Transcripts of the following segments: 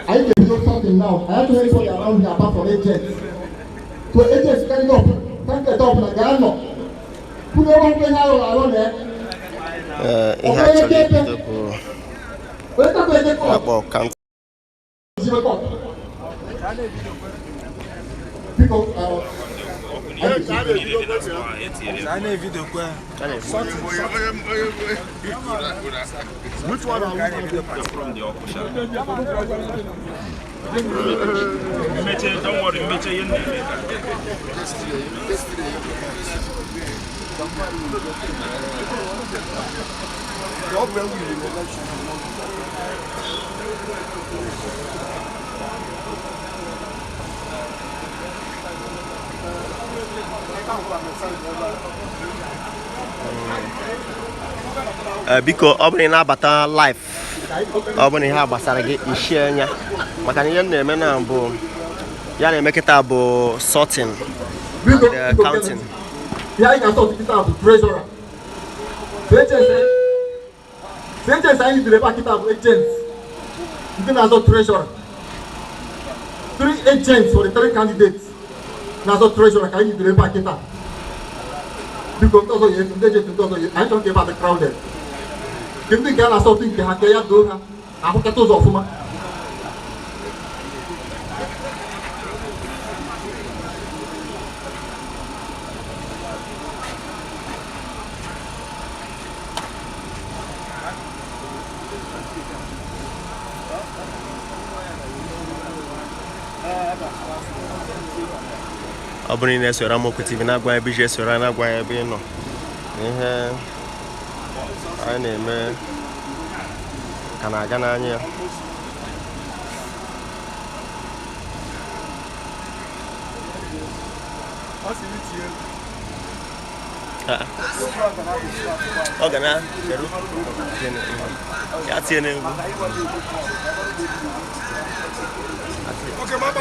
I need to do something now. I have to anybody around here apart from agents. So agents can up, can't get up like I know. Put the one thing around there. Which one are you from the official? Don't worry, Biko obri na bata life obri ha gbasara gị ishie nya maka na ihe na-eme na bụ ya na-emeketa bụ sorting and counting. Yeah, you can sort it out to treasurer. Agents I need to back it up agents. You can also treasurer. 3 agents for the 3 candidates. Now so treasurer I need to back it up. Because also you I don't care about the crowded. Give me girl something can I do her. I hope that was off ma. Abuni na sora mo kuti na gwa bi je sora na gwa bi no ihe a na-eme kana aga n'anya ogana keru ya tiene okay, bye.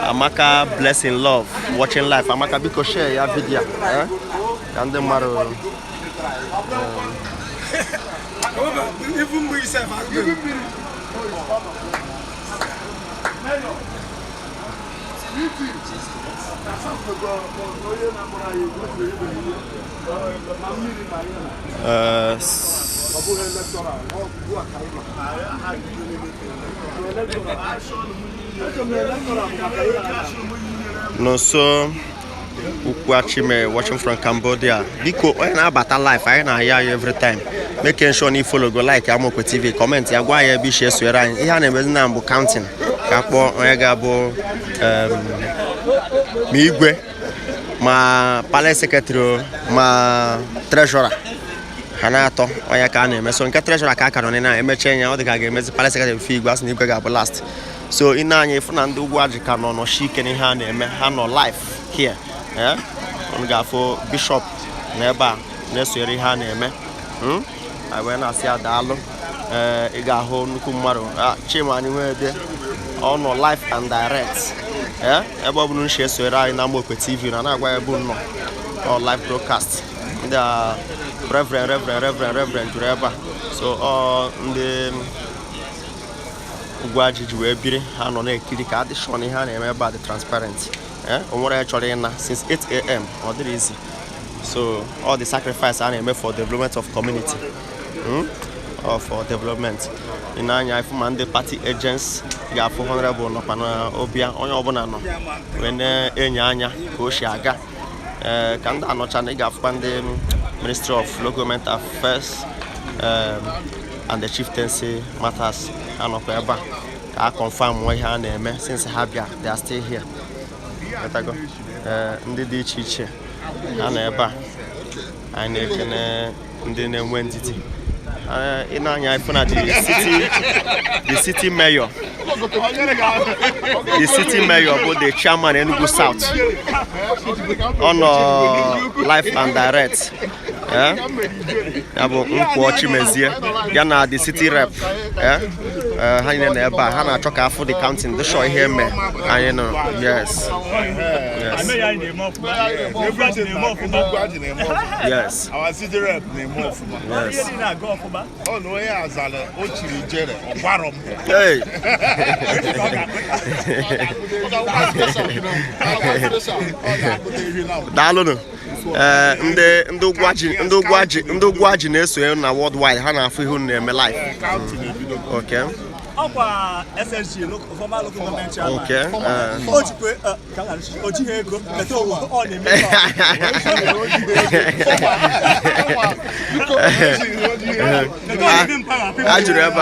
Amaka blessing love watching live. Amaka biko share your video. And the maro. Even myself, no so Ugwuaji watching from Cambodia. Biko when about life I na hear you every time. Making sure you follow go like Amoko TV, comment ya gwa ya bi share so ran. Ihe na emezi na mbu counting. Ka kpo onye ga bo mi Igwe ma palace secretary ma treasurer hana ato onye ka na eme so nke treasurer ka aka no na emeche nya ọ dị ka ga emezi palace secretary fi Igwe as na Igwe ga bo last. So ina anya ifu na ndị Ugwuaji ka no shike ni ha na eme ha no life here. Yeah, on go for bishop neba neseri ha na eme I went to see Adalo I got home nukumaro chima ni wede on live and direct yeah ebe bunu share so ra na Amoko TV na agwa ebe no or live broadcast the reverend driver so the Ugwuaji we biri ha no na ekiri ka adi show ni ha na eme ba the transparent. Since 8 a.m. or the easy. So all the sacrifice are made for development of community. Or for development. In Anya, if man the party agents, you have 400 no pana obia on your bonano. When Enya Oshiaga Kanda no chaniga from the Ministry of Local Government Affairs and the chieftaincy matters and Okweba. I confirm why her name since Habia they are still here. Ndị dị iche iche a na-ebe a na-ekene ndị na-enwe ndidi ị na-anya ife na the city mayor bụ the chairman Enugu South on live and direct ya bụ Ugwuaji mezie ya na the city rep ha niile na ebe a ha na-achọ ka afọ the counting dị sure ihe eme anyị nọ yes yes our city rep na-eme ọfụma ọ na onye azala o chiri jere ọgwarọ m hey daalụnụ ndị Ugwuaji na-esonye na worldwide ha na-afụ ihe unu na-eme live okay Ọkwa SSG former local government chairman. okay Oji ego mete ọ na-eme a jụrụ ebe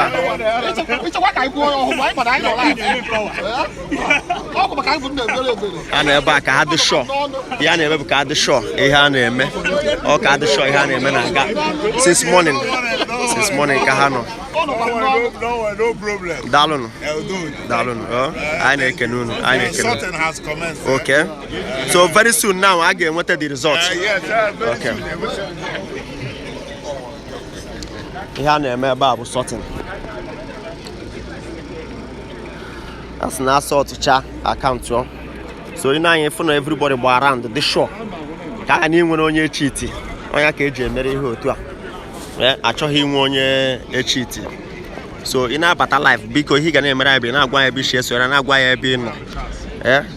a na ebe a ka ha dị sure ya na-eme bụ ka ha dị sure ihe a na-eme ọ ka dị sure ihe a na-eme na-aga since morning ka ha nọ no problem daalụnụ anyị na-ekene unu anyị na-ekene okay so very soon now a ga-enweta the result okay ihe a na-eme ebe a bụ sorting as na asọtụcha akaụntụ so ị na-anya ịfụ na everybody gba around the sure ka a na-enwere onye echiti onye ka eji emere ihe otu a achọghị inwe onye echiti so ị na-abata live biko ihe ga na-emere anyị bụ na-agwa ya ebe isi esoro na-agwa ya ebe ị nọ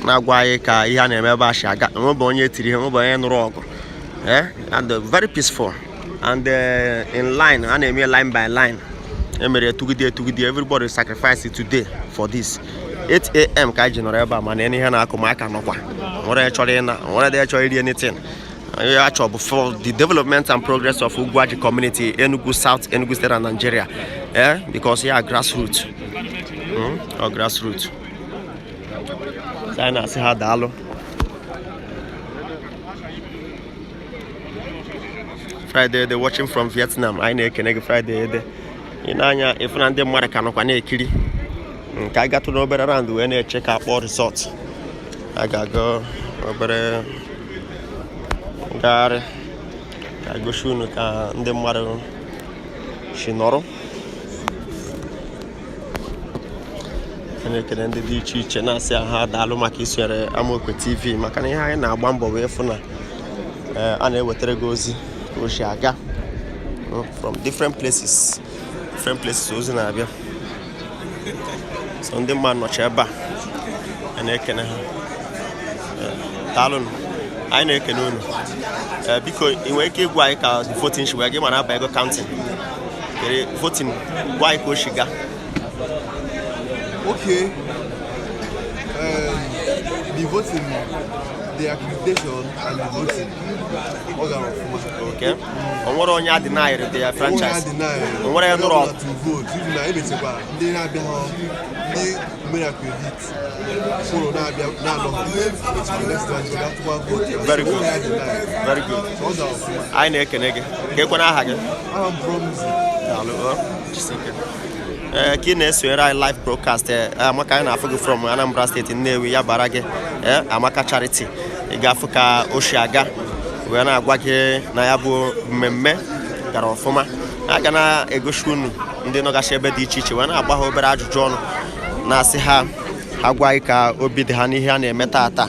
na-agwa anyị ka ihe a na-eme ebe a si aga nwebe onye tiri ihe nwebe onye nụrụ ọgụ and very peaceful and in line a na-eme line by line emere tugide everybody sacrifice today for this 8 a.m. ka anyị ji nọrọ ebe a mana ihe na-akụ ma aka nọkwa nwere chọrọ ịna nwere chọrọ iri anything for the development and progress of Ugwuaji community, Enugu South, Enugu State and Nigeria. Because here are grassroots. Or grassroots. So see how dalo. Friday they're watching from Vietnam. I know Kenega Friday. Inanya if na ndị mmadụ ka nọkwa na-ekiri. Ka I got to know better around when I check out all results. I got go over gari ka gosi unu ka ndị mmadụ si nọrọ na-ekele ndị dị iche iche na-asị ha daalụ maka isonyere Amaokwe TV maka na ihe anyị na-agba mbọ wee fụ na a na-ewetara gị ozi ka o si aga from different places ozi na-abịa so ndị mmadụ nọcha ebe a na-ekene ha daalụ anyị na-ekene unu biko ị nwere ike ịgwa anyị ka the voting shi wee gị mana aba ego counting voting gwa anyị ka o shiga okay the voting the accreditation and the voting okay o nwere onye adị na-ayịrị the franchise o nwere ya nụrụ ọgụ na emechekwa ndị na-abịa ndị mere accredit soro na-abịa very good anyị na-ekene gị ka ekwe n'aha gị ka ị na-esonyere anyị live broadcast Amaka anyị na-afụ gị from Anambra State Nnewi ya bara gị Amaka Charity ị ga-afụ ka o si aga wee na-agwa gị na ya bụ mmemme gara ọfụma a ga na-egosi unu ndị nọgachi ebe dị iche iche wee na-agba ha obere ajụjụ ọnụ na-asị ha agwa anyị ka obi dị ha n'ihe a na-eme taata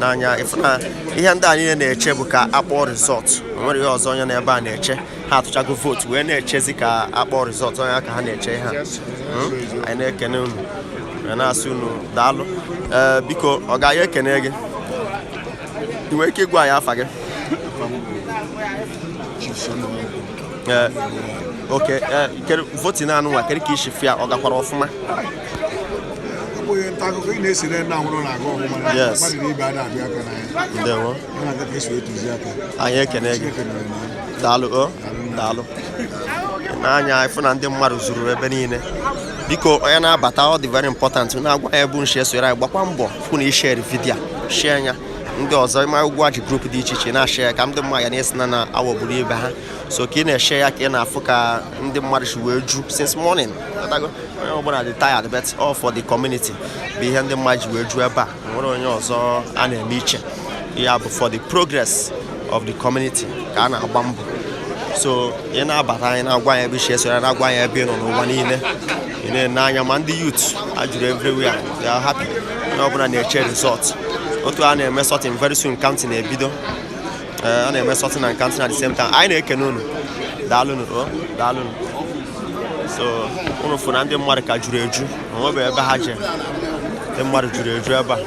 n'anya ịfụ na ihe ndị a niile na-eche bụ ka akpọọ rizọt nwere ihe ọzọ onye n'ebe a na-eche ha atụchago vootu wee na-echezi ka akpọọ rizọt onye ka ha na-eche ha anyị na-ekene unu wee na-asị unu daalụ biko ọ ga-ya ekene gị ị nwere ike ịgwa anyị afa gị oke votin anụ nwa kedu ka isi fịa ọ gakwara ọfụma yes ndewo anyị ekene gị daalụ daalụ n'anya ịfụ na ndị mmadụ zuru ebe niile biko onye na-abata ọ dị very important na-agwa ya bụ nshi esonyere anyị gbakwa mbọ fụ na ishare vidio share nya ndị ọzọ ịma Ugwuaji group dị iche iche na-ashare ka ndị mmadụ na-esi na awogburu ibe ha so ka ị na-eshe ya ka ị na-afụ ka ndị mmadụ si wee ju since morning onye ọbụla dị tired but all for the community bụ ihe ndị mmadụ ji wee ju ebe a nwere onye ọzọ a na-eme iche ya bụ for the progress of the community ka a na-agba mbọ so ị na-abata anyị na-agwa ya ebe isi esoro na-agwa ya ebe ị nọ n'ụwa niile na-anya ma ndị youth ajụrụ everywhere they are happy na ọbụla na-eche result otu a na-eme sorting very soon counting na-ebido a na-eme sorting na counting at the same time anyị na-ekene unu daalụnụ so unu fụ na ndị mmadụ ka juru eju onwebe ebe ha je ndị mmadụ juru eju ebe a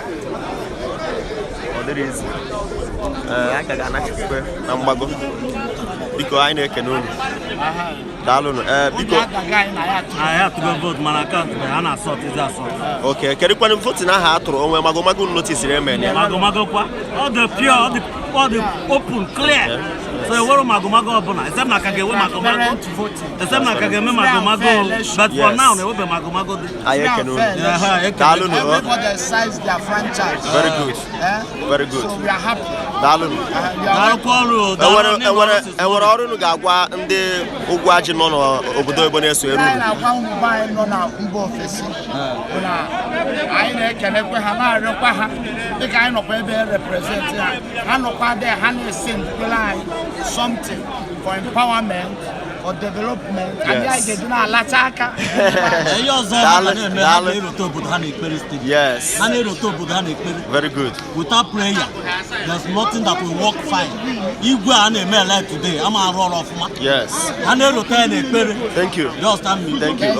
ọ dịrị izi anyị ka ga-anachikwe na mgbago biko anyị na-ekene unu daalụnụ biko okay kedụkwanụ voting aha a tụrụ onwe magomago notisiri eme ya all the open clear so where magomago ọbụla except na ka ga-enwe magomago but for now na ewebe magomago dị anyị ekene unu daalụnụ very good so we are happy daalụnụ enwere ọrụ unu ga-agwa ndị Ugwuaji nọ n'obodo ebo na-eso eru anyị na-agwa ụmụ anyị nọ na mba ofesi na anyị na-ekelekwe ha na-arịọkwa ha dịka anyị nọkwa ebe represent ha nọkwa dị ha na-ese ndịkwere anyị something for empowerment or development and I get na alata aka yes very good without prayer there's nothing that will work fine Igwe na-eme like today I'm a roll of yes thank you just thank you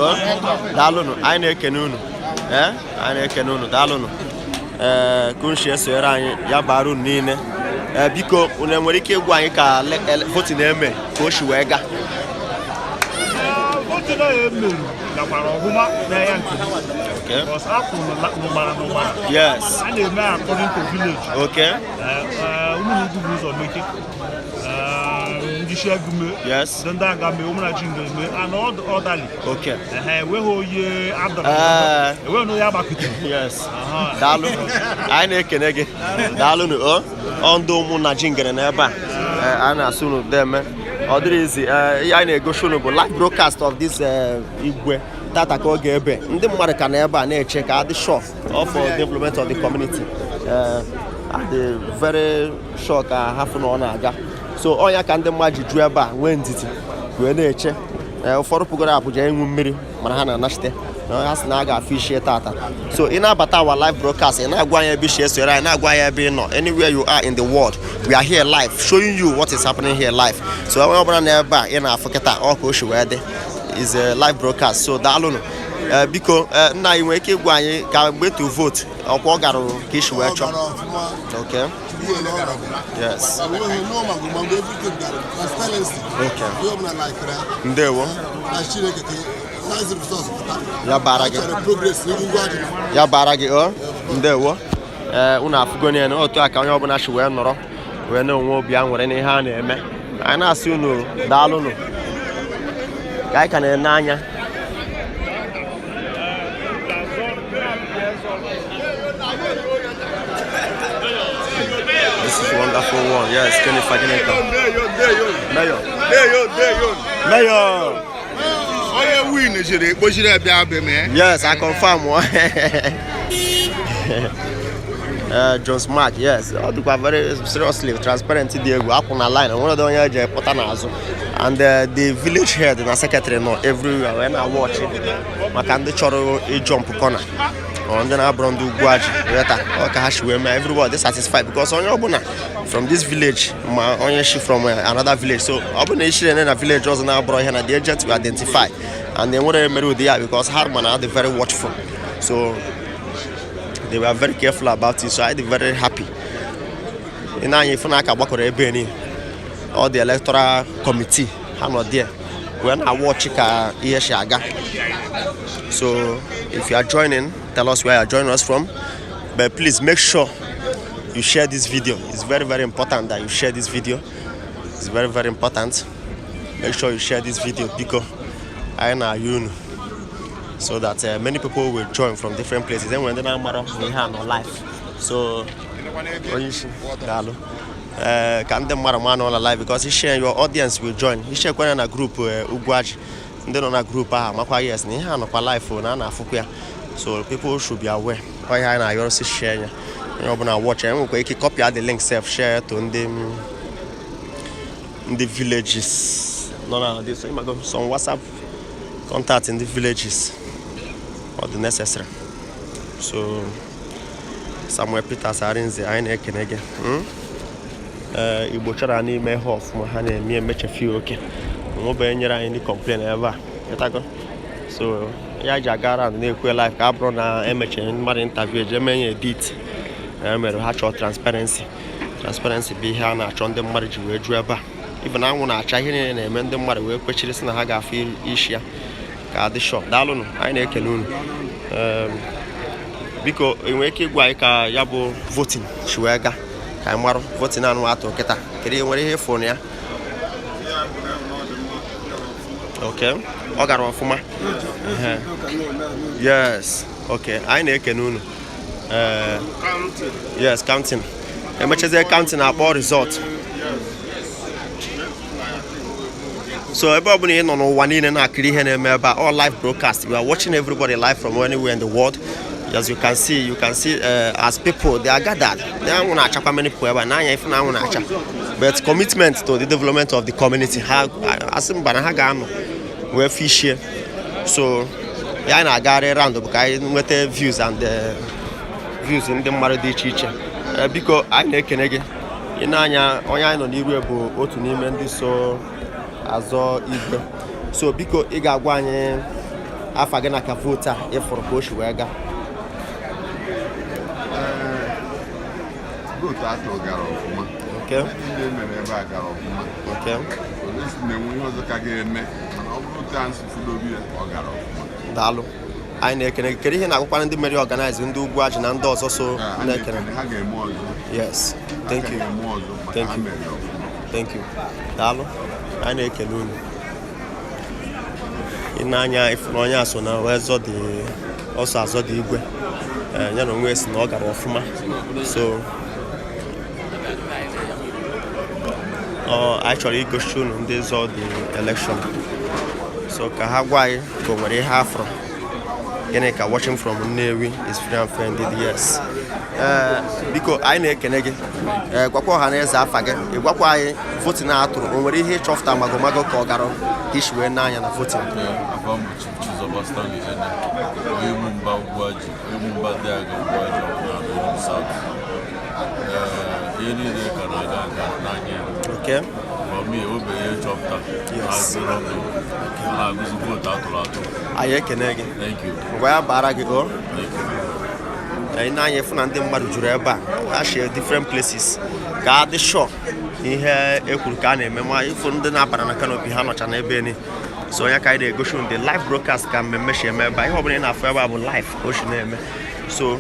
daalụnụ anyị na-ekene unu anyị na-ekene unu daalụnụ kunshi esonyere anyị ya bara unu niile biko unu enwere ike ịgwa anyị ka voting na-eme ka o si wee gaa yes according to village okay yes and okay yes daalụ anyị na-ekene gị daalụnụ ndị ụmụ na jingere n'ebe a na-asụ unu deme ọ dịrị izi anyị na-egosi unu bụ live broadcast of this Igwe tata ka ọ ga-ebe ndị mmadụ ka na ebe a na-eche ka adị sure for the development of the community adị very sure ka ha fụ na ọ na-aga so ọnya ka ndị mmadụ ji ju ebe a nwee ndidi wee na-eche ụfọdụ pụgoro Abuja ịṅụ mmiri mana ha na-anachite ha sị na a ga-afụ ishi tata so ị na-abata our live broadcast ị na-agwa anyị ebe ishi esonyere anyị na-agwa anyị ebe ị nọ anywhere you are in the world we are here live showing you what is happening here live so onye ọbụla na ebe a ị na-afụ kịta ọ ka o shi wee dị is a live broadcast so daalụnụ biko nna anyị nwere ike ịgwa anyị ka mgbe to vote ọkwa ọ gara ka ishi wee chọọ okay yes ndewo ya bara gị ndewo unu afụgonye na otu aka onye ọbụla shi wee nọrọ wee na-enwe obi aṅụrị n'ihe a na-eme anyị na-asị unu daalụnụ ka anyị ka na-ene anya this is wonderful one yes Kenny Fagineka Mayor yes I confirm John Smart yes all the very seriously transparent dị egwu akwụ na line one of the onye eje pụta n'azụ and the village head na secretary no everywhere when I watch maka ndị chọrọ jump corner ndị na-abụrụ ndị Ugwuaji weta ọ ka ha shi wee mee everybody satisfied because onye ọbụla from this village ma onye shi from another village so ọ bụ na ishire na village ọzọ na-abụrụ ihe na the agent we identify and they nwere mere ụdị ya because Harman are very watchful so they were very careful about it so I am very happy in anyị ifu na aka gbakọrọ ebe ni all the electoral committee ha nọ there when I watch ka ihe shi aga so if you are joining tell us where you are joining us from but please make sure you share this video it's very very important that you share this video it's very very important make sure you share this video because I know you so that many people will join from different places then when they are on live so can them on live because you share your audience will join you share when a group Ugwuaji then on a group yes ni ha no live na na afuku so people should be aware why I na you share you open watch and we can copy the link self share to in the villages no this so you go some WhatsApp contact in the villages or the necessary. So Samuel Peters Arinze anyị na-ekene gị Igbo chọrọ n'ime ihe ọfụma ha na-eme emeche feel okay nwobe nyere anyị ni complain ebe a ịtago so ya ji aga around na-ekwe live ka abụrụ na emeche mmadụ interview eje menye edit mere ha chọọ transparency bụ ihe a na-achọ ndị mmadụ ji wee jụọ ebe a ibe na anwụ na-acha ihe niile na-eme ndị mmadụ wee kwechiri sị na ha ga-afụ isi ya ka adị shọ daalụnụ anyị na-ekele unu biko enwere ike ịgwa anyị ka ya bụ voting si wee gaa ka anyị marụ voting anụ atụ kịta kedu nwere ihe fonu ya okay ọ gara ọfụma yes okay anyị na-ekene unu yes counting emechazie counting akpọ result so ebe ọ bụla ị nọ n'ụwa niile na-akiri ihe na-eme ebe a all live broadcast we are watching everybody live from anywhere in the world. As you can see as people they are gathered. They are not achakwa many people ebe na anya ifu na na acha. But commitment to the development of the community ha asim bana ha ga no we fish here. So ya na agare around ka anyị nweta views and views ndị mmadụ dị iche iche. Biko anyị na-ekene gị ị na-anya onye anyị nọ n'iru bụ otu n'ime ndị so azọ Igwe. So biko ị ga-agwa anyị afa gị na ka vote a ịfụrụ ka o si wee gaa. Vote atụ gara ọfụma. Okay. Ndị mere ebe a gara ọfụma. Okay. Polisi na-enwe ihe ọzọ ka ga-eme mana ọ bụrụ chance fulobi ọ gara ọfụma. Daalụ. Anyị na-ekene gị. Kedu ihe na-agwakwana ndị mere organize ndị Ugwuaji na ndị ọzọ so na-ekene? Ha ga-eme ọzọ. Yes. Thank you. Thank you. Thank you. Daalụ. Anyị na-ekele unu. Ị na-anya ifuru onye aso na wee zọ dị ọsọ azọ dị Igwe. Ya na onwe si na ọ gara ọfụma. So anyị chọrọ igosi unu ndị zọ dị election. So ka ha gwa anyị ka o nwere ihe afro. Gịnị ka watching from Nnewi is free and fair indeed, yes. Biko anyị na-ekene gị gwakwa ọha na eze afa gị ịgwakwa anyị voting atụrụ o nwere ihe ịchọfụta magomago ka ọ gara ka isi wee n'anya na voting. Okay. Yes. Anyị ekene gị. Ngwa ya bara gị o. Anyị na-anya efu na ndị mmadụ juru ebe a share different places ka adị sure ihe ekwuru ka a na-eme ma ifu ndị na-abara na canopy ha nọcha n'ebe ni so onye ka anyị na-egosi ndị live broadcast ka mmemme si eme ebe ihe ọbụla ị na-afụ ebe a bụ live ka o si na-eme so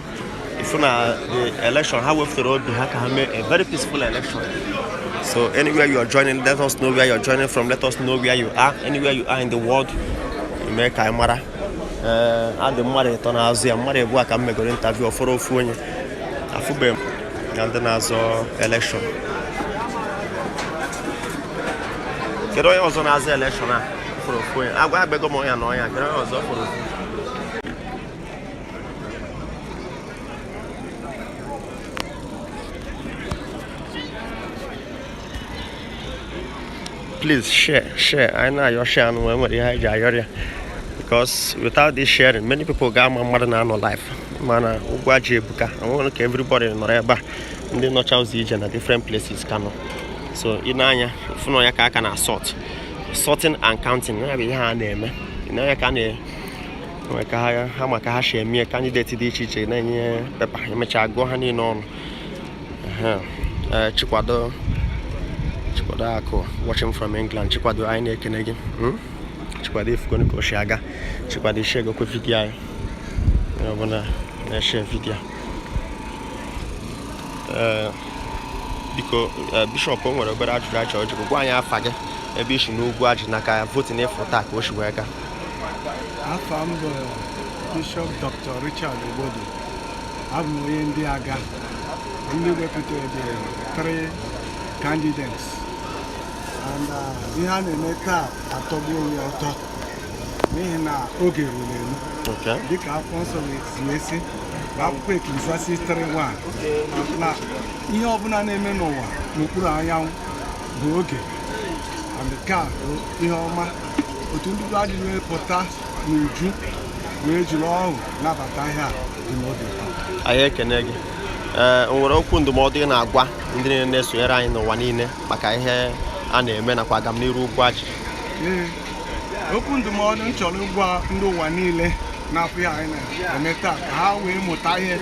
ifu na the election ha wefere obi ha ka ha mee a very peaceful election. So anywhere you are joining, let us know where you are joining from. Let us know where you are. Anywhere you are in the world, you make Kaimara. And the mother turn out there. Mother work and make an interview for a phone. A football and then as election. Can I also as election for a phone? I go back on my annoying. Can I also for a please share. I know you're sharing because without this sharing, many people got my mother now life. Man, Ugwuaji Ebuka. I want to everybody in Noreba and the North South region at different places. So in Anya, if no yaka can sort, sorting and counting. I be her name. In Anya can how much I share me a candidate to each pepper. You may go honey on. Chikwado. Watching from England, Chikwado I ne Canadian. Chikwado if going to go shaga. Chikwado share go video. You wanna share video. Because Bishop Omo but I try church go anya fage. E Bishop Ugwuaji na ka voting for tak wo shiwega. I found Bishop Dr. Richard Obodo. I'm in the Aga. Only reputed 3 candidates. And we had a maker at Togo Auto. We have okay, the council is missing. But quick, it's a 3-1. Now, you open a name no one. You put a young okay. And the car, you know, my Ugwuaji Pota, Nuju, wee jiri ọṅụ nabata ihe a dị n'oge taa. Anyị ekene gị. O nwere okwu ndụmọdụ ị na-agwa ndị niile na-esonyere anyị n'ụwa niile maka ihe a na-eme nakwa agamnihu Ugwuaji? Okwu ndụmọdụ m chọrọ ịgwa ndị ụwa niile na-afụ ihe anyị na-eme taa ka ha wee mụta ihe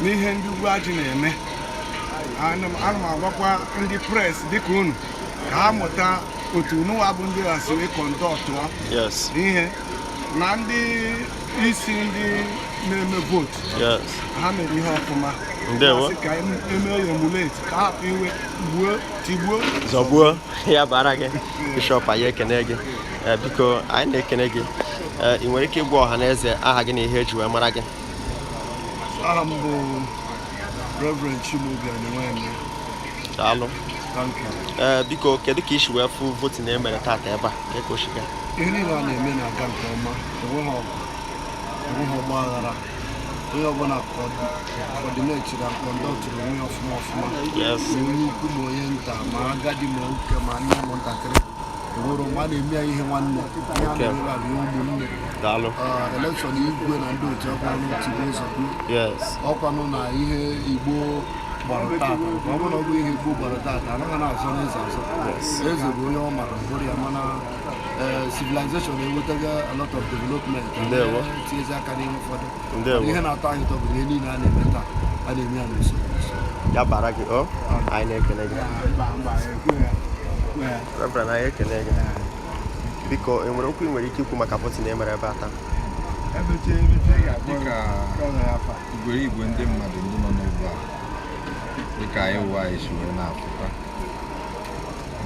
n'ihe ndị Ugwuaji na-eme. Ana m agwakwa ndị pres dịka unu ka ha mụta otu n'ụwa bụ ndị asị wee kọndọktụọ ihe na ndị isi ndị na-eme votu ha mere ihe ọfụma. Ndewo. Ka eme emulate ka hapụ iwe gbuo tigbuo zọgbuo ya bara gị. Bishọp anyị ekene gị. Biko anyị na-ekene gị. Ị nwere ike ịgwa ọha na eze aha gị na ihe eji wee mara gị? Aha m bụ Reverend Chimobia Nwenwe. Daalụ. Biko kedu ka isi wee fụ votu na-emere taata ebe a ka o shiga? Ihe niile a na-eme na-aga nke ọma, enweghị ọgba aghara. Onye ọbụla kọdinetiri na kọndọktụrụ onwe ọfụma Yes. ma onye ukwu ma onye nta ma agadi ma oke ma nne ma ntakịrị enwere mgbe a na-eme ya ihe nwanne ihe a na-eme bụ ihe ụmụnne. Daalụ. Elekshọn Igwe na ndị otu ọkwanụ tigbo ụzọkwu ọkwanụ na ihe Igbo gbara tata ọ bụrụ na ọ bụ ihe Igbo gbara tata anaghị na-azọ n'eze azọ. Eze bụ onye ọ mara bụrụ ya mana civilization ewetaga a lot of development tinyezi aka n'ihe ụfọdụ. Ihe na-atọ anyị ụtọ bụ ihe niile a na-eme taa a na-eme ya n'usoro. Ya bara gị. Anyị na-ekene gị. Reverend anyị ekene gị. Biko enwere okwu ị nwere ike ikwu maka votu na-emere ebe a taa? Dịka igwe ndị mmadụ ndị nọ n'ugwu a dịka anyị ụwa anyị si wee na-apụta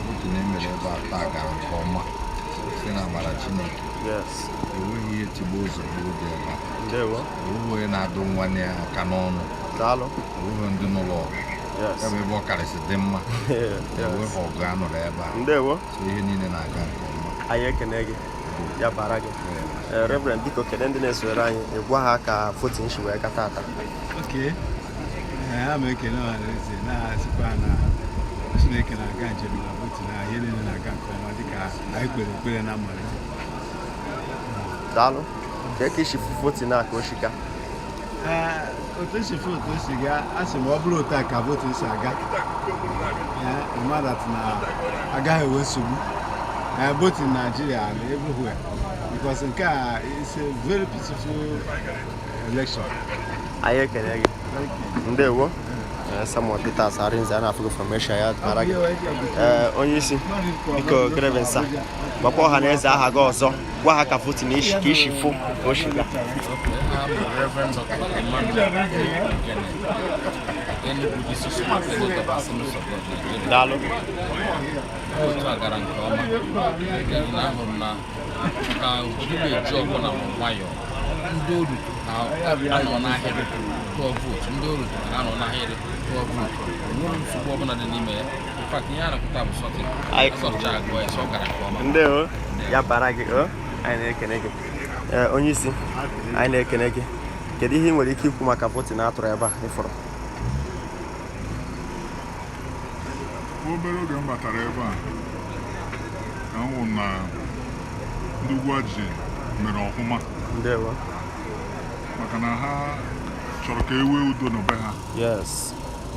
votu na-emere ebe a taa gara nke ọma site na amara Chineke. Enweghị ihe tigbo ụzọ dị ebe a. Enweghị onye na-adụ nwanne ya aka n'ọnụ. Enweghị ndị n'ụlọ ọgụ ebe ọ karịsị dị mma. Enweghị ọgụ a nụrụ ebe a. So ihe niile na-aga nke ọma. Anyị ekene gị. Ya bara gị. Reverend biko kedu ndị na-esonyere anyị ịgwa ha ka votu nshi wee gaa taata? Ha ma ekene ọha na eze na-asịkwa na Chineke na-aga njem na votu na ihe niile na-aga nke ọma dịka anyị kpere ekpere na mmalite. Daalụ. Kee ka isi votu na ka o shiga? Otu esi fụ otu o si gaa, a sị ma ọ bụrụ otu a ka votu si aga mmadụ na agaghị enwe nsogbu. Vote in Nigeria and everywhere because nke a is a very peaceful election. Anyị ekene gị. Ndewo. Samuel Peters Arinze a na-afụ gị from Asia ya mara gị. Onye isi biko Grevensa gbakwa ọha na eze aha gị ọzọ gwa ha ka votu na ka isi fụ ka o shiga. Daalụ. Otu a gara nke ọma ahụrụ na ka obodo na-eji ọbụla nwayọọ ndị oru na-anọ n'ahịrị tụọ vootu ndị oru na-anọ n'ahịrị tụọ vootu enweghị nsogbu ọbụla dị n'ime ya. Infakt ihe a na-apụta bụ sọtịcha agụọ ya ọ gara nke ọma. Ndewo. Ya bara gị. Anyị na-ekene gị. Onye isi anyị na-ekene gị. Kedu ihe ị nwere ike ikwu maka votu na-atụrụ ebe a ịfọrọ? Obere oge m batara ebe a ka m hụrụ na ndị Ugwuaji mere ọfụma. Ndewo. Maka na ha chọrọ ka e wee udo n'obe ha.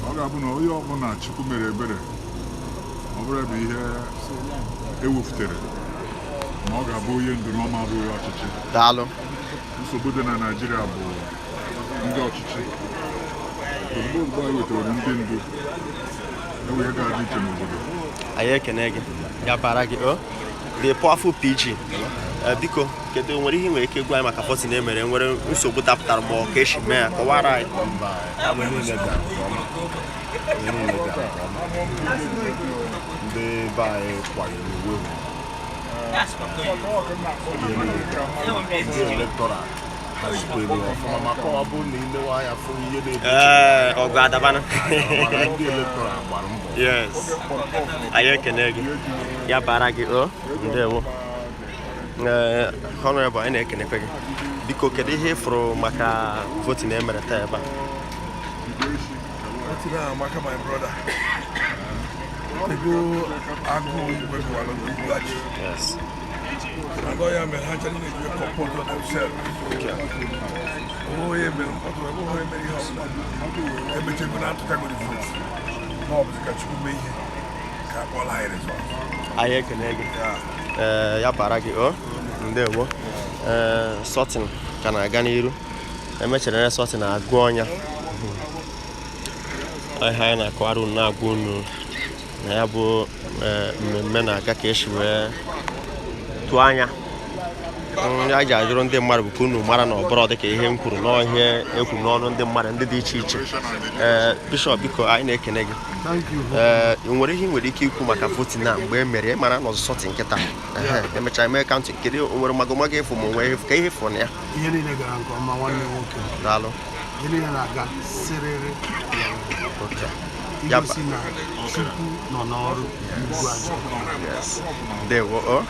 Ọ ga-abụ na onye ọbụla Chukwu mere ebere ọ bụrụ ebe ihe ewufutere ma ọ ga-abụ onye ndu n'ọma bụ ọchịchị. Daalụ. Nsogbu dị na Naịjirịa bụ ndị ọchịchị. Ozugbo anyị wetara ndị ndu enweghị ga-adị iche n'obodo. Anyị ekene gị. Ya bara gị. The powerful PG. Biko kedu nwere ihe nwere ike ịgwa anyị maka votu na-emere nwere nsogbu dapụtara ma ọ ka esi mee ya kọwara anyị? Ndị be anyị kwanyere uwe ndị elektoral hazikwere ọfụma maka ọ bụ na ilewe anya fụ ihe na-ebu ọgụ adabana ndị elektoral gbara mbọ. Anyị ekene gị. Ya bara gị. Ndewo. Honorable anyị na-ekenekwe gị. Biko kedu ihe ịfụrụ maka votu na-emere taa ebe a? Maka my brother. Go Igwe Ugwuaji. And lawyer men actually need to compose on themselves. Oh, yeah, men, everything will have to take with the votes. No, because you may can't all hide as well. I can egg. Yabaragi, oh, and there were sorting. Can I ganiru? I mentioned a sorting a guanya. I had a quarter now, Gunu. I have men a cakesh where Tuanya. I just don't think Marabukunu, Marano, brother, came to know here, you could know on the Maran, the teacher. Bishop, because I neck and egg. Thank you. In what he would keep Kumaka foot now, where Mary Maran was sorting Keta. The much I may count to kill you over Magomage from away of California. Yelling a gun, my 1 year walking. Dalo. Yelling a gun, Siri. Yes. They were oh,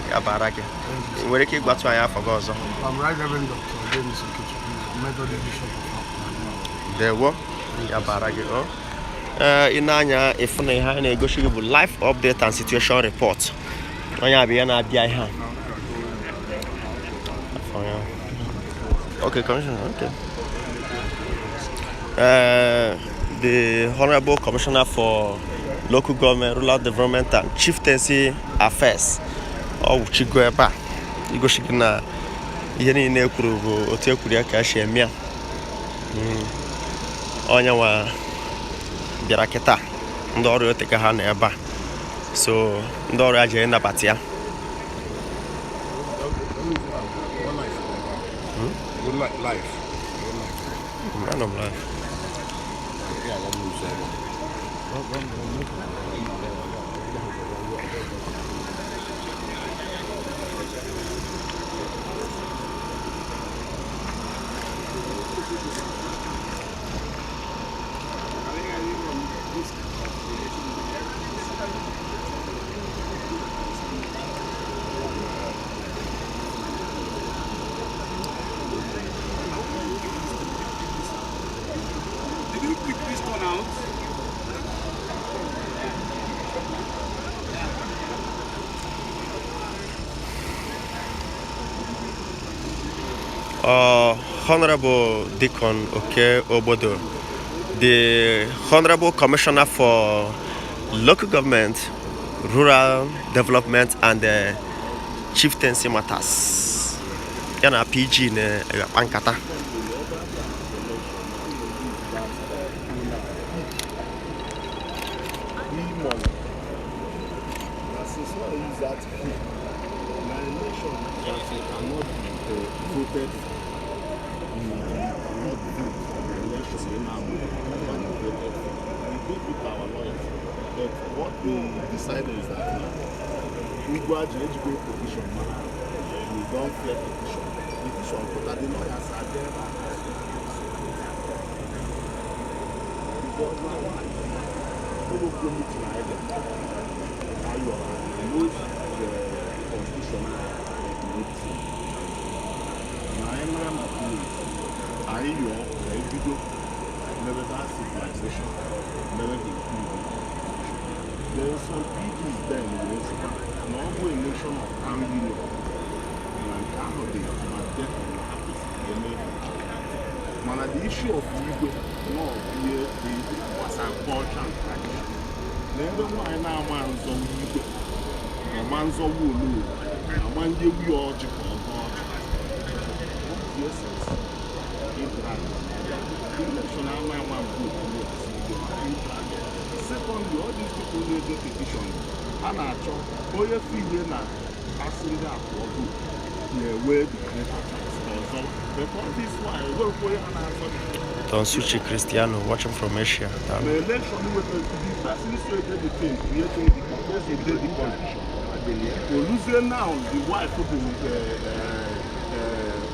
Yabaraki. Where you got to I forgot. I'm right, Reverend Dr. James Methodist Bishop. They were Yabaraki. Oh, in Anya, if they had a negotiable life update and situation report. I be an idea. Okay, Commissioner. Okay. The Honorable Commissioner for Local Government, Rural Development and Chieftaincy Affairs, Igwe, Igwe, Yeni Nekuru, Otekuria Kashemia, Onyawa Biraketa, Ndoro Tekahan Eba. So, Ndoro Ajenda Patia. Life. Man of life. Honorable Deacon Oke Obodo, the Honorable Commissioner for Local Government, Rural Development and Chieftaincy Matters. Yana PG ne Ankata. What we decided is that Ugwuaji petition, we don't fear petition, but the lawyers are there. There are some people there in the normal election of Kangino and Kahode are definitely happy. The issue of Igwe, was a culture and tradition. Never mind now, man's on Igwe, or man's on Wulu, and one day we all check on God. Yes, election, I'm one good. Secondly, all these people who do petition, and I talk, all your feeling that I see that for where the so because this why we're going to answer. Don Suchi Cristiano, watching from Asia. The election with the facilitated the thing, creating the condition. We're losing now the wife of the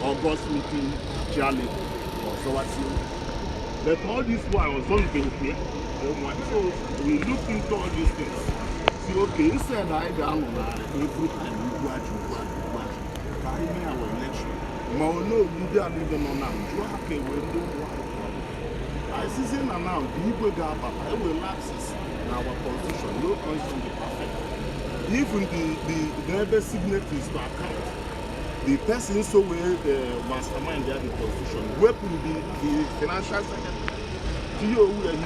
August meeting, Charlie, or so what's it. But all this while was only been here. So we look into all these things. See, okay, instead I down on every time we go out, carrying our election. No, you don't even know now. You have to do I see now, the Igwe Gaba, I will lapses in our constitution. No constitution be perfect. even the signatories to account, the person so where the mastermind there the constitution, weapon the financial secretary, he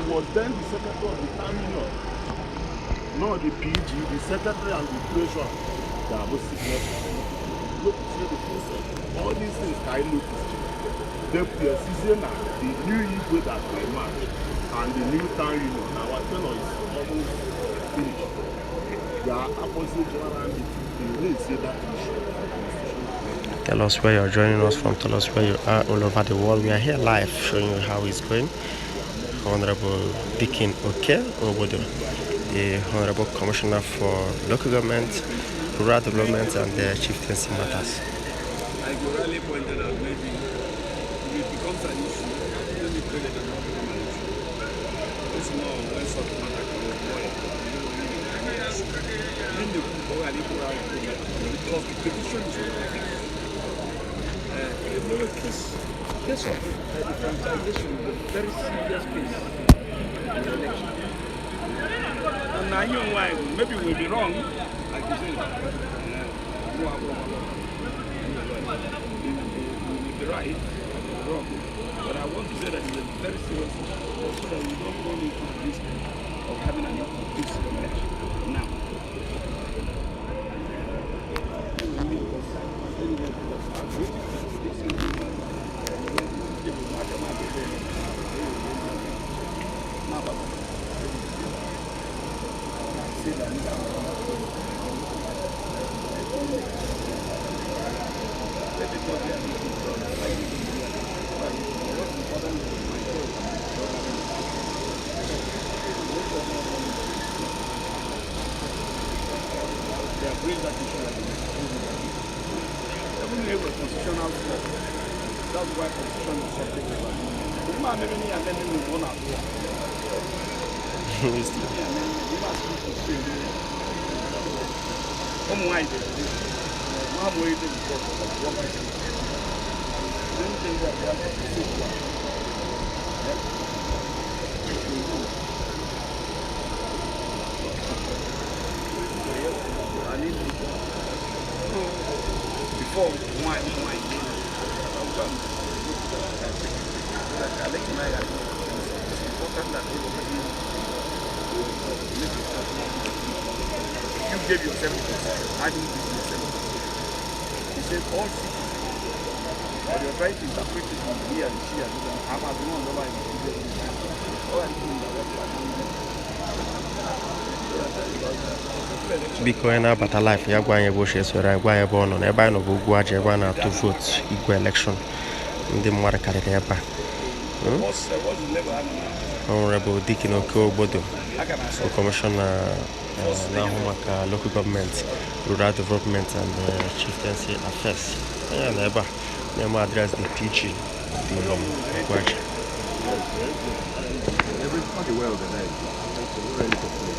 was then the secretary of the town union, not the PG, the secretary and the treasurer, that was signatories. All these things I noticed. The season, the new Igwe that we march, and the new town union, our tenor is almost finished. They are opposite general meeting. They say that issue. Tell us where you're joining us from. Tell us where you are all over the world. We are here live showing you how it's going. Honorable Dikin Oke Obodo, the Honorable Commissioner for Local Government, Rural Development and the Chieftaincy Matters. Like you really pointed out, maybe if it becomes an issue, then we pray that it not become an issue. This more when such matter comes more, then the people are because the petition is a case of the franchisation, a very serious case in the election. And I know why, maybe we'll be wrong, like you said, we be right, wrong. But I want to say that it's a very serious issue, so that we don't go into the risk of having an incomplete election now. Constitutional flaw. That's why constitution is subject to it. We must have any amendment we want to do. We must keep why did one way to one person. Then they have before why Alex and I are important that you gave yourself, I didn't give yourself. He said all citizens, but you're trying to interpret it from he and she and I'm as one over in biko onye na-abata life ya gwa anyị ebe ochie soro anyị gwa anyị ebe ọ nọ n'ebe anyị nọ bụ Ugwuaji ebe a na-atụ vote Igwe election ndị mmadụ karịrị ebe a. Honorable Dikin Oke Obodo, Commissioner na-ahụ maka Local Government, Rural Development and Chieftaincy Affairs. Onye na ebe a na-eme address the PG of the Ugwuaji. Everybody well organized. We're ready to play.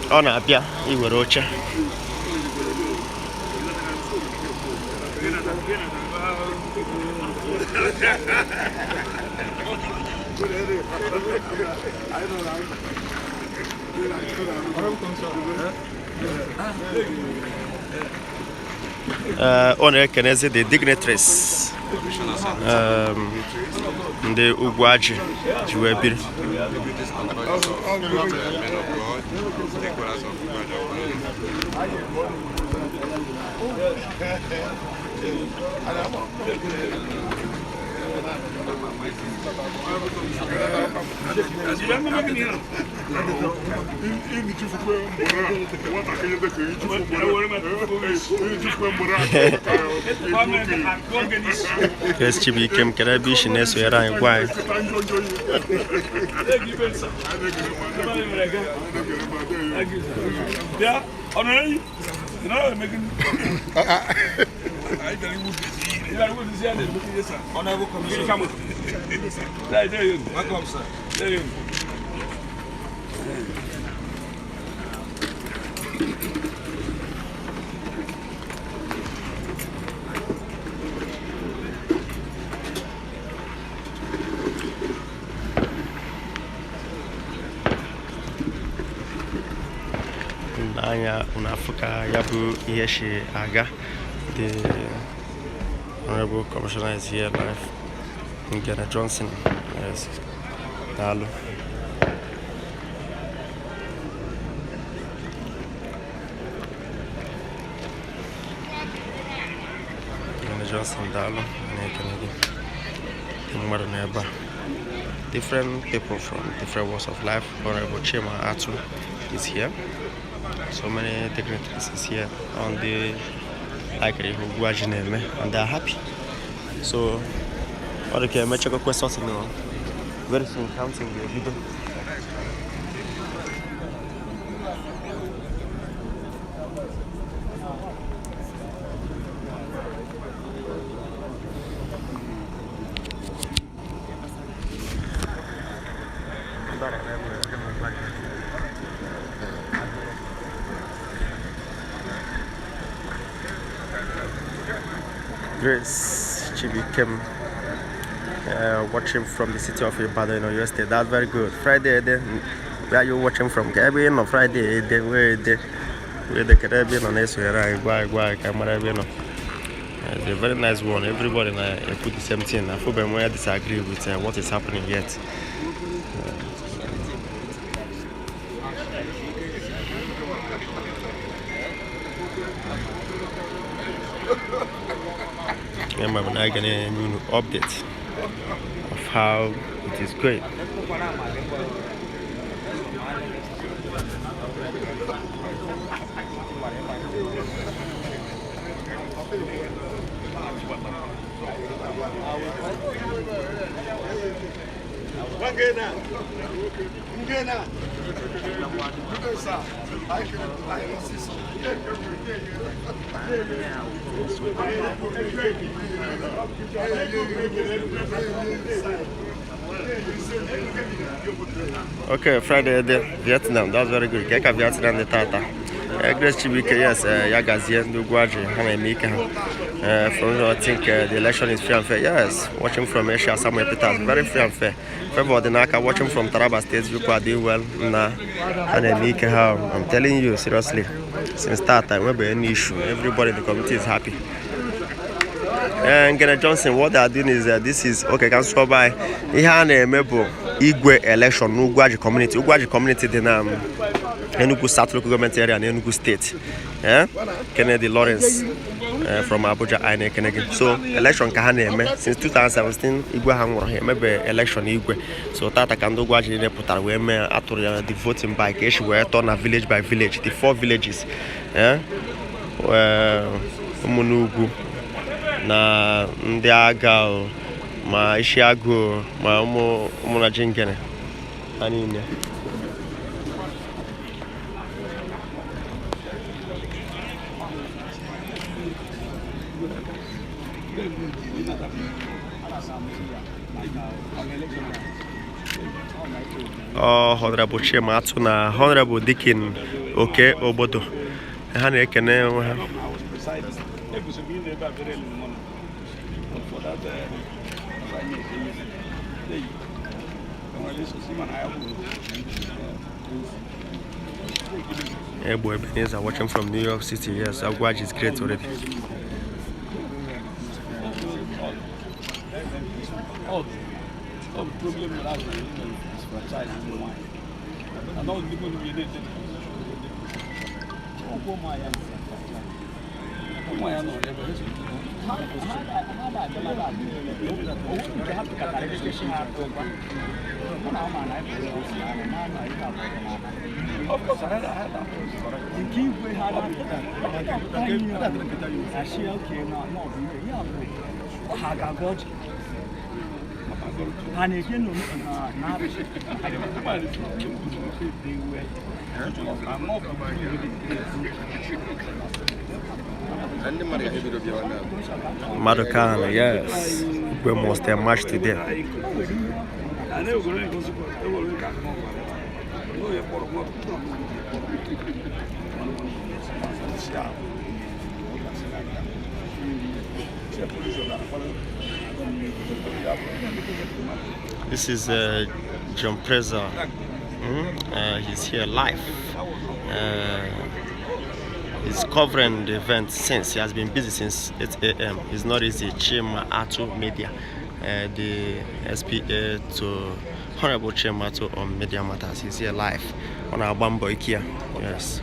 Ọ na-abịa iwere oche. Ọ na-ekenezi the dignitaries ndị Ugwuaji ji wee biri. Chibuikem kere ebe ishi na-esonyere anyị gwa anyị. Welcome, sir. Anya Africa Yabu Yeshi Aga, the Honorable Commissioner is here live. Ngena Johnson, yes. Hello. Ngena Johnson, Dalo, different people from different walks of life. Honorable Chima Atu is here. So many dignitaries is here on the Ugwuaji name, and they are happy. So, okay, I check a question now. Very soon, counting the video. Grace Chibi came watching from the city of Ibadan in Oyo State. That's very good. Friday, where are you watching from? Caribbean or Friday? Where the Caribbean on Igwe camera. It's a very nice one. Everybody put the same thing. I hope I disagree with what is happening yet. I'm going to get a new update of how it is going. Okay, Friday, Vietnam, that's very good. Keka Vietnam, the Tata. Grace Chibike, yes, Yagazi, Ugwuaji, I think the election is free and fair. Yes, watching from Asia, Samuel Peters, very free and fair. Favor the Naka, watching from Taraba State, you are doing well. I'm telling you, seriously, since that time, won't be any issue. Everybody in the community is happy. And Ngena Johnson, what they are doing is this is okay. Can swap by Igwe election, Ugwuaji community. Ugwuaji community, then Enugu South local government area and Enugu State. Kennedy Lawrence from Abuja, Kennedy. So election kahane since 2017 Igwe hangora maybe election Igwe. So Tata Kando Ugwuaji ne putar we me atur the voting by cash we turn village by village, the 4 villages. Umunugu na ndị agha ma isi agụ ma ụmụ na jingene ha niile. Honorable Chima Atu na Honorable Dikin Oke Obodo ha na-ekene onwe ha. Boy, Ebenezer watching from New York City. Yes, Ugwuaji is great already. Of course, I had that. The Igwe had that. And again, Madokana, yes. We must have match today. This is John Preza. He's here live. He's covering the event since he has been busy since 8 a.m. It's not easy. Chima Ato Media, the SPA to Honorable Chima Ato on Media Matters. He's here live on our Bambo IKEA. Yes.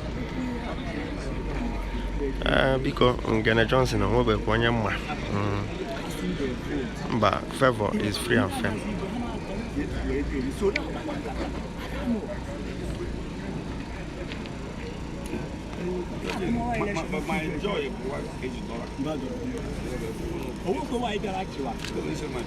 Because Ngene Johnson and Wobe Kwanyama. But favor is free and fair. My joy was $80. Who go I got actually? This is my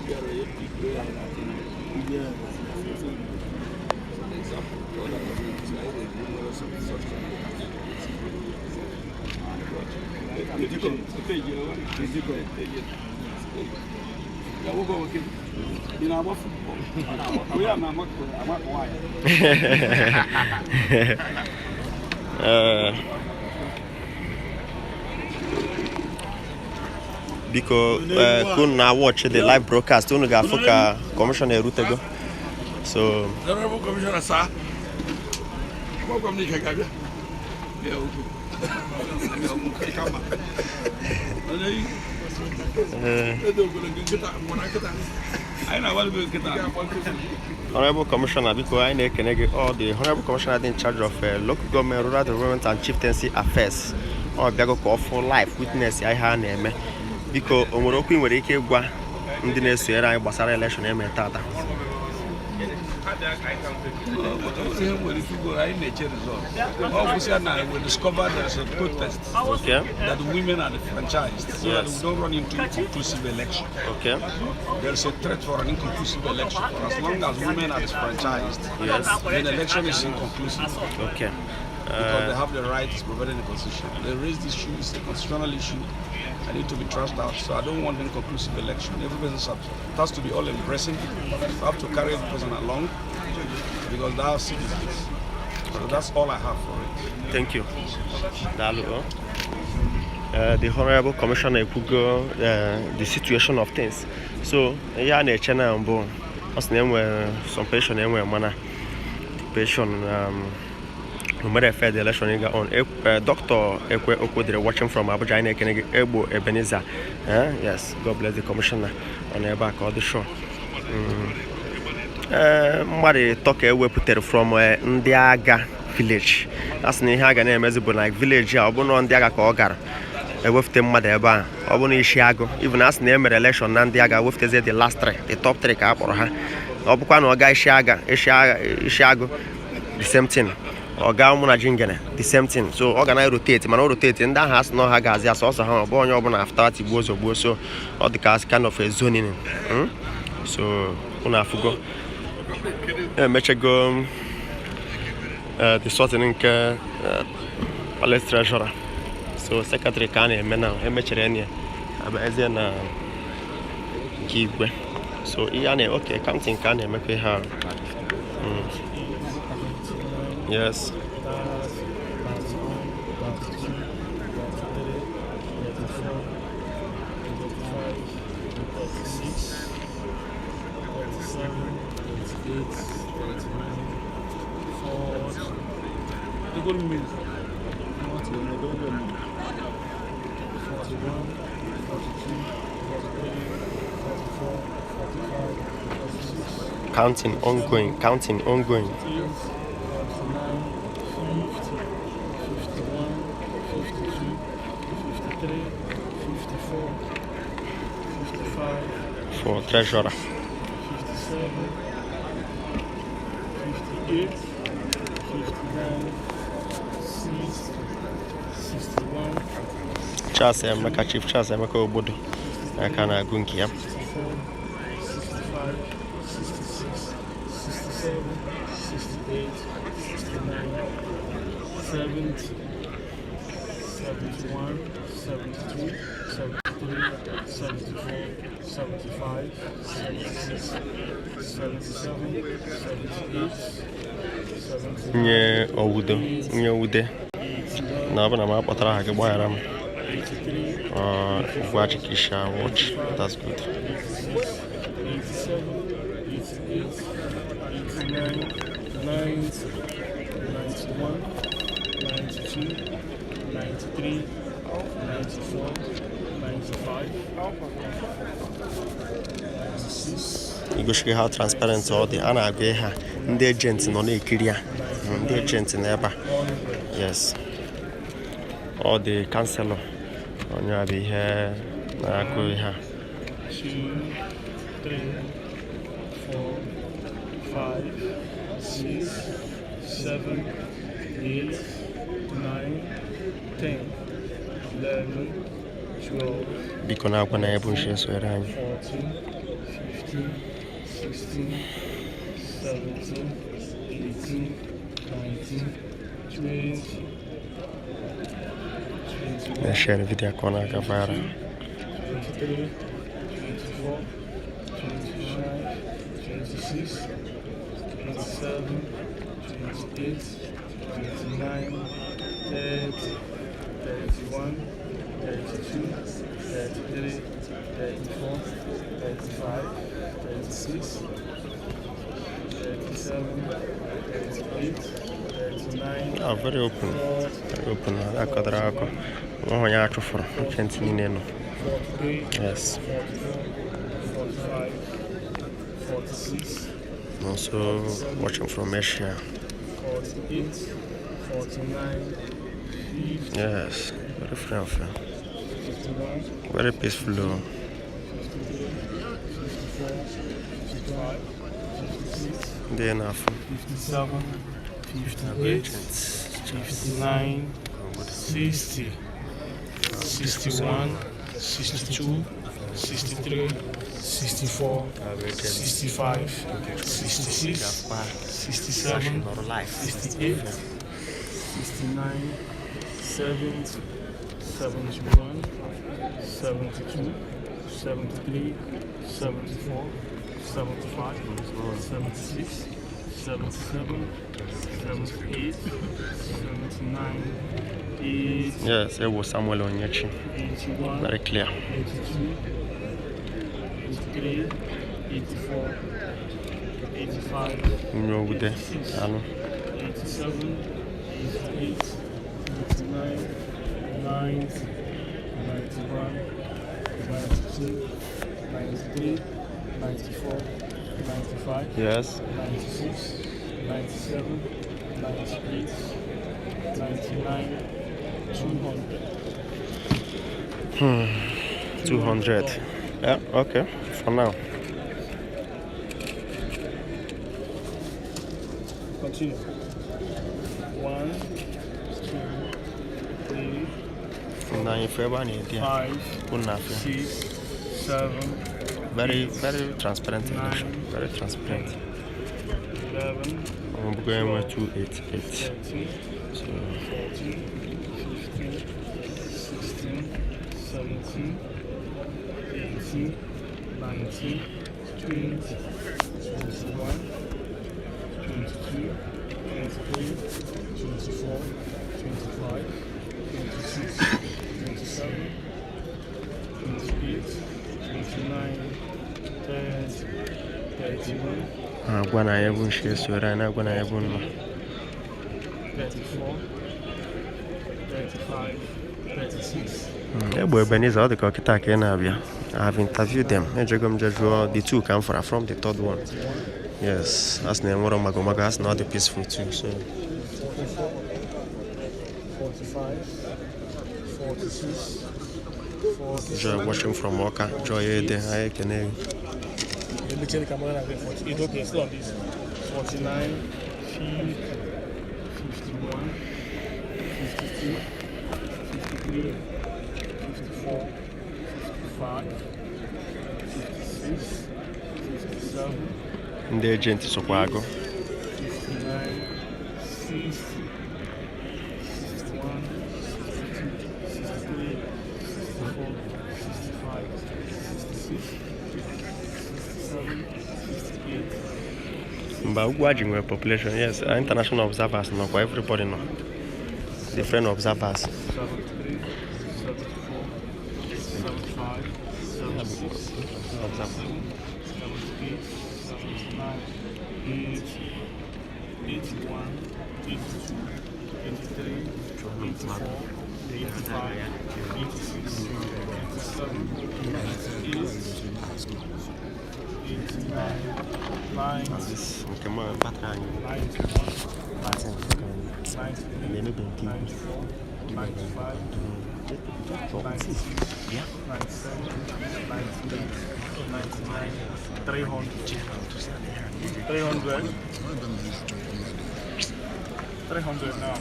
because couldn't now watch the live broadcast. Unu ga foka commissioner Rutego. So Honorable Commissioner, sir. Welcome to Chicago. Honorable Commissioner, because I know all the Honorable Commissioner in charge of local government, rural development, and chieftaincy affairs. Or Biago call for life witness. I have name because Omoroku nwere ike gwa ndị na-esonyere anyị gbasara election eme tata. We discovered there's a protest that women are franchised so that we don't run into inconclusive election. Okay. There's a threat for an inconclusive election. For as long as women are disfranchised, then election is inconclusive. Okay. Because they have the rights provided in the Constitution. They raised this issue, it's a constitutional issue. I need to be trashed out, so I don't want an inconclusive election. Every person has to be all embracing. I have to carry the person along because they are citizens. So that's all I have for it. Thank you. The Honorable Commissioner could go the situation of things. So, yeah, in China, some patient no matter if the election on Dr. Igwe Okodere watching from Abuja in Ebo Ebenezer. Yes, God bless the commissioner on the back of the show. Somebody talk we put it from Ndiaga village. That's Nihaga name as like village. Obono Ndiaga Kogar. With the mother eba. Obono Ishiago. Even as name election Ndiaga with the last three, the top three cap or her. Obukwano guy Ishiago. The same thing. The same thing. So organize rotate, man rotate, and that has no hagazi as also how born your after it goes or so or the cast kind of a zoning. So unafugo go the sorting palace treasurer. So secretary can now Mechania Igwe. So Iane okay, counting can make her. Yes. Counting ongoing. For treasurer. 58, 59, 61. Charles Emeka Chief Charles Emeka Obodo. I can gunki ya. 65, 66, 67, 68, 69, 70, 71, 72, 73, 74, 75, 76, 77, 78, 79, Nye Owude. No, but I'm up at Ugwuaji. Ugwuaji Kisha watch. That's good. 87, 88, 89, 90, 91, 92, 93, 94, 95, 96. You go show how transparent all the Anna Agweha. The agents no Nigeria. The agents in Eba. Yes. All the councillor. On your be here. Agweha. 2, 3, 4, 5, 6, 7, 8, 9, 10, 11, 12, Because now when I have bushes where I'm 14, 15, 16, 17, 18, 19, 20, 21, share the video corner Gavara. 23, 24, 25, 26, 27, 28, 29, 30, 31, 32, 33, 34, 35, 36, 37, 38, 39. Oh, very open. Very open. I got the alcohol. Oh, yeah, for yes. 45, 46. Also watching from Asia. 48, 49, 50. Yes, very friendly. 51. Very peaceful. 54, 55, 56. They enough. 57, 58, 59, 60, 61, 62, 63, 64, 65, 66, 67, 68, 69, 70, 71, 72, 73, 74, 75, 76, 77, 78, 79, 80. Yes, it was Samuel Onyechi. 81, very clear. 82, 83, 84, 85, No, with 86, 87, 88, 89, 90, 91, 92, 93, 94, 95, yes, 96, 97, 98, 99, 200. 200. Yeah, okay, for now. Continue. 1, 2, 3, 9 February, 5, 6, 7, very transparent. 9, very transparent. 11, I'm going with 288. 13, So 14, 15, 16, 17, 18, 19, 20, 21, 22, 23, 24, 25, 26, 27, 28, 29, 30, 31, Agwana Yabun shares where I know when I have one. 34, 35, 36. Yeah, boy, Beniza, the Kokitaki and Abia. I have interviewed them. The two come from the third one. Yes, that's the name of Magomaga. That's not the peaceful too. So 45, 46, 47. Joy watching from Waka. Joy, I can. You look at the camera and 48. Okay, still on this. 49, 50, 51, 52, 53, 54, 55, 56, 57. The agent is Okwago. 59, 60, 61, 62, 63, 64, 65, 66, 67, 68. But Ugwuaji population, yes, international observers, no, everybody know. different observers. 73, 74, 75, 76, 77, 78, 79, 80, 81, 82, 83, 84, 85, 86, 87, 88, 300 now.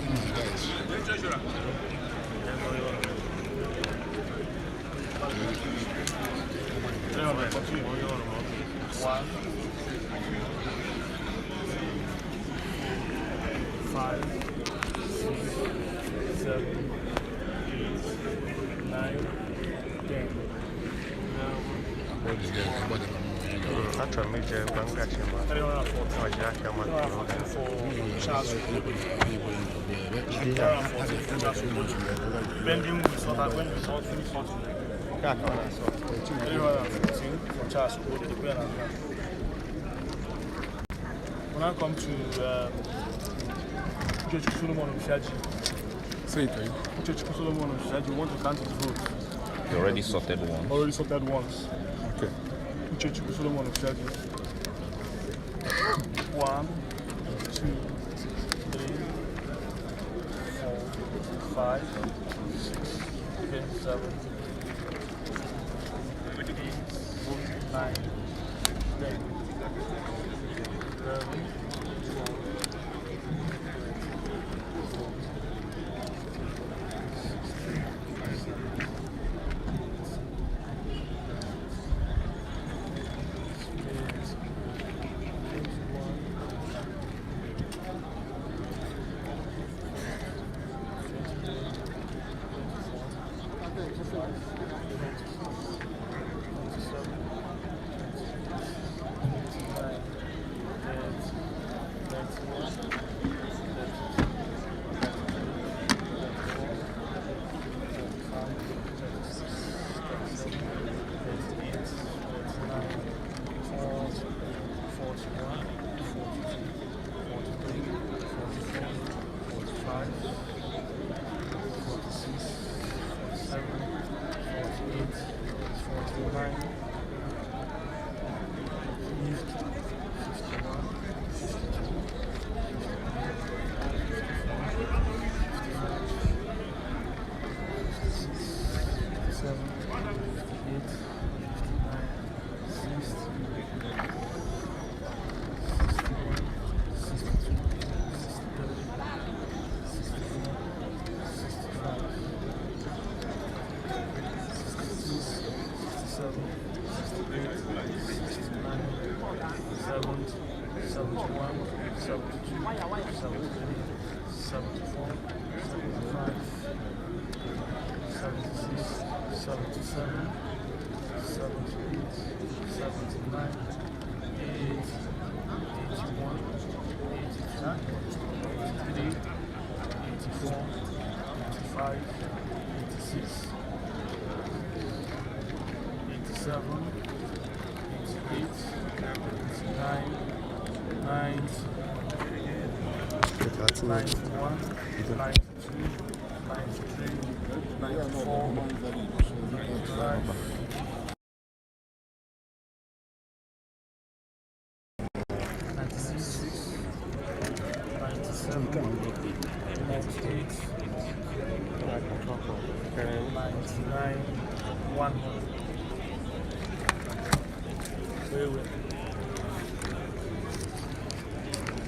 One, 5, 6, 7, 8, 9, 10. Bending is not that when we saw 340. 315 for Charles Road, when I come to Church Solomon of Shaji, Church Solomon of Shaji, want to count his votes. You already sorted one? Already sorted once. Okay. Church Solomon of Shaji. 1, 2, 3, 4, 5, 6, 7, 9, 10, 11, 12,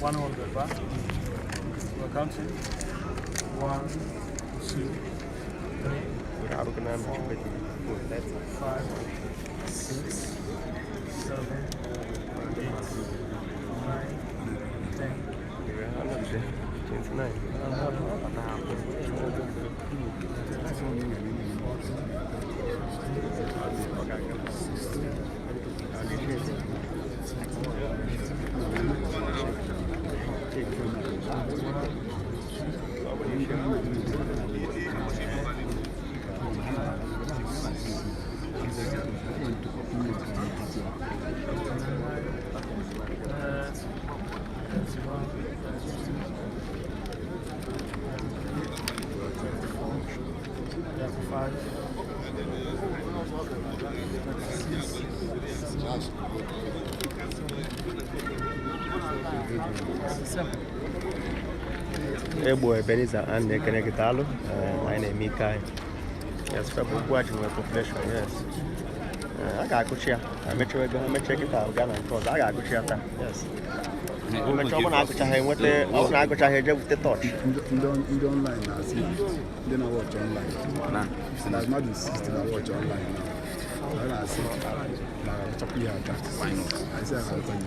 100, right? We're counting. 1, 2, 3, 4, 5, 6, 7, 8, 9, 10. 1, 2, 3, Egbo Ebenezer and Kenegitalo, my name is Mikai. Yes, Ugwuaji population, yes. I got good share. I met check it out, Ghana, because I got good share. Yes. I'm going to have with the touch. Online now, see. Then I watch online. Nah. That's not the system I watch online now. I see. Nah, chocolate out. Why not? I say I'll tell you.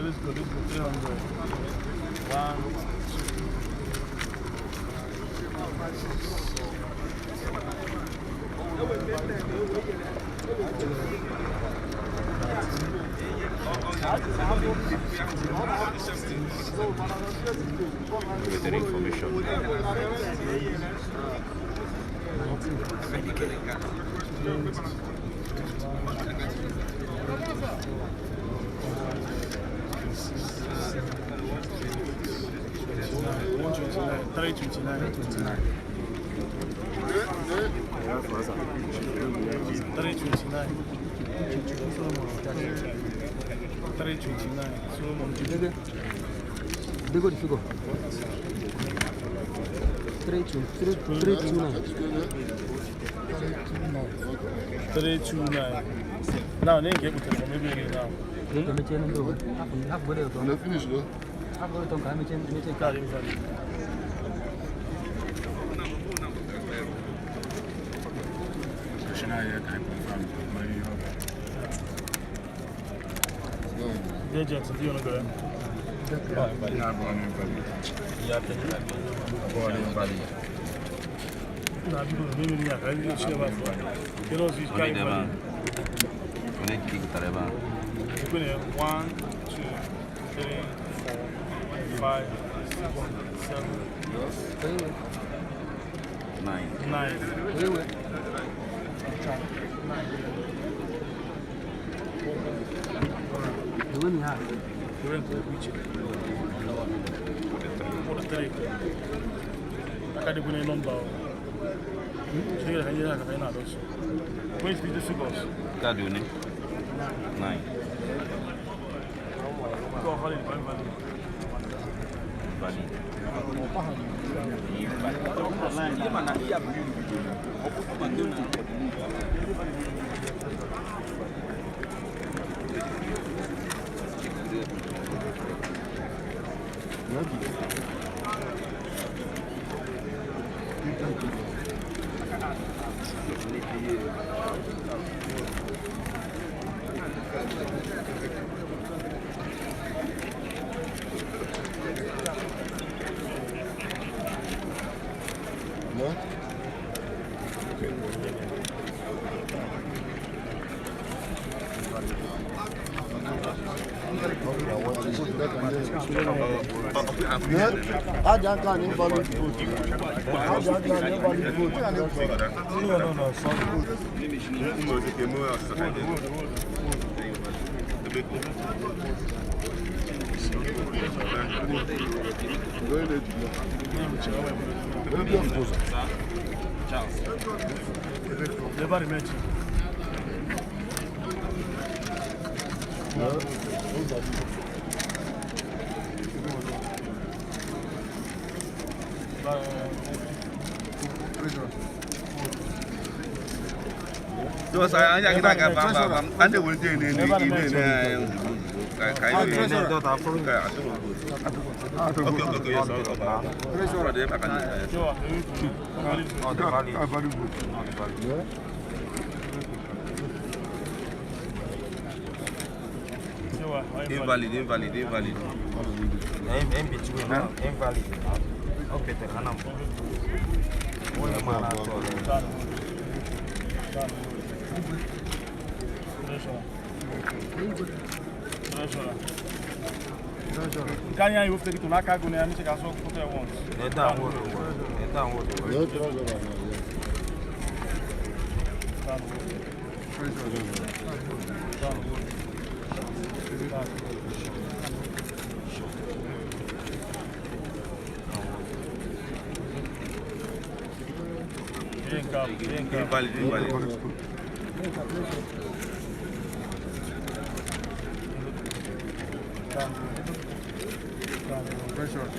Let's go, 300. Better information. Bigger the figure. 329. 329. Now, they get with it maybe now. Half finish though. Agents, if you want to go there. Na bigo mimi ni aka ni chile ba fwa. Kelo si kai ba. Kone kiki tareba. Kone 1 2 3 4 5 6 7 9. Doing that. You're into the beach. What a three. I can't even number. Here, I know those. Where's the figures? That do 9. Go valid, valid. Levar match. Terus saya ajak kita ke pam. Anda boleh ini kayak ini itu tak perlu kayak itu. Oke ya soal apa? Terus dia akan. Invalid. In between, invalid. Okay, terhanam. Boleh mana tu? Kanya you have to naka go na ni cheka so put at once. Eta wo. Invalid. Pressure.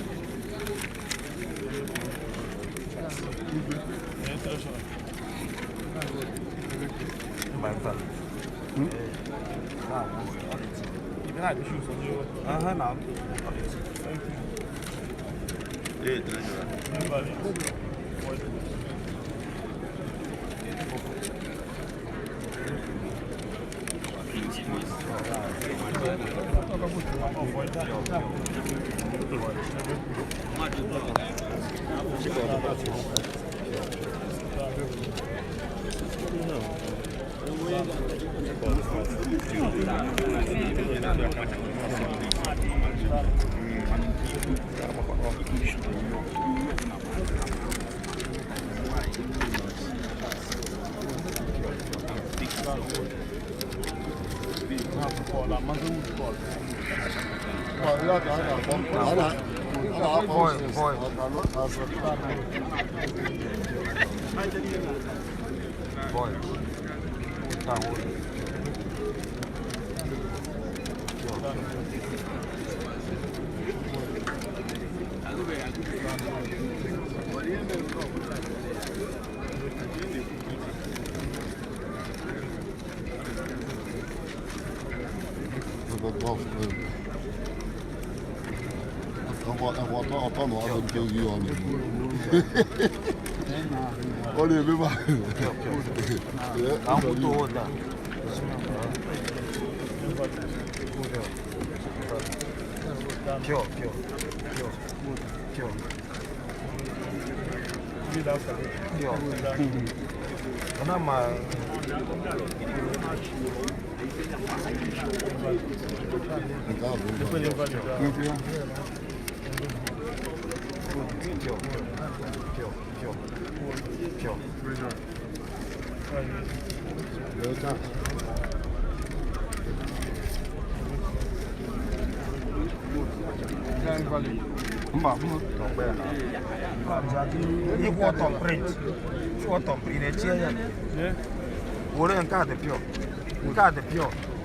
Olha, meu irmão.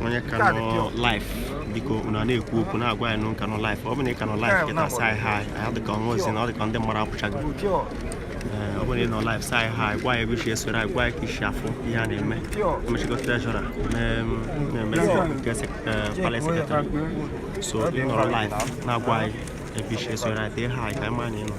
onye ka nọ life biko unu na-ekwu okwu na-agwa ya nka nọ life ọ bụ na ị ka nọ life kịta sai hi anyị dịka ọnwa ozi na ọ dịka ndị mmadụ apụchago ọ bụ na ị nọ life sai hi gwa ya ebe isi esoro anyị gwa ya ka isi afụ ihe a na-eme emechigo trejọra na-eme palace secretary so ị nọrọ life na-agwa anyị ebe isi esoro anyị tee hi ka anyị ma na ị nọ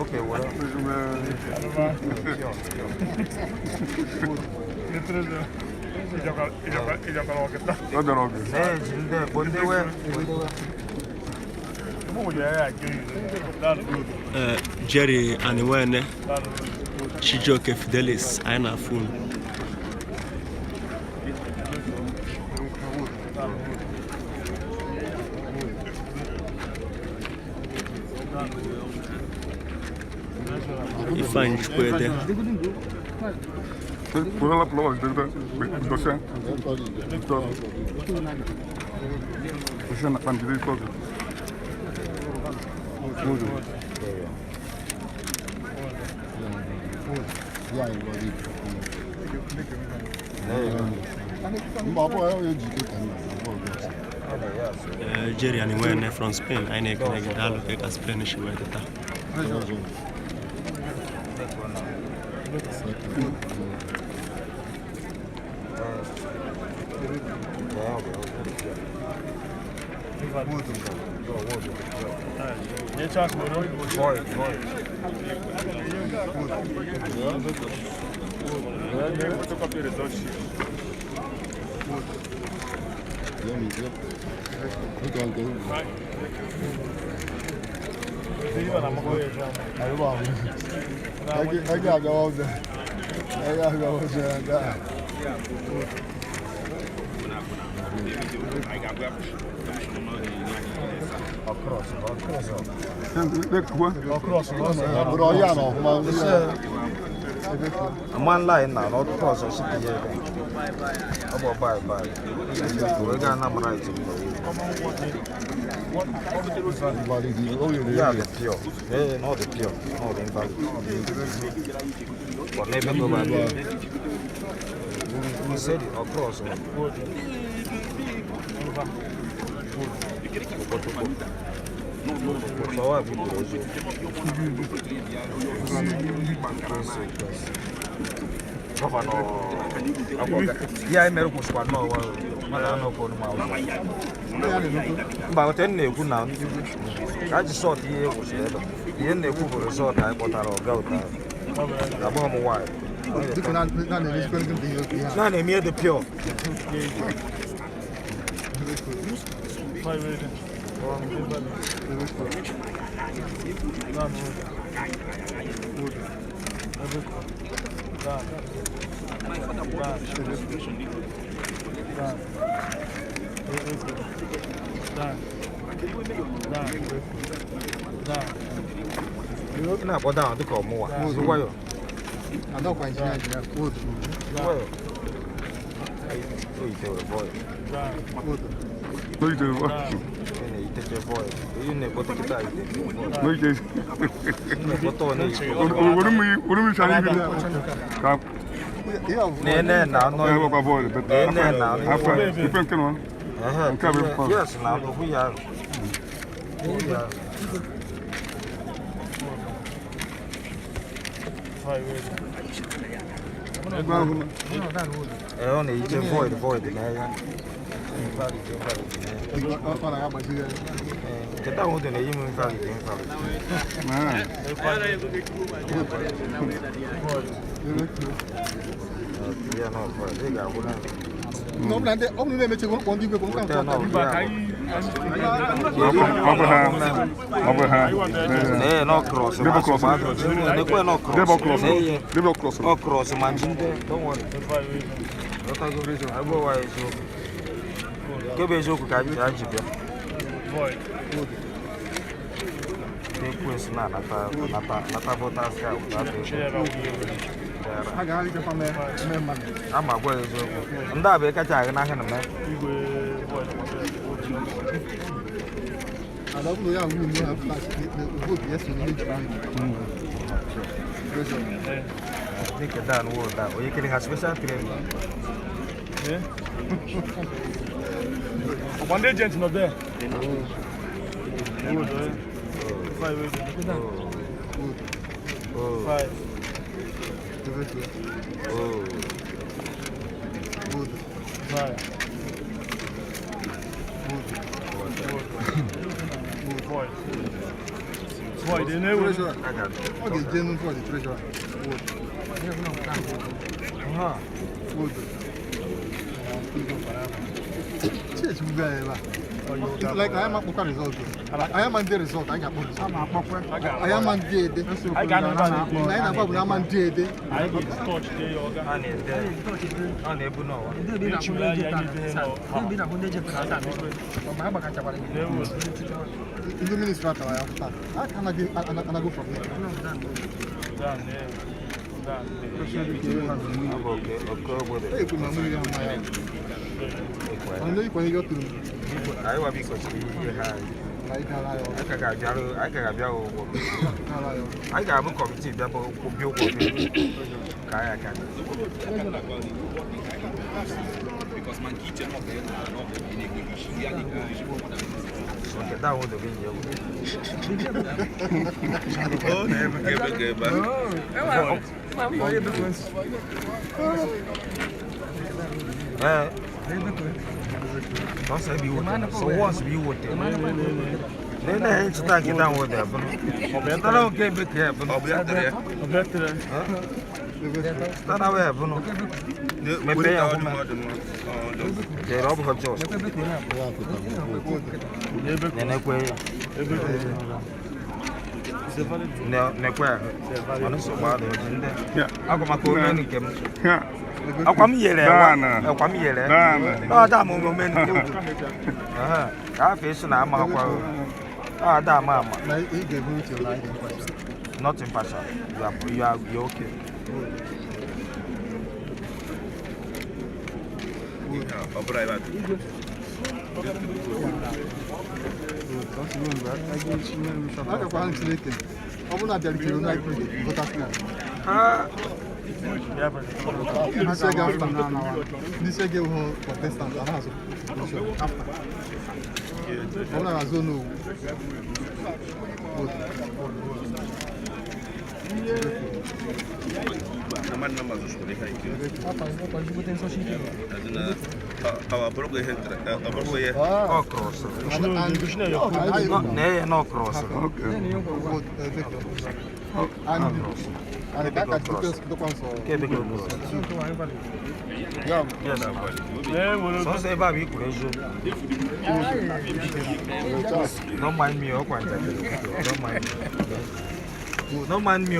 Okay, what? Jerry Aniwene Chijioke Fidelis anyị na-afụ unu. Ifeanyi Chukwuede Pula lá, você na pandemia todo. Jerry Aniwene from Spain anyị na-ekene gị daalụ ka Spain si wee dịta. Man line now, not cross or city. About bye. We're gonna right. Yeah, the pure. Not the pure, not the invalid. But never go back there. We said it across. So what people do? Yeah, I made a squad now. About 10 years now. I just saw the year was there. The end of the resort I got out of gout. About a while. None of me the pure. Go down to come more. I don't quite good. Only void in there. Kita mau tu ni ini invalid. Dia no for dia gak guna. No, nanti om ni macam orang di berpengkang. No cross. Double cross. Double cross. Double cross. Oh cross manjin deh. Don't worry. Kata gue bezo. Aku wah itu. Kau bezo aku kaji ya. Depois nata botar as caras. Agak lagi apa memang. Ama gue bezo. Anda be kaca kena kan mana? Ada pun yang ini apa buat biasa ni juga. Ni kita nu dah. Oye kini has besar keren. One day agent not there. Five. Boy, they know what. Okay, genuine for the treasure. Wood. It's like I am a result. I am the result. I got I am on did. I got I am on did. I got touch the yoga. On the buno. In the minister, I cannot go from there. Down there. I will be I got a committee double because my kitchen of that would have been oh, never give don't say be water. So once be water. Then I ain't stuck it down with them. I don't get back here. Stand away, Bruno. Maybe I have the Rob Hodges. Then I quay. No, honestly, I'll come up. I'll come here. I'll come here. Oh, that moment. I fish and I'm ah, that mama. Not in passion. You're okay. Don't mind me, don't mind me. Don't mind me.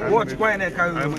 Watch quiet and carry on.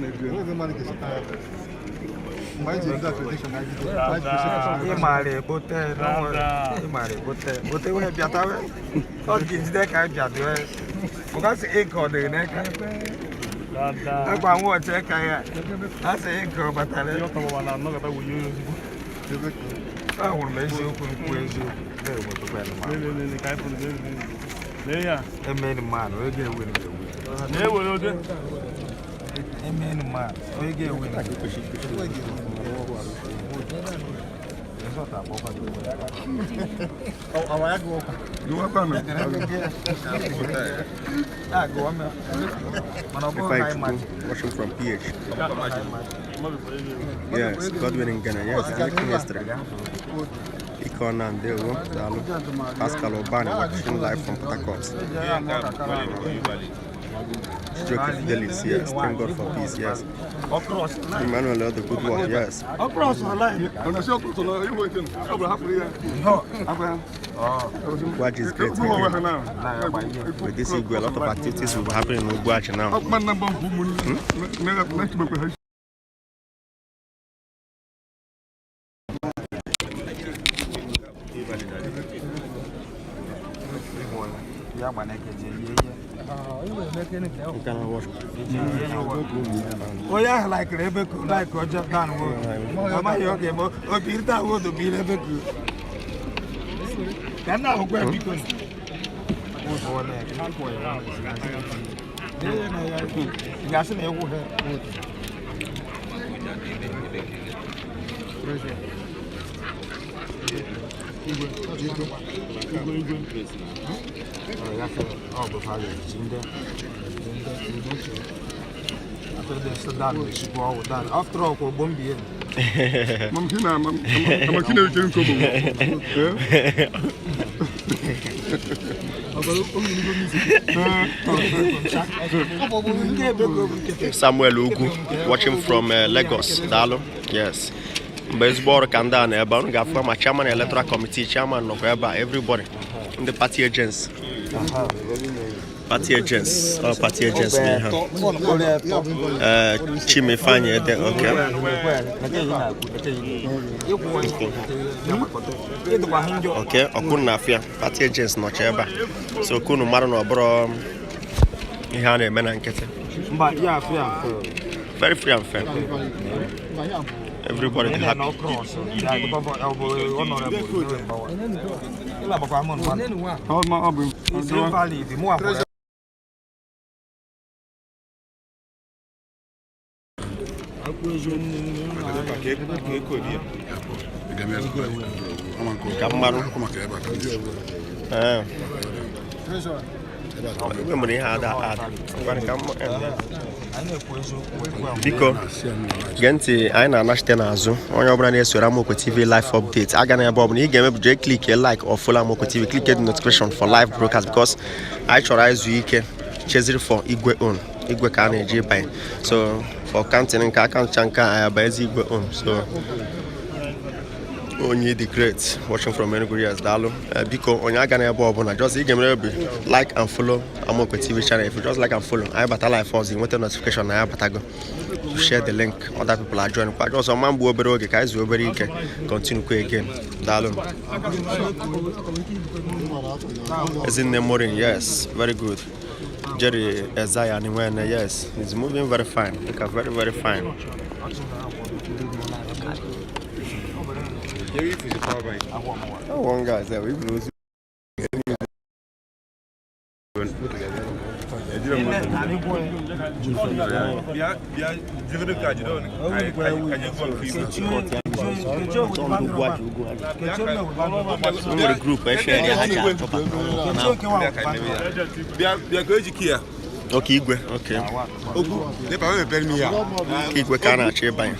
Watching from PH. Yes, Godwin in Ghana. Yes, I'm making history. Icon and Deo, Pascal Obani watching live from Port Harcourt. Joseph Delis, yes. Thank God for peace, yes. Emmanuel, the good work, yes. Ugwuaji is great. With this Igwe, a lot of activities will happen in Ugwuaji now. Oh yeah, like Rebecca, like Roger Dan. Am I okay? Oh, Peter would be Rebecca. Then now go because. After all, Bombi. Samuel Ugu, watching from Lagos, Dalo. Yes. Baseball Kanda and Gaffa, my chairman, electoral committee, chairman of everybody in the party agents. Party agents, all party agents. Chime Fanye, okay, Okunafia, party agents, no cheba. So Kunu Marano, bro, Ihane Menankete. Very free and fair. Everybody is happy. Biko genti anyị na-anachite n'azụ onye ọbụla na-esoro Amoko TV live update aga na ebe ọbụla ị ga-eme bụ click like or follow Amoko TV, click the notification for live broadcast because anyị chọrọ izu ike cheziri for Igwe own Igwe ka na-eji banye so for counting nke akaụntụ nke anyị bụ ezi Igwe own so onye the great watching from Enugu yes Dalu biko onye aga na ebe ọbụla just ị ga-emere obi like and follow Amoko TV channel. If you just like and follow I bata live first you want a notification na batago share the link other people are joining kwa just man bu obere oge ka izu obere ike continue kwa again Dalu is in the morning yes very good Jerry Ezaya Niwene yes he's moving very fine like a very fine. Oh, one guy there. We lose. Okay, Igwe. Okay. Igwe can actually buy.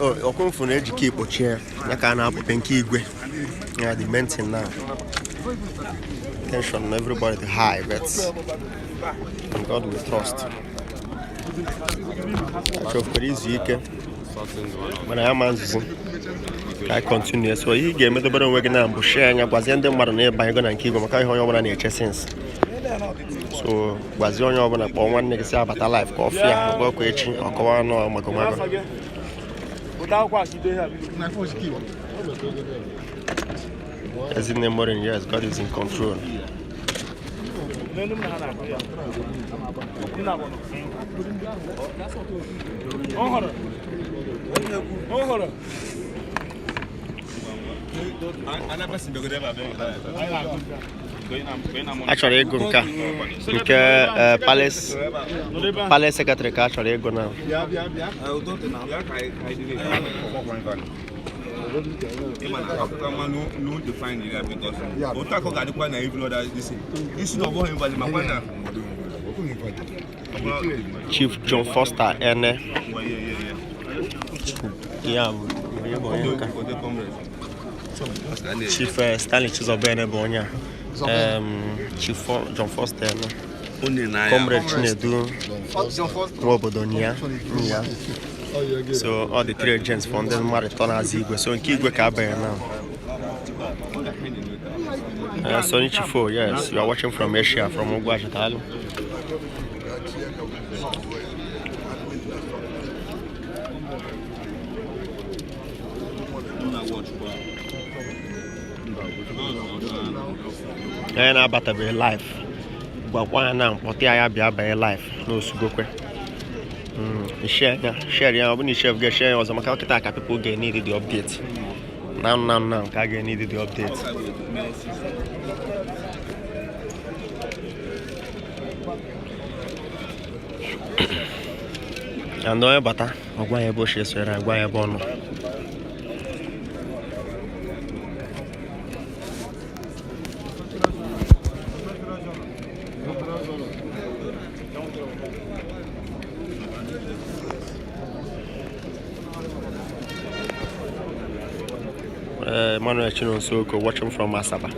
Oh, you're going for an edge keep or chair. I can't have a pinky Igwe. Yeah, the mention now. Tension on everybody high, but on God we trust. So for this week, when I am I continue. So he gave me the better work now. But sharing a was in the marine by going and keep on my sense. So was the only one upon one next year, but I like coffee and work waiting or go on or Magomago. As in the morning, yes, God is in control. Actually, I go Palace Secretary. Actually, I go now. Chief John Foster, Chief Stanley Chizobene Bonya, Chief John Foster, Comrade Chinedu, Wobodonia. So all the 3 agents from the marathon as Igwe. So in Igwe Kabe now. Sonny Chifo, yes, you are watching from Asia, from Ugwuaji. And I better be live. But why now? What I be live? No sugokwe. Share, when you share, share, or some people get needed the update. Now, I get needed the update. And no better. I'm going to bush this way. I'm going to Manuel Chino Soko watching from Masaba.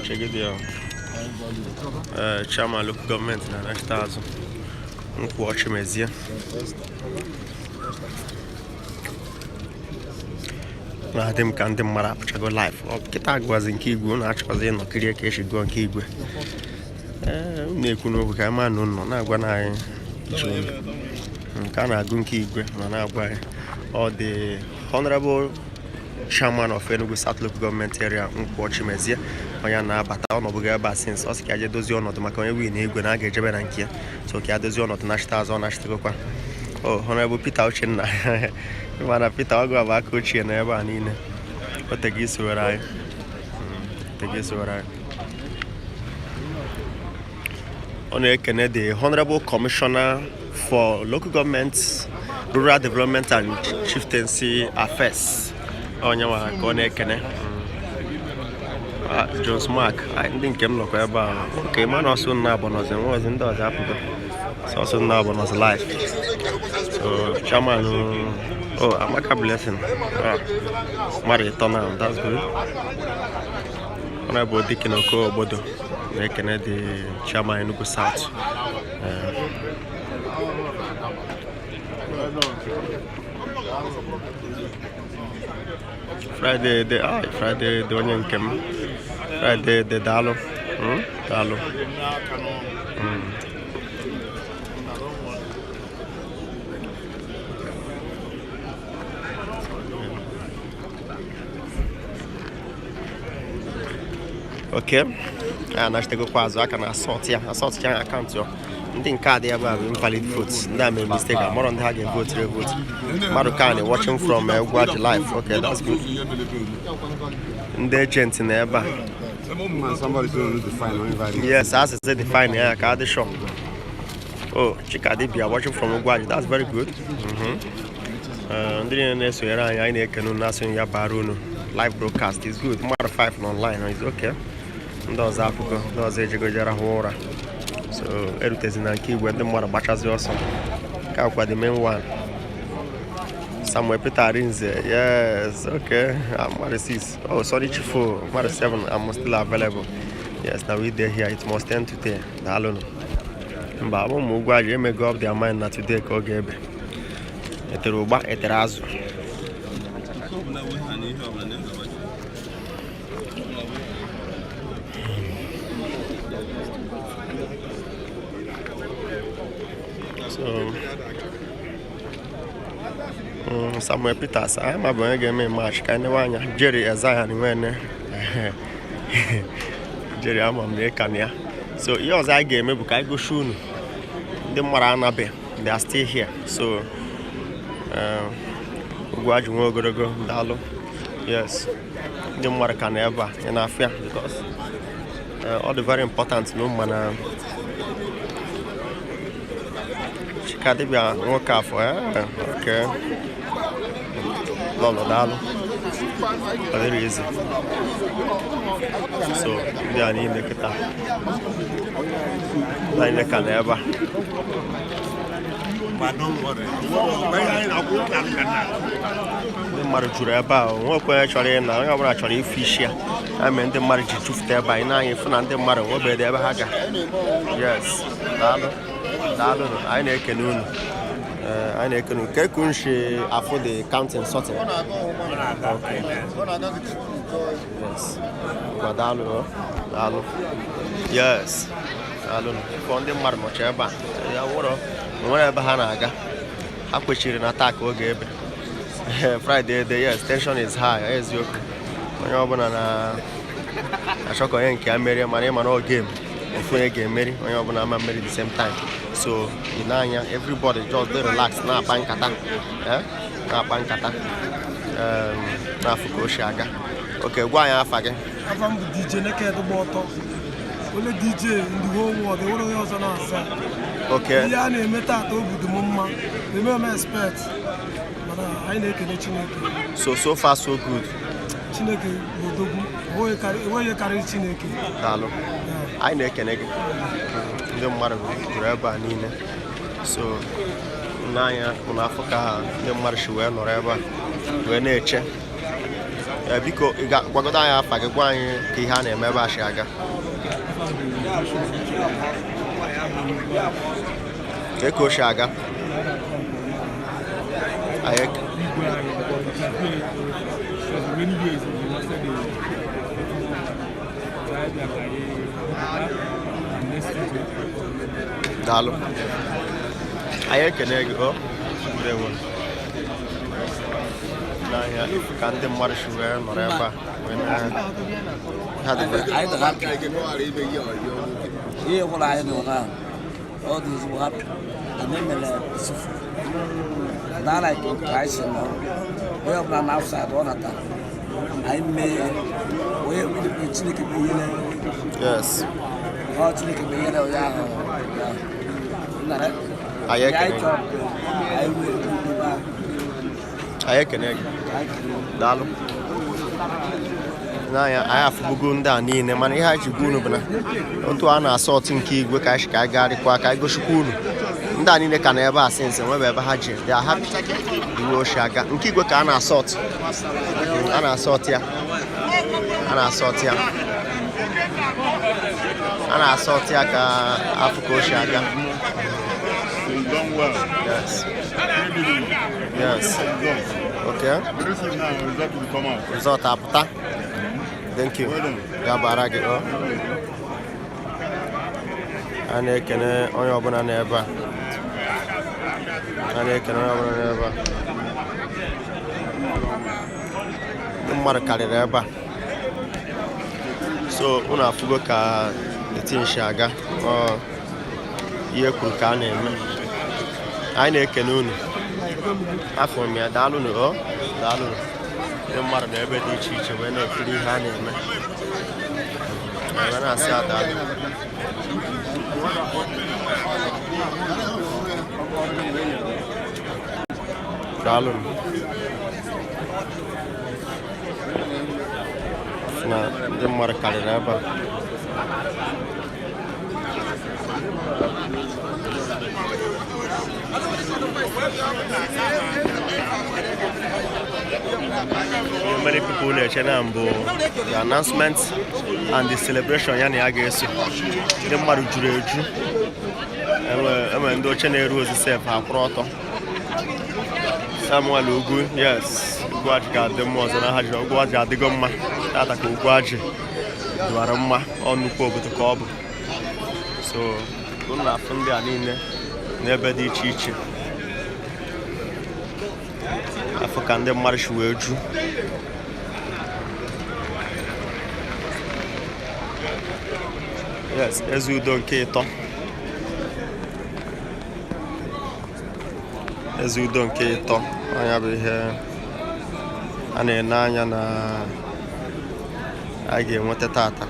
Check it out. Chairman local government na national Ugwuaji mezie. Na dem kan dem mara apchago live. Kita gwazi nke Igwe na achọzi no kiri ka eshi go nke Igwe. Na-ekwu n'okwu ka ma nọ na agwa na anyị nke na agụ nke Igwe na agwa all the honorable chairman of Enugu South local government area Ugwuaji mezie. Onye na-abata ọnọdụ ga-aba since ọ sị ka aje dozie ọnọdụ maka onye win Igwe na aga ejebe na nke ya so ka adozie ọnọdụ na-achịta azụ na-achịtakwa Oh, Honorable Peter Ochenna. Mana Peter Ogo aba coach na ebe anine. O tegi surai. Tegi surai. On ekene the Honorable Commissioner for Local Government, Rural Development and Chieftaincy Affairs. Onyawa ko on ekene. Jones Mark, I think I'm not about okay, man. Also, now, but I wasn't those happened. So, also now, but I was live. So, Chairman, oh, I'm a blessing. Marathon, that's good. When I bought Dikinoko Bodo, they can add the Chairman Enugu South. Friday, the onion came. Friday, the Dalo. Dalo. Okay. And I go quase I can assort here. Assort here account yo. Think card there about invalid votes. That made mistake. I'm more on the hard vote. Marokani watching from Ugwuaji live. Okay, that's good. The agent in there. Somebody's doing the fine or invalid. Yes, as I said, the fine. Yeah, card the shop. Oh, Chikadibia watching from Ugwuaji. That's very good. Live broadcast is good. Matter 5 online is okay. Those Africa, those Ejigojara Hora. So, everything in Igwe, the more batches also. Kakwa the main one. Somewhere Peter Rinze. Yes, okay. I'm sis. Oh, sorry, Chifu. Mara 7. I'm still available. Yes, now we there here. It's most 10 to 10. I don't know. But Ugwuaji may go up their mind not today. Kogebe. Eteruba, Eterazu. So, Samuel Peters, I'm a boy game match. Kind of one, Jerry as I am when Jerry, I'm American. So, yours I game, maybe I go soon. The Marana Bay, they are still here. So, Ugwuaji will go Dalo. Yes, the Maracana ever in Afia because all the very important no man. Chikadibia work out for okay. Lolo Dalo. Very easy. So they are in the Kita. Like the Caneva. But don't worry. The marriage about what actually now I'm actually fish here. I mean the marriage to there by now if not the matter what they ever had. Yes. Dalo, I know canoe. I know canoe. Kekunshi afford the counting sorting. Okay. Yes. Dalo. Yes. Dalo. From the Marmocheba. Whatever Hanaga. I put you in attack or give Friday, yes, tension is high. As you open a shock and marry my name and all game. If we get married, when you open a married at the same time. So in Anya, everybody just relax. Now, Pankata. Now, Pankata. Now, Fukoshaga. Okay, why are you? I'm DJ Naked Moto. Only DJ in the whole world, the only ones on answer. Okay. Yeah, I met that over the mama. The mama expert. So far so good. Chineke bodogu. Where you carry Chineke? Dalo. I know Keneg. The mother grabber Nina. So Naya, Unafaka, the Marshuel, or ever. We're nature. Because you got Wagodaya, Pagaguan, Kihane, Mabashaga. Eko Shaga. Dalo. I can go. There was. Can't the marsh wear, whatever. When I had here, what I know now. All these what and then peaceful. Not like in Christ, we have an outside all that. I may we will be chilling. Yes. Oh, chilling. I can Dalo. I have Bugunda in a money high to Gunubana. Onto an assault in Igwe Cash, I got it, I go to Kunu. Done in the Caneva since and wherever Haji. They are happy. You will shag and Igwe can assault. An assault here. An assault here. An assault here. Africa Shaga. Done well. Yes. Yes. Okay. Result apta. Thank you. Gabarage. Ane kene onyo bana neba. Ane kene onyo bana neba. Numara kare neba. So una fugo ka etin shaga. Oh. Iye kuruka na eme. Anyị na-ekene unu afọ m ya daalụ ndị mmadụ na ebe dị iche iche wee na-ekiri ihe a na-eme wee na-asị adaalụ daalụ na ndị mmadụ karịrị ebe a many people in the channel, the announcements and the celebration. Yani agesu. The maru jureju. Endo channel rules itself. Haproto. Samuel Ugwu, yes. Ugwuaji got them was on a hajj. Ugwuaji had the gumma. Tata Ugwuaji. Duarama on the pub to cob. So, don't laugh on the anine. Never did chichi. African the march word. Yes, as you don't cater. As you don't cater, I have here and a nine I gave what a tata.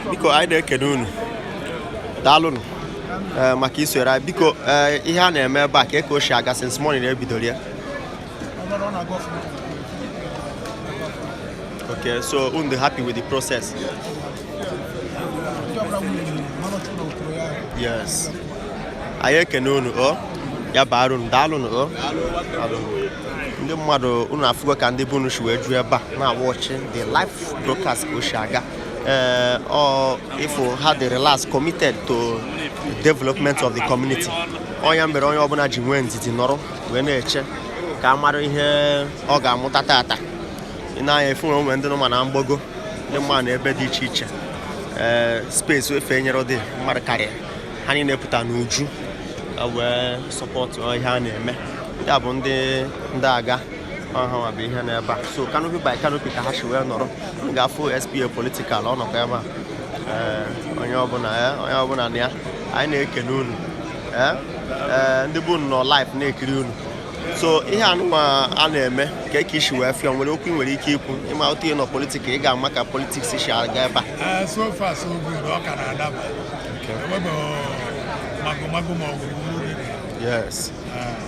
Biko I na-ekene unu daalụ maka isoro biko ihe a na-eme ebe a ka eko shi aga since morning ebidoro ya. Okay, so unu happy with the process? Yes. Anyị ekene unu ya baara unu daalụ unu ndị mmadụ unu afụgo ka ndị bunu shi wee ju ebe a na-watching the live broadcast ka o shi aga. Or if we had the relax committed to the development of the community. Oya mbere onye ọbụla ji nwee ndidi nọrọ wee na-eche ka amara ihe ọ ga-amụta tata. Ị na-anya efu onwe ndị nọ na mgbogo ndị mmadụ na ebe dị iche iche. Space wefe nyere dị mmadụ karịa. Ha niile pụta n'uju wee support ihe a na-eme. Ya bụ ndị agha ọha bụ ihe na-ebe a. So canopy by canopy ka ha shi wee nọrọ. Ga-afụ SPA political ọ nọkwa ebe a. Onye ọbụla na ya anyị na-ekene unu ndị bụ nọ live na-ekiri unu. So ihe anụma a na-eme ka ishi wee fịọ nwere okwu nwere ike ikwu ịma otu ihe nọ politik ị ga-ama ka politiks si aga ebe a. So far so good ọ ka na-adaba. Yes.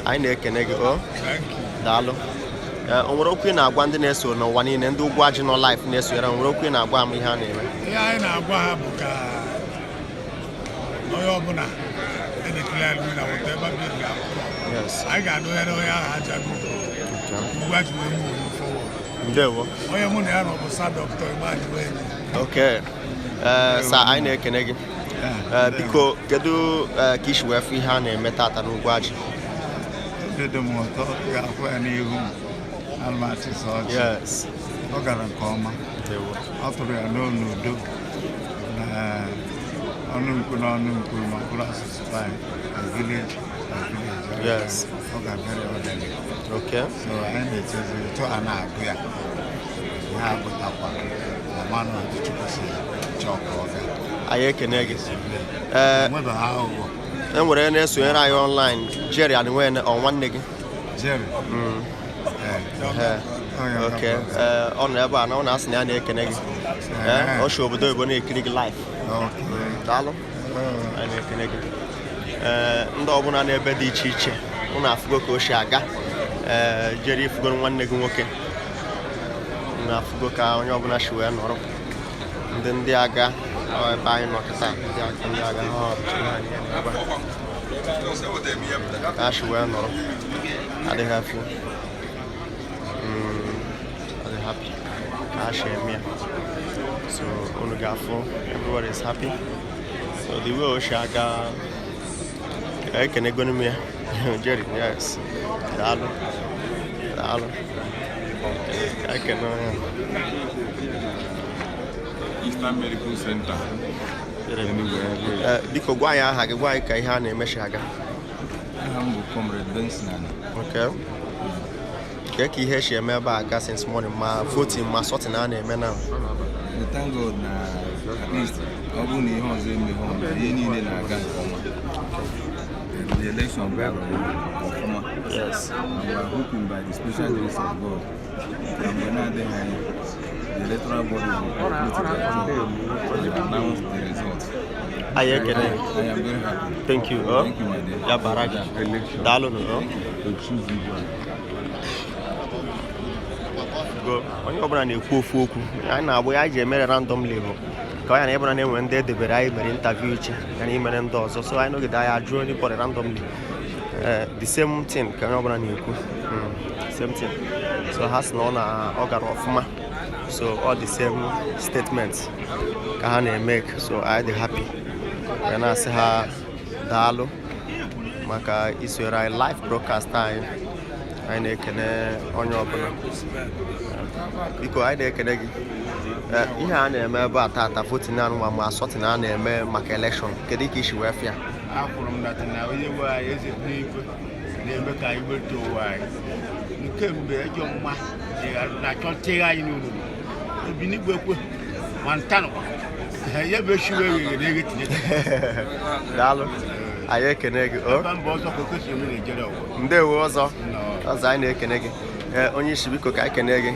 Anyị na-ekene gị daalụ. O nwere okwu ị na-agwa ndị na-eso n'ụwa niile ndị Ugwuaji nọ live na-esonyere nwere okwu ị na-agwa ama ihe a na-eme. Ihe anyị na-agwa ha bụ ka onye ọbụla edeklara iwu na whatever bill ga-akwụ. Anyị ga-anụ ya na onye ahụ ajago. Ugwuaji wee move forward. Ndewo. Onye mụ na ya nọ bụ sa Dr. Igwe. Okay. Sa anyị na-ekene gị. Biko kedu ka isi wee fụ ihe a na-eme tata n'Ugwuaji? Obi m ụtọ ga-afụ ya n'ihu alụmasị ọchị. Yes. Ọ gara nke ọma. Ọ tụrụ ya n'udo na ọnụ nkwu na ọnụ nkwu ma bụrụ asụsụ anyị na village. Yes. Ọ ga-abịara ọdịnihu. Okay. So anyị na-echezi ụtọ a na-agụ ya. Ha agụtakwa na mmanụ Chukwu si chọọ ka ọ gaa. Anyị ekene gị. Enwere na-esonyere anyị online Jerry adịnwe nwanne gị? Jerry. Okay. Ọ nọ ebe a na ọ na-asị na ya na-ekene gị. Ọ shi obodo oyibo na-ekiri gị live. Daalụ. Anyị na-ekene gị. Ndị ọbụla n'ebe dị iche iche ụnụ afụgo ka o si aga. Jerry ifugoro nwanne gị nwoke. Ụnụ afụgo ka onye ọbụla si wee nọrọ. Ndị agha ebe anyị nọ kịta ndị agha ha si wee nọrọ adịghị afụ adịghị happy ka ha si eme ya so unu ga-afụ everybody is happy so the way o si aga ekenegonu m ya Jerry yes daalụ ekene ya Eastern Medical Center. Biko gwa ya aha gị gwa anyị ka ihe a na-emechi aga. Aha m bụ Comrade Benson. Okay. Ka ihe si eme ebe a ga since morning ma voting ma sorting a na-eme na. We thank God na at least ọ bụrụ na ihe ọzọ emeghị ihe niile na-aga nke ọma. The election gara ọfụma. Yes. And we are hoping by the special grace of God na mgbe na-adịghị anya the electoral body will announce the results. I am very happy. Thank you. Thank you, my dear. Ya baraka. Dalo no. Go. Onye ọbụla na-ekwu ofu okwu. Anyị na-abụ ya ji emere randomly bụ ka onye na-ebụna na-enwe ndị edebere anyị mere interview iche ya na imere ndị ọzọ so anyị nọgide anyị ajụ anybody randomly. The same thing ka onye ọbụla na-ekwu. Same thing. So ha sị na ọ gara ọfụma. So all the same statements ka ha na-emeke so I dey happy ya na-asị ha daalụ maka isonyere anyị live broadcast anyị na-ekene onye ọbụla biko anyị na-ekene gị ihe a na-eme ebe a tata voting anụma ma sorting a na-eme maka election kedu ka isi wee fịa akwụrụ m na onye nwe anyị eze n'igwe na-eme ka anyị weta ụwa anyị nke mgbe ejọ mma na-achọnteghe anyị n'ụlọ ebinigwe kwe ma ntanụ ya bụ eshiwe eghe na-eghe tinye daalụ anyị ekene gị ndewo ọzọ anyị na-ekene gị onye isi biko ka anyị kene gị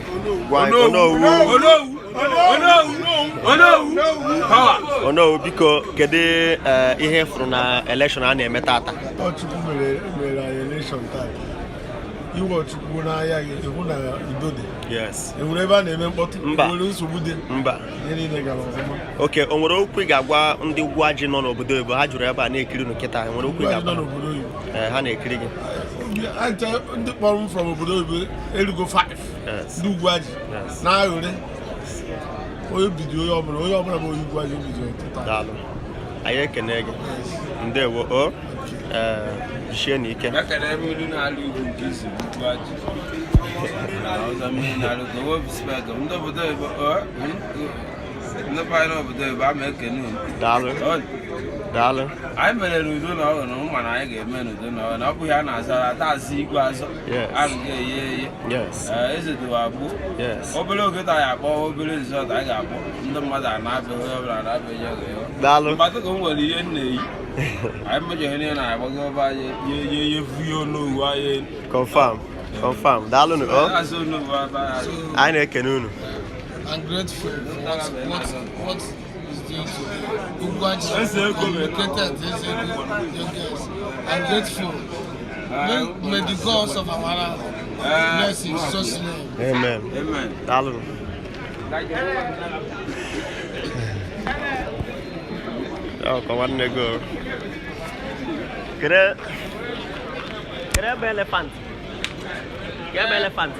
onowu biko kedu ihe fụrụ na election a na-eme tata Chukwu mere anyị election tata iwe Chukwu n'ahịa gị ewu na udo dị enwere ebe a na-eme mkpọtụ enwere nsogbu dị mba ihe niile gara ọfụma oke o nwere okwu ị ga-agwa ndị Ugwuaji nọ n'obodo oyibo ha jụrụ ebe a na-ekiri unu kịta enwere okwu ị ga-agwa n'obodo oyibo ha na-ekiri gị ndị kpọrọ m from obodo oyibo erugo 5 ndị Ugwuaji na-aghọrị onye bido onye ọbụla bụ onye Ugwuaji bido daalụ anyị ekene gị ndewo o jisie n'ike daalụ anyị mere n'udo na ọghọ na ụma na anyị ga-eme n'udo na ọghọ na ọ bụghị a na-azara taazị igwe azọ azụghị eye eze dowe agbụ obere oge ta anyị akpọ obere rizọt anyị ga-akpọ ndị mmadụ a na-abịa onye ọbụla na-abịa daalụ mmadụ ka m nwere ihe m na-eyi anyị mejọghị ihe na-agbago ọba anyị ye vuo n'owu anyị confirm daalụ nụ anyị na-ekene unu I'm grateful for what is doing to Ugwuaji communicated these young girls. I'm grateful. May the gods of Amara bless in Jesus' name. Amen. Daalụ. Come on, nego. Kere be elephant. Kere be elephant.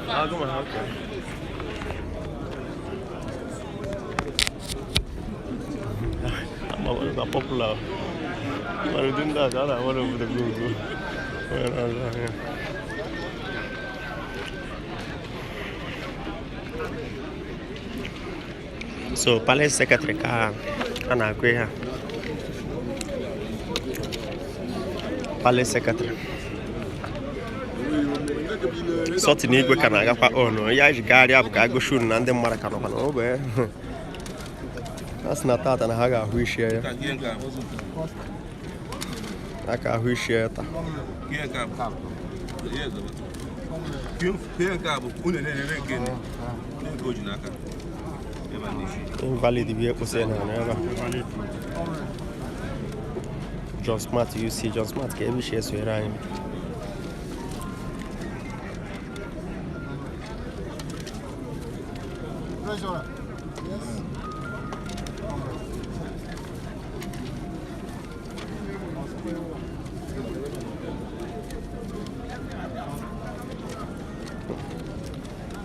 Oh, come on. Okay. are popular. But within that, I want over the Google. So, Palace Secretary ka ana-agụ ihe. Palace Secretary. Sọtị na Igwe ka na-agakwa ọnụ. Ya ji gagharịa bụ ka agụshu na ndị mmadụ ka nọkwa n'ogbe. A sị na tata na ha ga-ahụ isi ya. A ga-ahụ isi ya taa. Invalid bi ekwesị na ebe a. John Smart, you see John Smart ka ebe share swere anyị.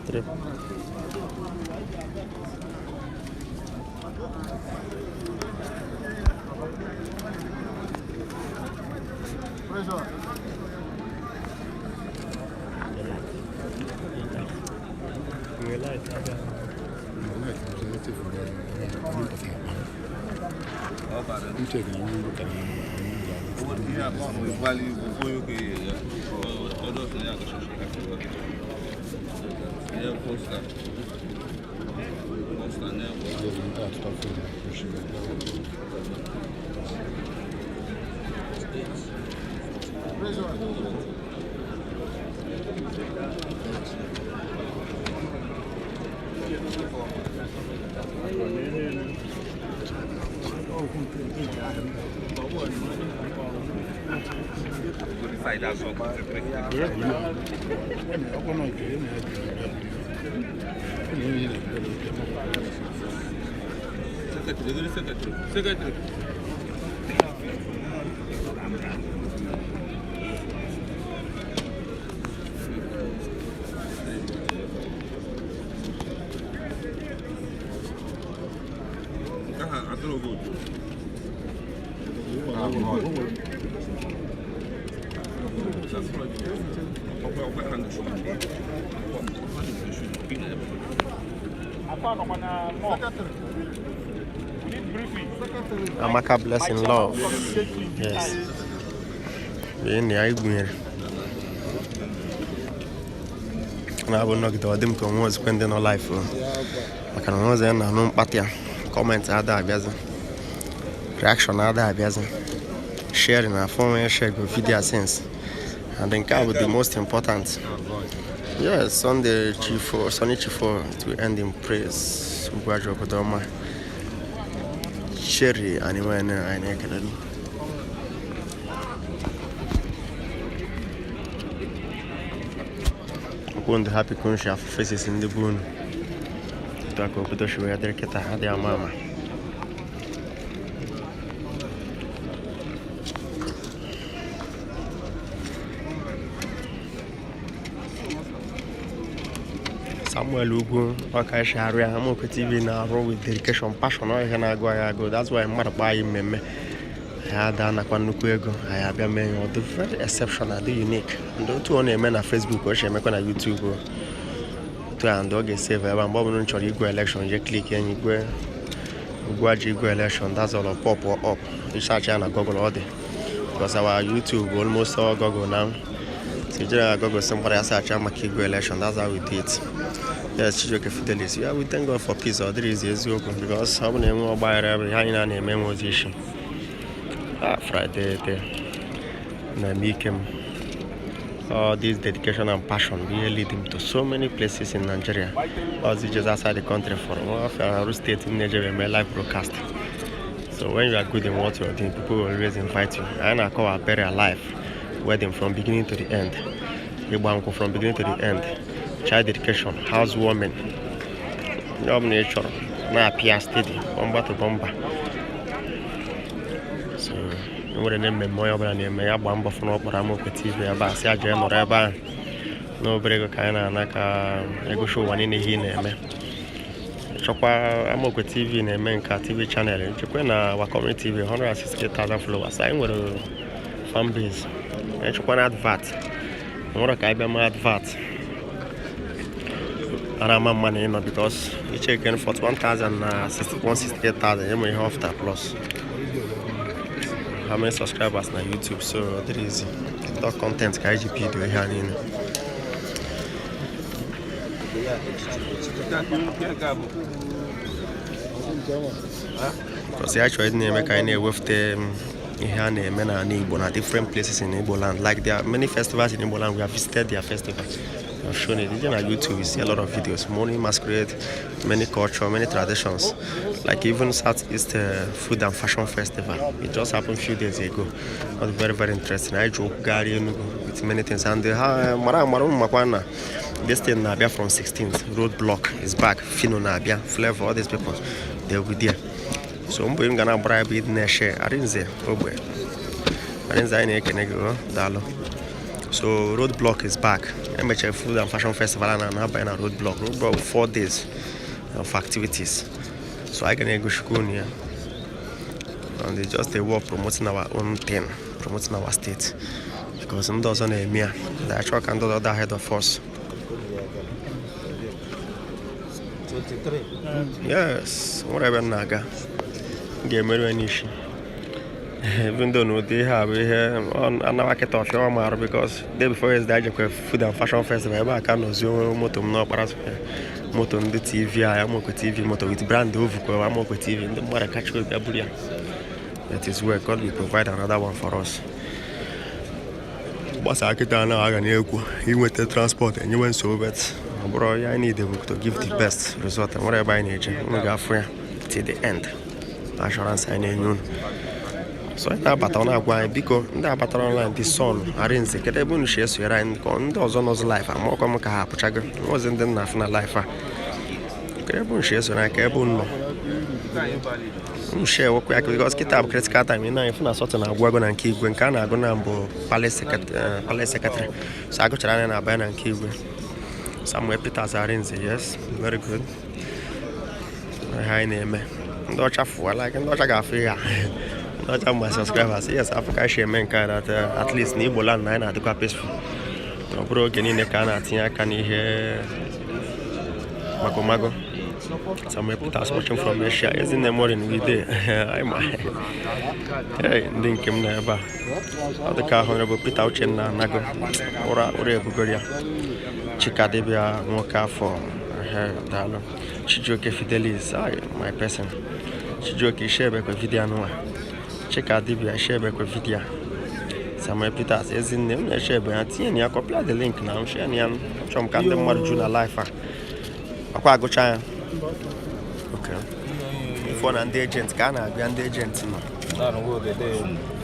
Trip. Secretary. Amaka blessing love. Yes. Being the Igwe. I will not get to them to more spending our life. I can always end a non party. Comments are there, reaction are there, sharing a phone and share with video sense. And then come with the most important. Yes, Sunday Chief Sunday Chief to end in praise. Ugwuaji Okodoma. Sherry anywhere in Enugu. One the happy conscious faces in the boon. To go to show their keta had their mama. Samuel Ugwu, okay, Sharia, I'm okay TV now, with dedication, passion, I can go. That's why I'm not buying me. I had done a Kwanukwego, I have been made the very exceptional, unique. And don't you only men on Facebook or she make on YouTube to and dog is save. I'm bobbing on Igwe election, you click and Ugwuaji Igwe election, that's all of pop or up. You search and Google all day. Because our YouTube almost all Google now. So you Google somebody else search and Igwe election, that's how we do it. Yes, Fidelis. Yeah, we thank God for peace. There is because how many more buy every high name position. Friday, make him all this dedication and passion really lead him to so many places in Nigeria. Also just outside the country for one of our state in Nigeria, my live broadcast. So when you are good in what you are doing, people will always invite you. And I call a very alive wedding from beginning to the end. From beginning to the end. Child education, housewarming, job nature, now appear steady, bomber to bomber. So, you would name memorial and may have bomber for no paramo petit, about Sergeant or Rabba. No brego kind of like a go show one in the hine. Chokwa Amokwe TV na Menka TV channel. Chokwa na our community TV 168,000 followers. I nwere fan base. Chokwa na advert. Nwere ka ibe ma advert. And I'm money, you know, because you check in 41,068,000. You may have that plus. How many subscribers on YouTube? So there is the content that IGP do here. Because actually, with the here different places in Igbo land. Like there are many festivals in Igbo land. We have visited their festivals. I've shown it. Even on YouTube, you see a lot of videos. Many masquerade, many culture, many traditions. Like even Southeast Food and Fashion Festival. It just happened a few days ago. It was very, very interesting. I joke Enugu with many things. And this thing Nabia from 16th roadblock is back. Fino Nabia, Flavor, all these people, they'll be there. So I'm going to bribe it in a share. Arinze, Ugwe. Arinze, I need Dalo. So roadblock is back. MHF Food and Fashion Festival and now buying a roadblock. Roadblock 4 days of activities. So I can go school here. And they just work promoting our own thing, promoting our state. Because it doesn't the actual candidate ahead of us. 23. Yes, whatever Naga. Game an issue. Even though they have here on an market of your mar because day before is the Food and Fashion Festival, I can't know motor no motor on the TV, I am with TV motor with brand over I'm with TV in the mother catch with Abuja. That is where God will provide another one for us. But I get down now, I can you went the transport and you went so bad. Bro, I need the book to give the best result and whatever I need. I'm going to go for till the end. Assurance I need. So I about on Agua because about online the son arrange the Kedebun shares your and condos on his life. I'm more common Kahapachaga wasn't the national life. Kedebun shares and I cabun. Share what because Kitab Credit Card. I mean, if not certain Wagon and Key when Kana Gonambo Palace Secretary. So I go to Rana Ben and Key. Somewhere Peters arrange, yes, very good. High name. Dodge of like and Dodge Gaffia. Not my subscribers. Yes, Africa share men kind at least Nibola 9 at the peaceful. No broken in the Canada, can you hear Magomago? Some reporters watching from Asia. Is in the morning we did. I'm hey, didn't come never. The car honorable Peter Nago or Bugoria. Chikadebia Moka for her Dalo. Chijoke Fidelis, my person. Chijoke Shebe with Vidianoa. Chikadebia Shebe with Vidia. Some reporters is in the Shebe and Tia copy the link now. Shanian from Candom Marjuna Life. Aquago China. Okay. Phone and the agent, Ghana, be the agent.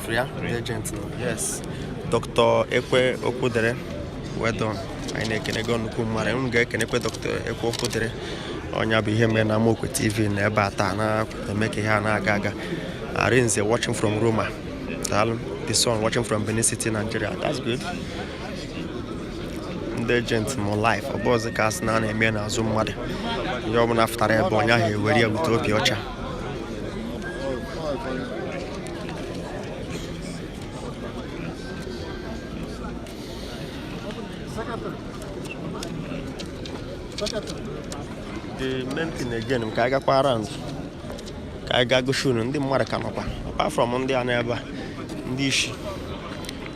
Free, the agent. Yes. Dr. Ekwe Okudere. Well done. I need to go to Maran, can Dr. Ekwe Okudere. On your behavior, and I'm with TV in Ebatana, the Mekihana Gaga. Arinze watching from Roma. The son watching from Benin City, Nigeria. That's good. The agent more life. About the cast now, and men are Zoom mother. You're after a bonya here, where you will talk your child. The main thing again, Kaiga Parans, Kaiga Gushun, the Marakanapa. Apart from on the Anaba, Dish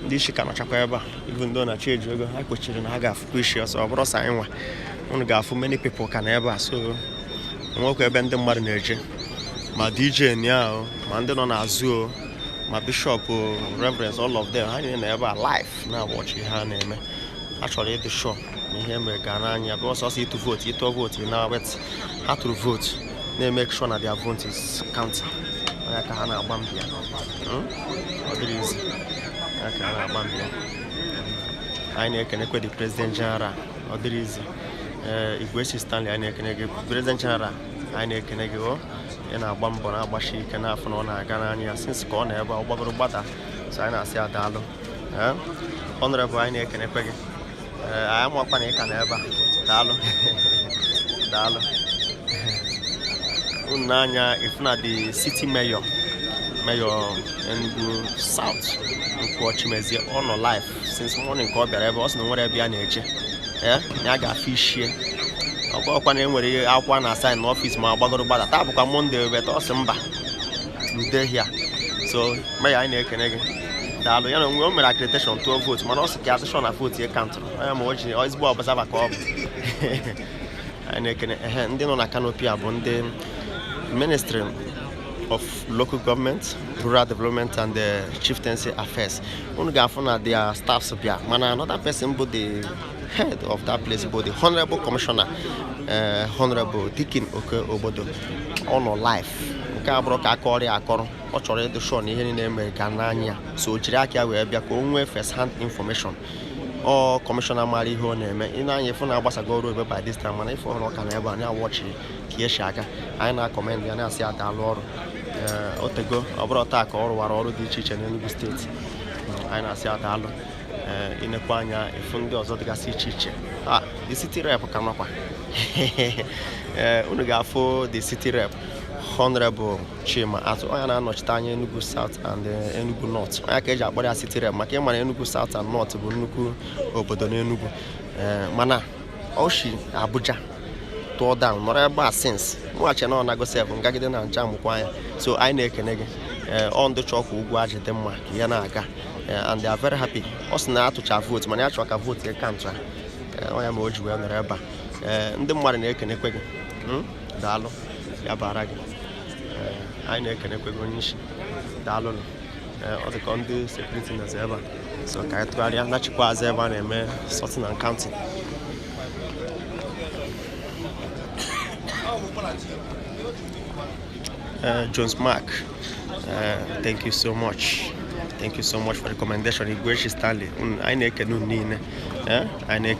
Kanachakweba, even though I change, I put you in Hagaf, Quishios or Brosa. For many people can ever so walk a bend the marriage. My DJ now, Mandan on Azul, my bishop, reverends, all of them. I didn't ever life now watching her name. Actually, the show. Me here, me Ghana, because also to vote, you now, but how to vote. They make sure that their vote is counted. I can't have Bambia. What it is? I can't have Bambia. I need to connect with the President General. What it is? Igwe Stanley, I need President General. I need to go in a Bambona, Bashi, Canafona, Ghana, since corner about Bagabata. So I say a Dalo. Honorable, I need to I am more panic and ever. Dalo. unanya if not the city mayor Enugu South Ugwuaji on our life since morning call bịara also no whatever ya na-eche ya ga-fish here ọkwa na enwere akwa na sign n'office ma gbagoro gbada taa bụkwa Monday but ọsị mba ude here so mayor anyị na-ekene gị daalụ ya na o mere accreditation 12 votes mana ọ sị ka addition na vote ye count ya ma o ji ezigbo observer ka ọ bụ anyị na-ekene ndị nọ na canopy bụ ndị Ministry of Local Government, Rural Development and Chieftaincy Affairs. Unu ga-afụ na their staffs bịa mana another person bụ the head of that place bụ the Honorable Commissioner Honorable Dikin Oke Obodo on life nke abụrụ ka aka ọrịa akọrọ ọ chọrọ ịdị sure na ihe niile eme ga n'anya so o jiri aka wee bịa ka o nwee first hand information ọ kọmishọna mara ihe ọ na-eme ị na-anya ịfụ na-agbasago ọrụ ebe by this time mana ịfụ ọrụ ọka na ebe a na-awọchi ka ihe si aga anyị na-akọmend ya na-asị ya daalụ ọrụ otego ọ bụrụ taa ka ọ rụwara ọrụ dị iche iche n'Enugu steeti anyị na-asị ya daalụ inekwa anya ịfụ ndị ọzọ dịgasị iche iche the city rep ka nọkwa unu ga-afụ the city rep Honorable Chima atụ onye na-anọchite anya Enugu South and Enugu North onye ka eji akpọrọ ya city rep maka ịma na Enugu South and North bụ nnukwu obodo n'Enugu mana oshi Abuja tụọ down nọrọ ebe a since mụghachi na ọ na-agosi efu ngagide na ncha mụkwa anya so anyị na-ekene gị ọ ndị chọkwa Ugwuaji dị mma ka ya na-aga and they are very happy ọ sị na atụcha vote mana ya chọrọ ka vote kantụ onye ma o ji wee nọrọ ebe a ndị mmadụ na-ekenekwe gị daalụ ya bara gị anyị na-ekenekwe gị onye isi daalụ ọ dị ka ndị sekuriti na-eze ebe a so ka anyị tụgharịa nachikwa azụ ebe a na-eme sorting and counting Jones Mark, thank you so much. Thank you so much for the recommendation. Igwe Stanley. I need nine. I need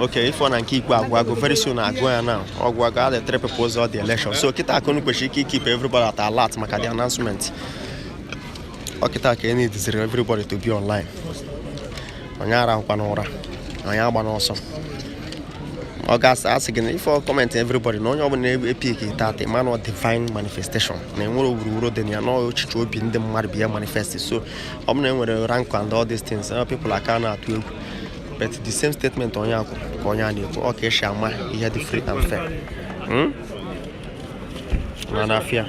okay, if one and keep go very soon. I go now. Or go the three proposal of the election. So kita kunu keep everybody at alert. Maka the announcement. Okay, kita need everybody to be online. Onyara kwanora. Onyara banoso. August asking if I comment everybody no you na epic that a man of divine manifestation na enwere oguruguru dị ya no chicho obi ndị mmadụ bịa manifest so ọ bụ na enwere rank and all these things people are kind of atụ but the same statement onye akụ ka onye na-ekwu ọ ka eshi ama ihe dị free and fair na afia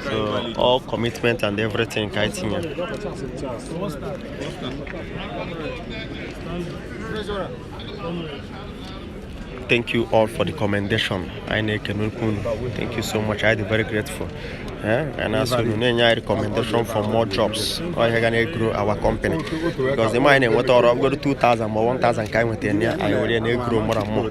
so all commitment and everything ka itinye Thank you all for the commendation. Thank you so much. I'm very grateful. And as you know, recommendation for more jobs. Or you're gonna grow our company. Because the money what I've got 2,000 or 1,000 kind with I already grow more and more.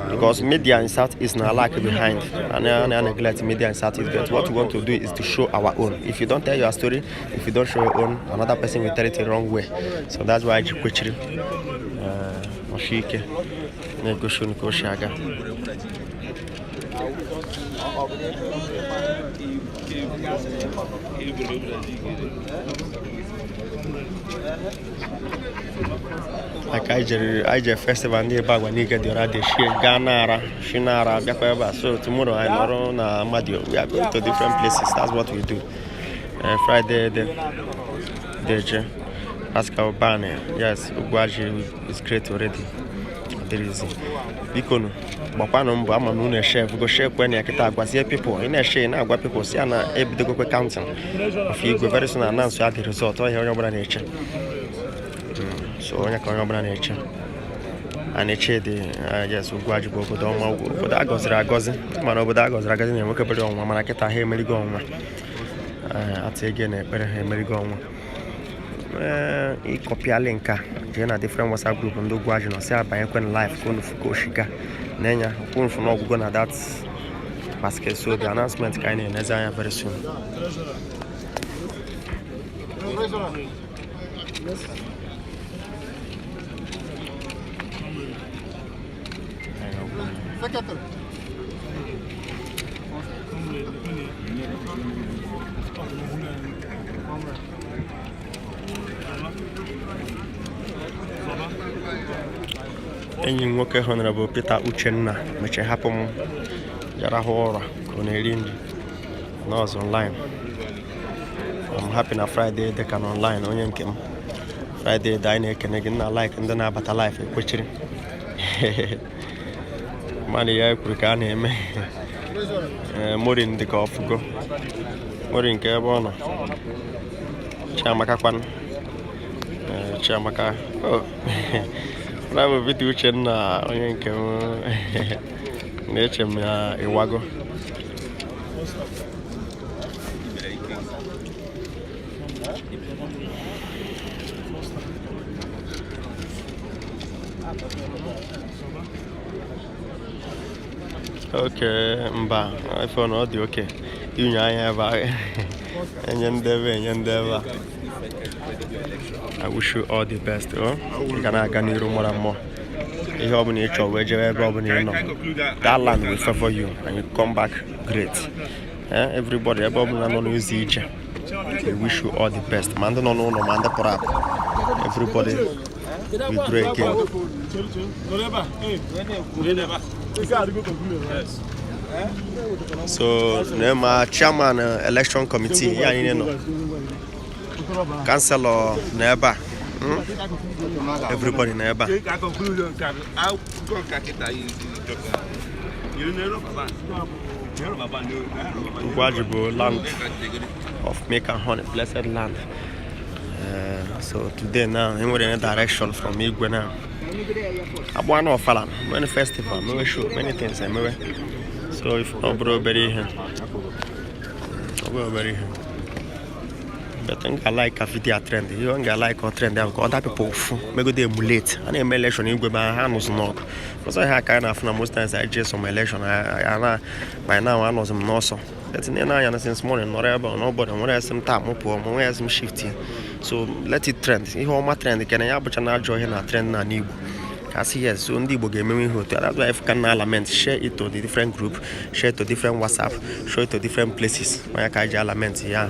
Because media in South is not like behind. And I neglect media in South is but what we want to do is to show our own. If you don't tell your story, if you don't show your own, another person will tell it the wrong way. So that's why I quit you. Oshike. Negotiation Koshaga. Like I festival near Bagwaniga, the Radish, Ganara, Shinara, Biakaba. So tomorrow I'm on Madio. We are going to different places. That's what we do. Friday, the Ask our banner. Yes, Ugwuaji is great already. There is Bikono. Bapano mbo ama nune chef go share kwen ya kita agwazie people ina share na agwa people si ana ebido go counting of Igwe very soon announce the result o onye obula na eche so onye ka onye obula na eche and eche the yes Ugwuaji go obodo ọma obodo agoziri agozi mana obodo agoziri agozi na nwoke bere ọnwa mana kita ha emerigo ọnwa ati ege na ekpere ha emerigo ọnwa ịkọpịa link a jee na different WhatsApp group ndị Ugwuaji nọ si abanye kwen live konu fuko shiga Nenya, going for no gonna that basket, so the announcement kind of Nezaya very soon. Enyi nwoke Honorable Peter Uchenna meche hapụ m Yarahora, Konelindi, Nose online. I'm happy na Friday they can online on Yankim. Friday dine can again like and then about a life which money I could Morin the golf go. Morin Cabana. Chamakapan. Chamaka. Oh, I will be teaching nature Iwago. Okay, mba, iPhone audio okay. You know I have endeavor. I wish you all the best. Oh, you can get you more and more. You have nature, wherever you know. That land will favor you, and you come back great. Everybody, everybody, don't use each. We wish you all the best. Man, no, man, the prop. Everybody, we great again. So, my chairman election committee, yeah, you know, councillor Neba, everybody Neba. Ugwuaji land of milk and honey, blessed land. So today now, I'm in a direction from Igwe now. I want to follow many festival, many show, many things. So if no bro bury here, but I like cafe trend. You don't like our trend. Other people maybe they emulate. And in election, you go by hands knock. Because I have kind of most times I just on my election. I by now I know some no so. But in the night since morning, not about nobody. When I some time up, when I some shifting. So let it trend. If all my trend, can I have a join a trend na new? Kasi yes, so ndi boge me hotel. That's why if can element share it to the different group, share it to different WhatsApp, show it to different places. When I can element, yeah.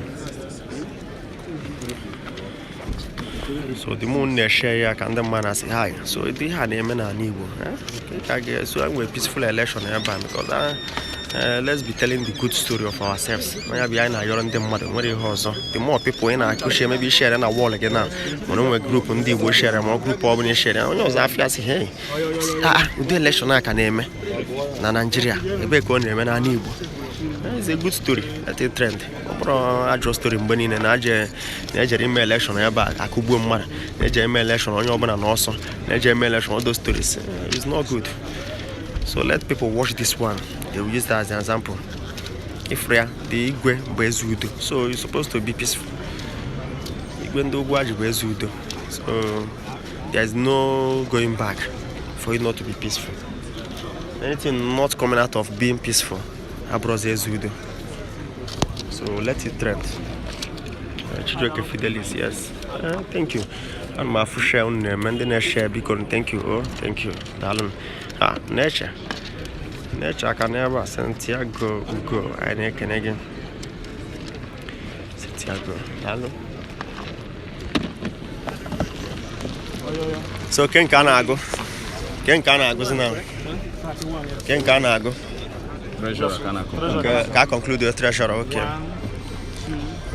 So the moon share here can the man say hi. So it had a man and Igbo. So I'm a peaceful election because let's be telling the good story of ourselves. When behind our the more people in our could maybe share in a wall again now. When we group on the we share a more group of share. I was after say hey, the election I can name na Nigeria. The big one name and Igbo. It's a good story. That's a trend. I just story mbani na naje ime election ya ba akugbo mmara naje ime election onye obuna na oso naje ime election all those stories it's not good. So let people watch this one. They will use that as an example. If the Igwe Bezudo, so you're supposed to be peaceful. Igwe and Ugwuaji Bezudo. So there is no going back for you not to be peaceful. Anything not coming out of being peaceful, Abrozezudo. So let it trend. Chidreke Fidelis, yes. Thank you. And my share on the share because thank you. Oh, thank you. Darling. Nature. Nature can never Santiago go. I can again. Santiago. Darling. So Ken Kanago. Ken Kanago now. Ken Kanago. Treasurer can conclude the treasurer, okay.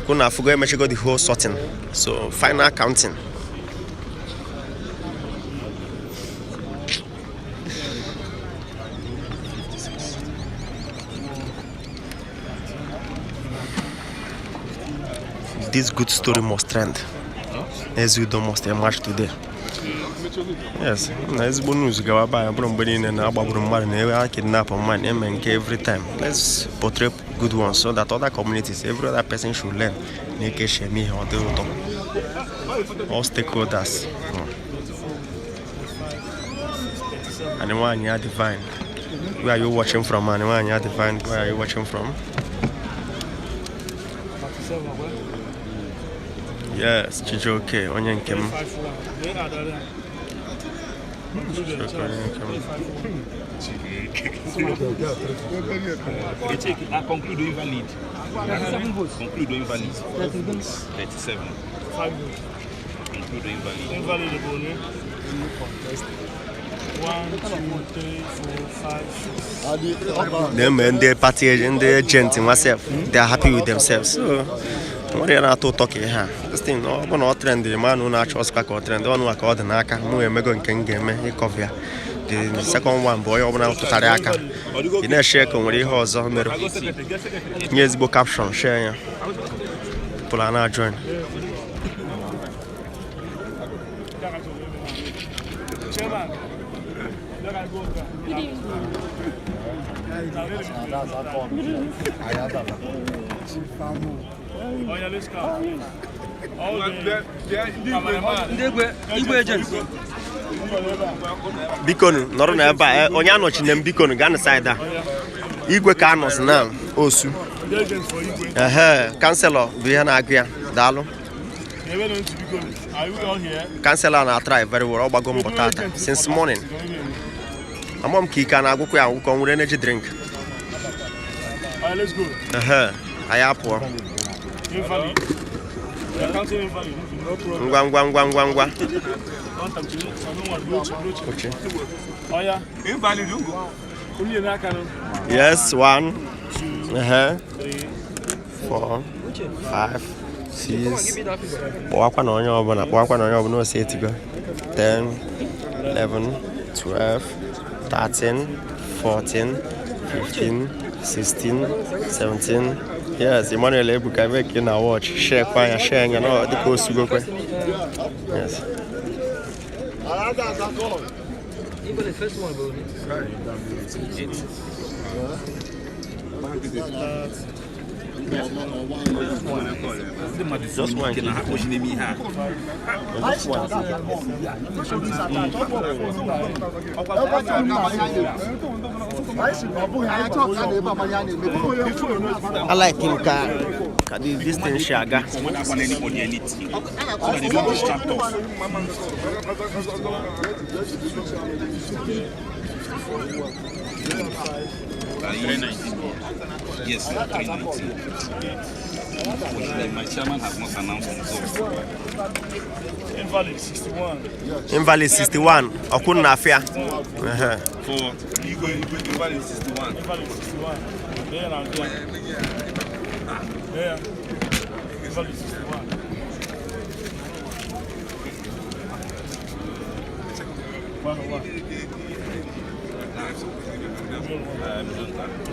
Kuna forget me go the whole sorting. So final counting. This good story must trend. As you don't must emerge today. Yes, nice bonus. Go buy a brombody and a man and kidnap a man and every time. Let's portray good ones so that other communities, every other person should learn. All stakeholders. Anyone you are divine. Where are you watching from? Anyone you are divine. Where are you watching from? Yes, Chijoke, Onyen Kim. Conclude invalid. 37 votes. Conclude invalid. 37. 5 votes. Conclude invalid. Invalid. Them and the party and the agent myself, they are happy with themselves. So, what are you talking here? This thing, no, I'm not trendy. Man, who not trust back or trend, one who are called the Naka, who are going to game a coffee. The second one, boy, open out to Taraka. In a shake on what he has on the yes, book caption, share. Pulana join. Igwe agent. Bikonu, nọrọ na ebe a onye anọchine m bikonu gaa na side a Igwe ka anọs na osu kanselọ bụ ihe na-agụ ya daalụ kanselọ na-atry very well ọ gbago mbọ tata since morning amọ m ka ike na-agwụkwọ ya agwụkwọ nwere energy drink anyị apụọ ngwa okay. Yes, 1 4 5 6 kpọwakwa na onye ọbụla ose etigo 10 11 12 13 14 15 16 17 yes, Emmanuel Ebuka make na watch share kwa ya share nya no dịka osugo kwe yes. Even the first one, bro. Just one. I like him car. This thing shaga. Yes, 319. My chairman has not announced himself. Invalid 61. Invalid 61. Okun na afia. For Igwe, invalid 61. Invalid 61. There and there. There. Invalid 61. One.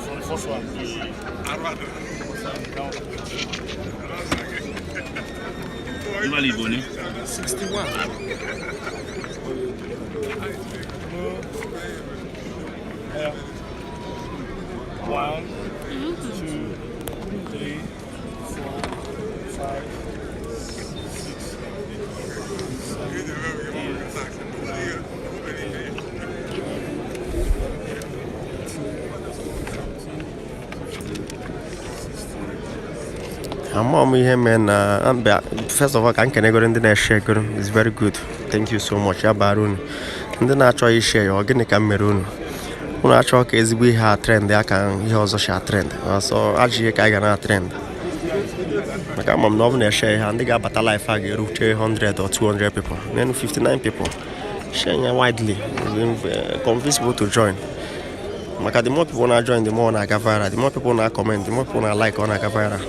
For the first one. Invalid Bonnie. 61. Yeah. 1, 2, 3, 4, 5, 6, 7, 8, Mom, first of all, I can go in the share. It's very good. Thank you so much. Barun. And then I try share organic Cameroon. When I try is we have trend, I can also share trend. So LGA can trend. Like I'm not share and they got battle life I get 100 or 200 people. Then 59 people sharing widely. Convince people to join. Like the more people want to join, the more I get viral. The more people want to comment, the more people want to like on I get viral.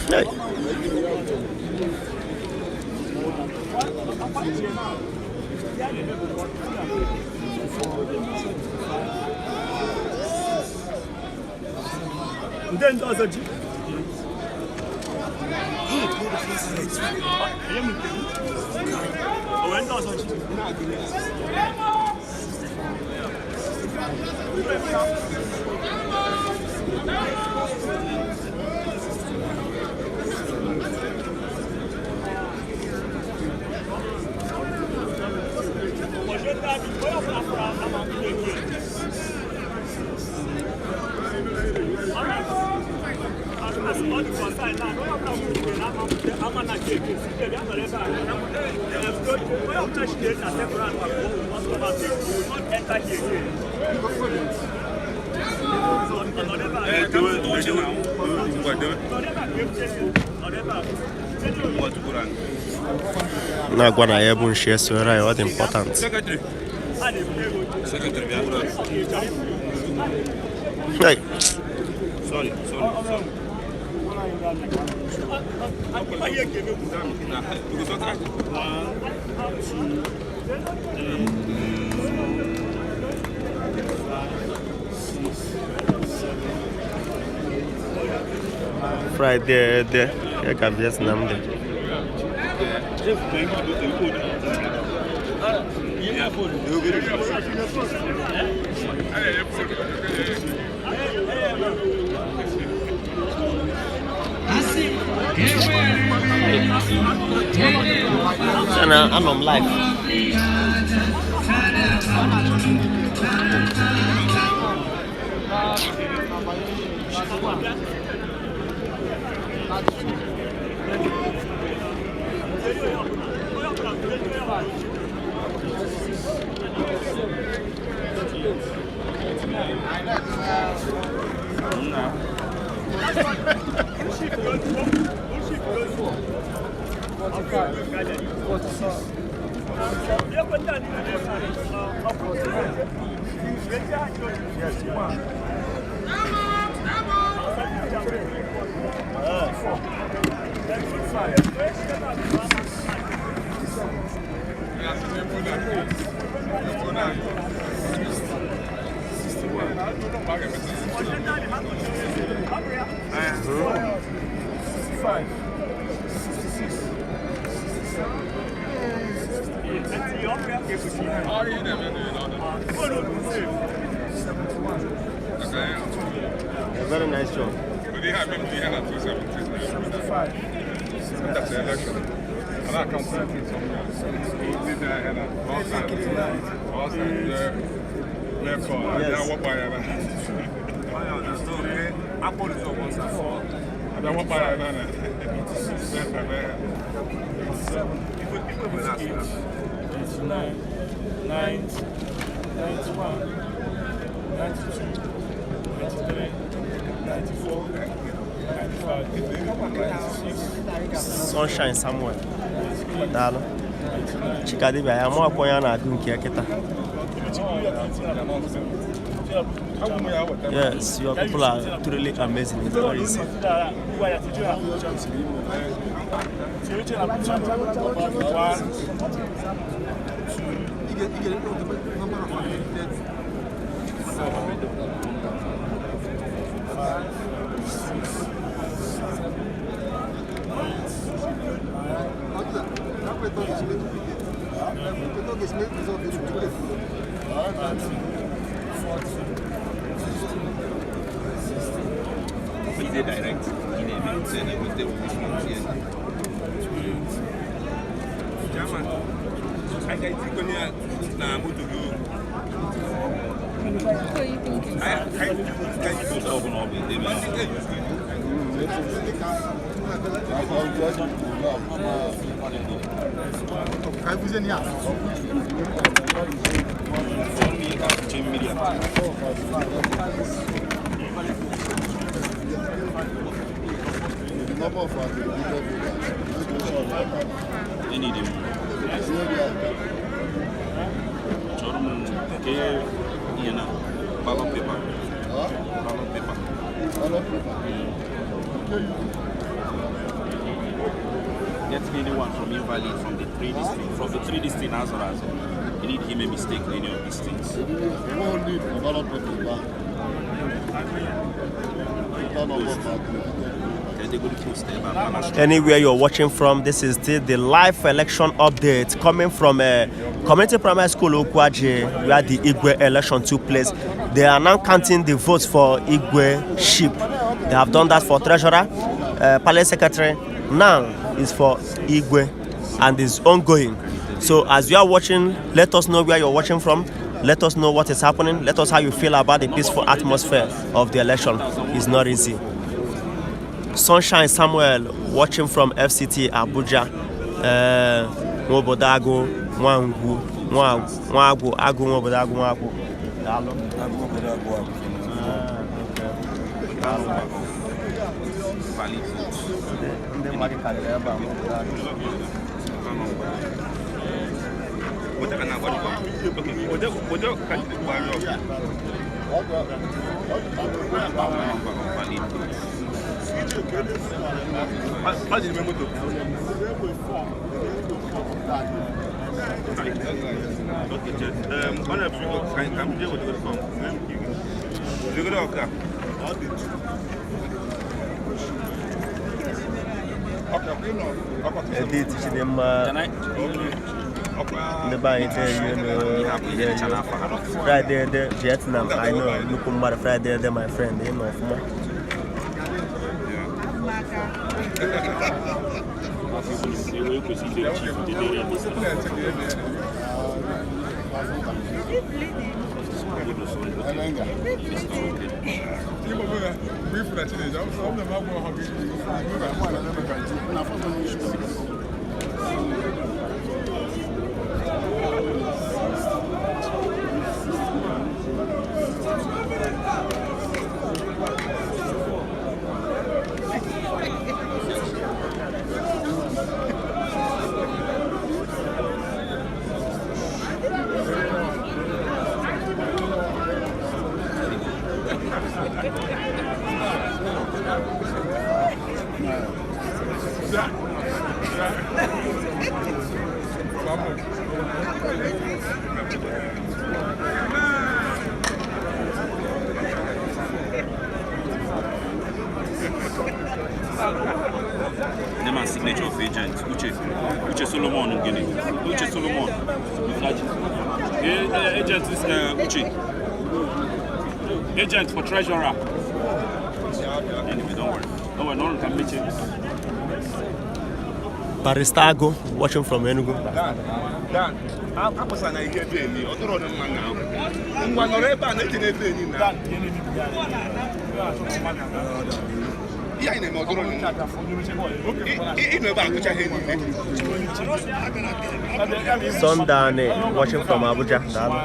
Hey. Then does a Na gwana ya bụ nshi esoro ya, ọ dị important. Hey. Sorry. Friday there, ya ka Vietnam there. I'm on live. Very nice job. But they have 275. That's the election. And I come from Sunshine somewhere. Dalo. Chikadi ba ya mo akonya na adu nke kita. Yes, your people are truly amazing. It's very easy. They direct in a minute, and I was there with this one here. German, I think when you're now to go. I can't go over all the They need him. Ballot paper. Get me anyone from Invalid, from the 3 district, from the 3 district as well as you need him a mistake in any of these things. We won't need a ballot paper. Anywhere you're watching from, this is the live election update coming from community primary school Ugwuaji, where the Igwe election took place. They are now counting the votes for Igwe ship. They have done that for treasurer, palace secretary. Now is for Igwe, and is ongoing. So as you are watching, let us know where you're watching from. Let us know what is happening. Let us know how you feel about the peaceful atmosphere of the election. It's not easy. Sunshine Samuel watching from FCT Abuja. Nwobodagu, Nwangwu, Nwagwu, Agu, Nwobodagu, Nwagwu. Dalo. Friday there, Vietnam. I know. Look at Friday there, my friend. You know, The man signature of agent, Uche Solomon Ngene. Uche Solomon. Agent is Uche. Agent for treasurer. Anyway, don't worry. No one can meet you. Baristago watching from Enugu. Dan, apa sana ihe be ni? Odoro no man now. Ngwa no reba na tine be ni na. Ya ina mo odoro ni. Ino ba ko cha he ni. Sundane watching from Abuja. Dalo.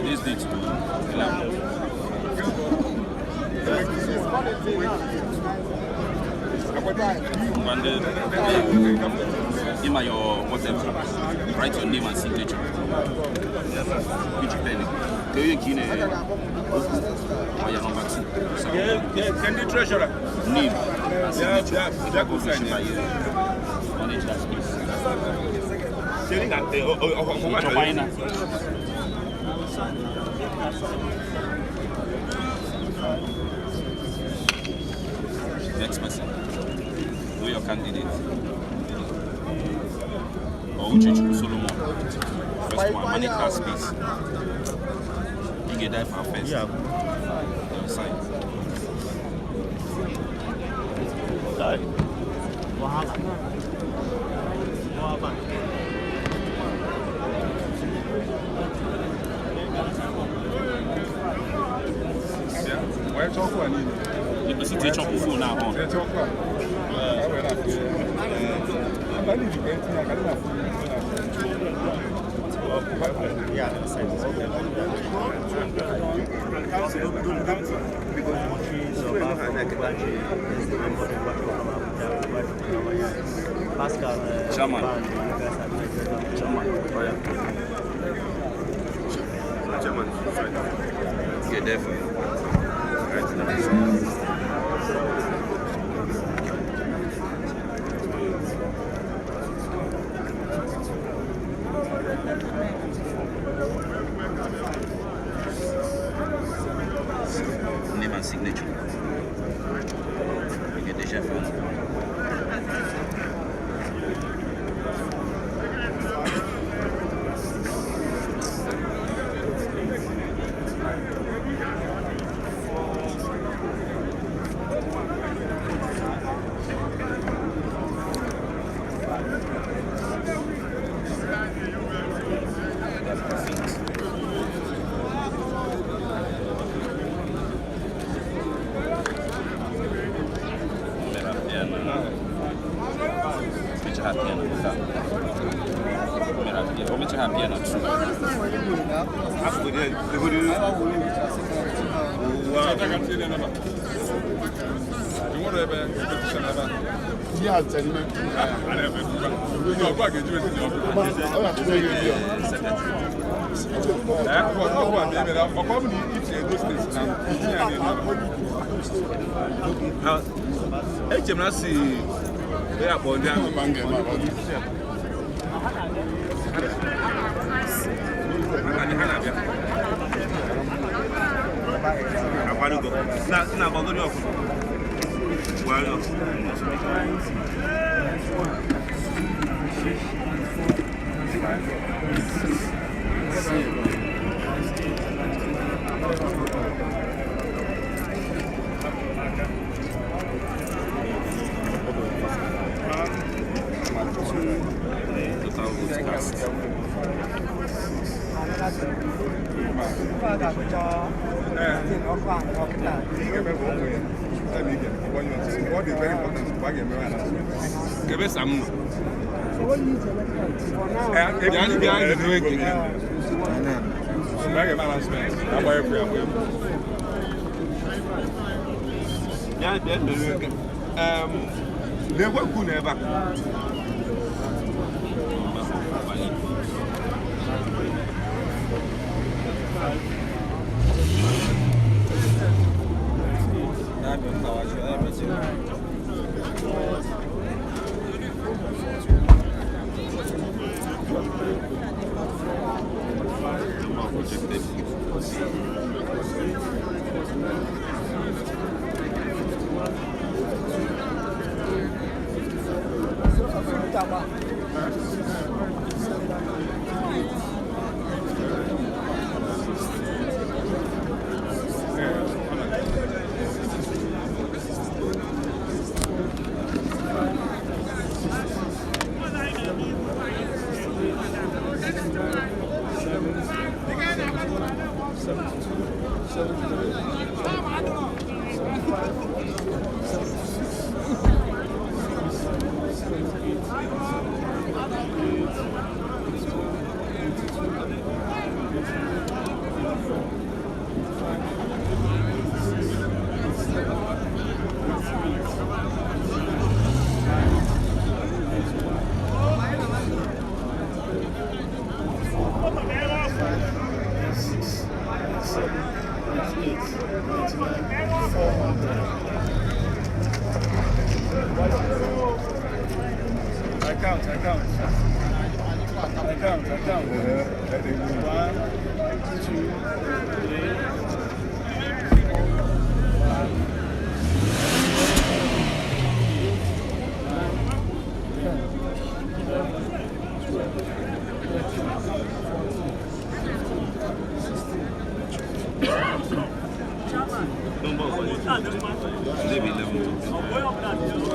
This date Ima your WhatsApp, write your name and signature. Which penny? Tell you kine or your number 2. Can the treasurer? Name and signature. Yeah, go sign it. Manage that space. Telling that next person. Who your candidate? Uche Solomon. First one, manage that space. You get that for first. Yeah. Sign. The person take your phone now on. Pascal, Chairman. Chairman, yeah, definitely. Name and signature. You get the chef.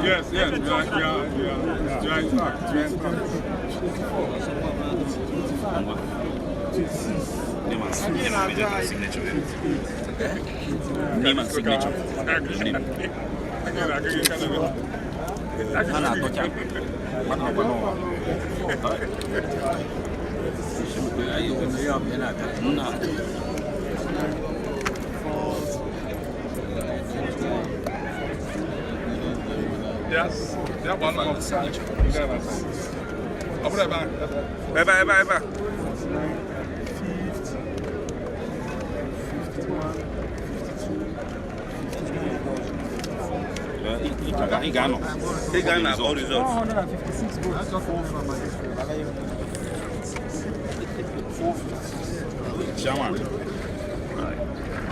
Yes, yes, in fact. Name and signature. Name and signature. Yes. Yeah, one more. Bye. He got all results. 456 votes. That's just 4 from my district. 450. Chairman.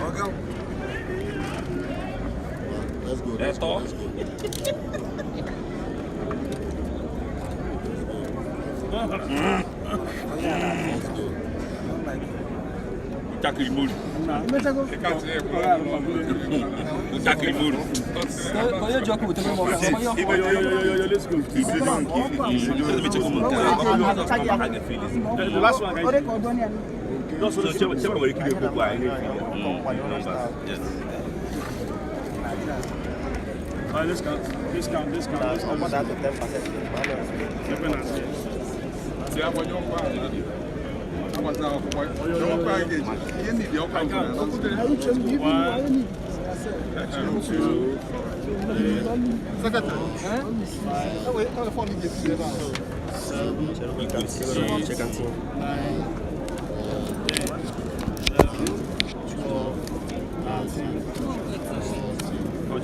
Okay. Let's go. Let's go. Tackle move. Tackle move. The last one.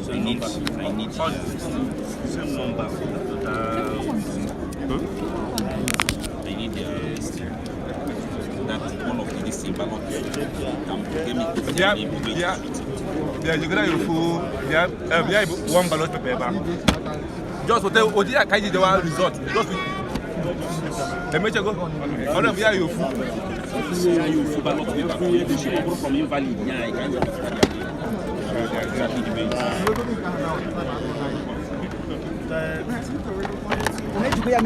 I need same number. I need that one of the same ballot. You got full. One ballot paper. Just what I can't do a result. Just the major go. All of you full ballot paper. From invalid. Yeah, I can't. Me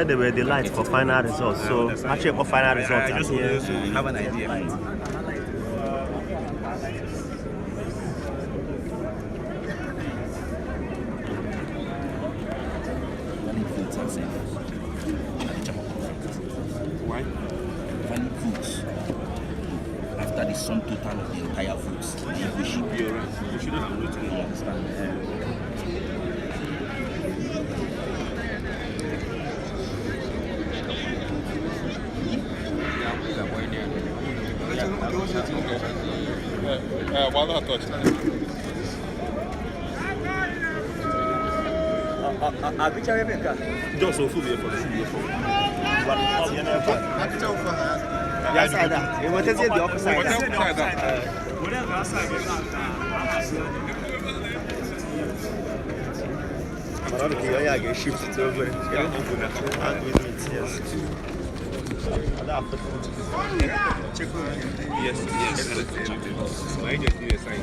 They were the lights for final results. So actually for final results, I just wanted to have an idea. Why? Value foods. After the sum total of the entire foods, we should be alright. We shouldn't have written, you understand? Why not touch that? Just so food here for the food. Yes, I know. It was the opposite. I get shifted over. Yes. Yes. So I just need a sign.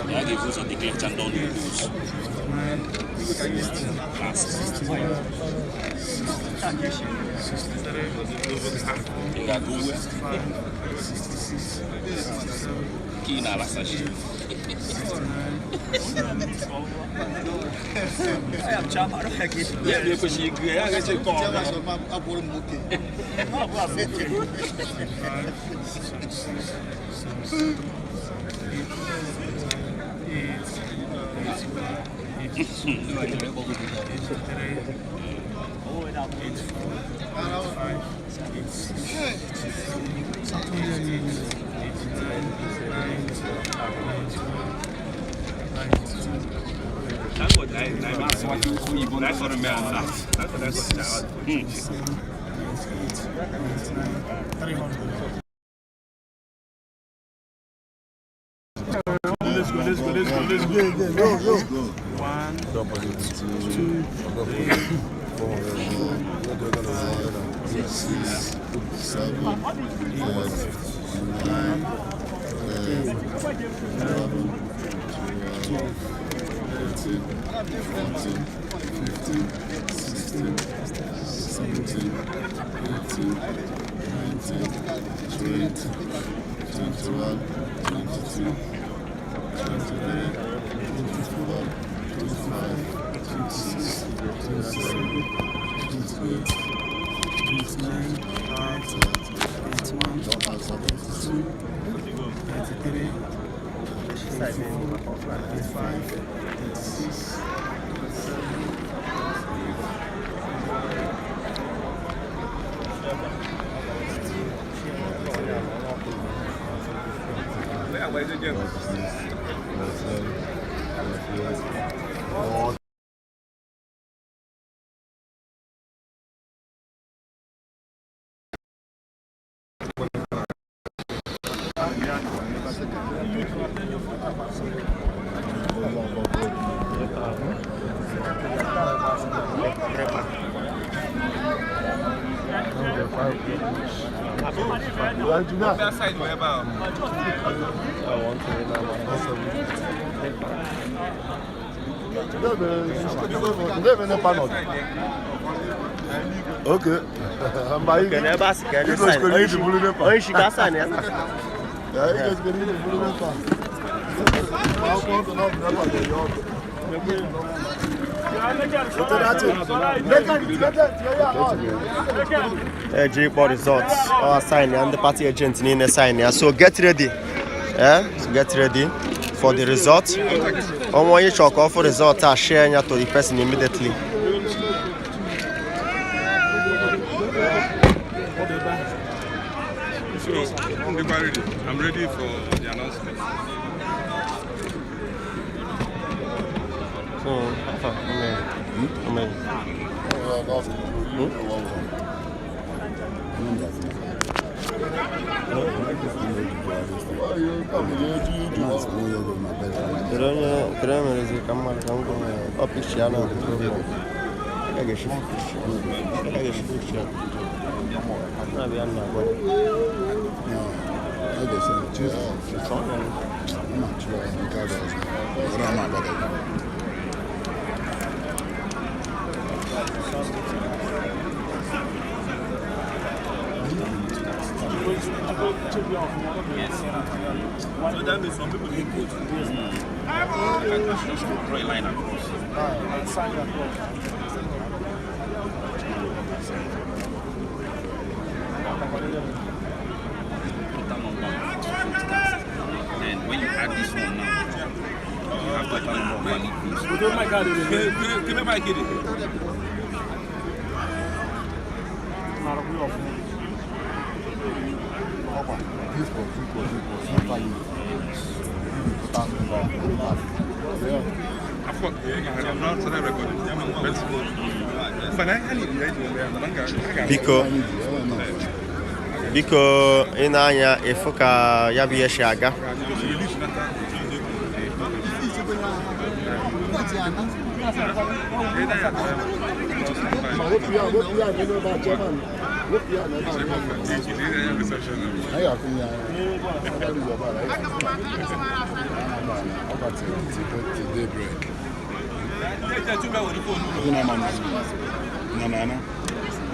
Ja, die voet aan die klecht aan dan die voet. Ja, Ugwuaji. Kina la sashi. Ja, chama ro aqui. Ja, eu consigo. Ja, eu sei como. Chama só a por muque. That's what I that's what a man that's what that's Let's go. Go. 1, 2, 3, 4, 6, 7, 8, 9, 10, 11, 12, 13, 14, 15, 16, 17, 18, 19, 20, 21, 22, 23, 24, 25, 26, 27, 28, 29, 30, 31, 32, 33, 34, 35, 36, 37, Okay. LGA results or sign and the party agent in the sign. So get ready. So get ready for the results. When you check off for results, I share to the person immediately. I'm ready for the announcement. So that means some people didn't go to just draw a line across. And sign across. And when you add this one now, you have total number of valid votes. Give me my kid. Biko inanya efuka ya biye shaga.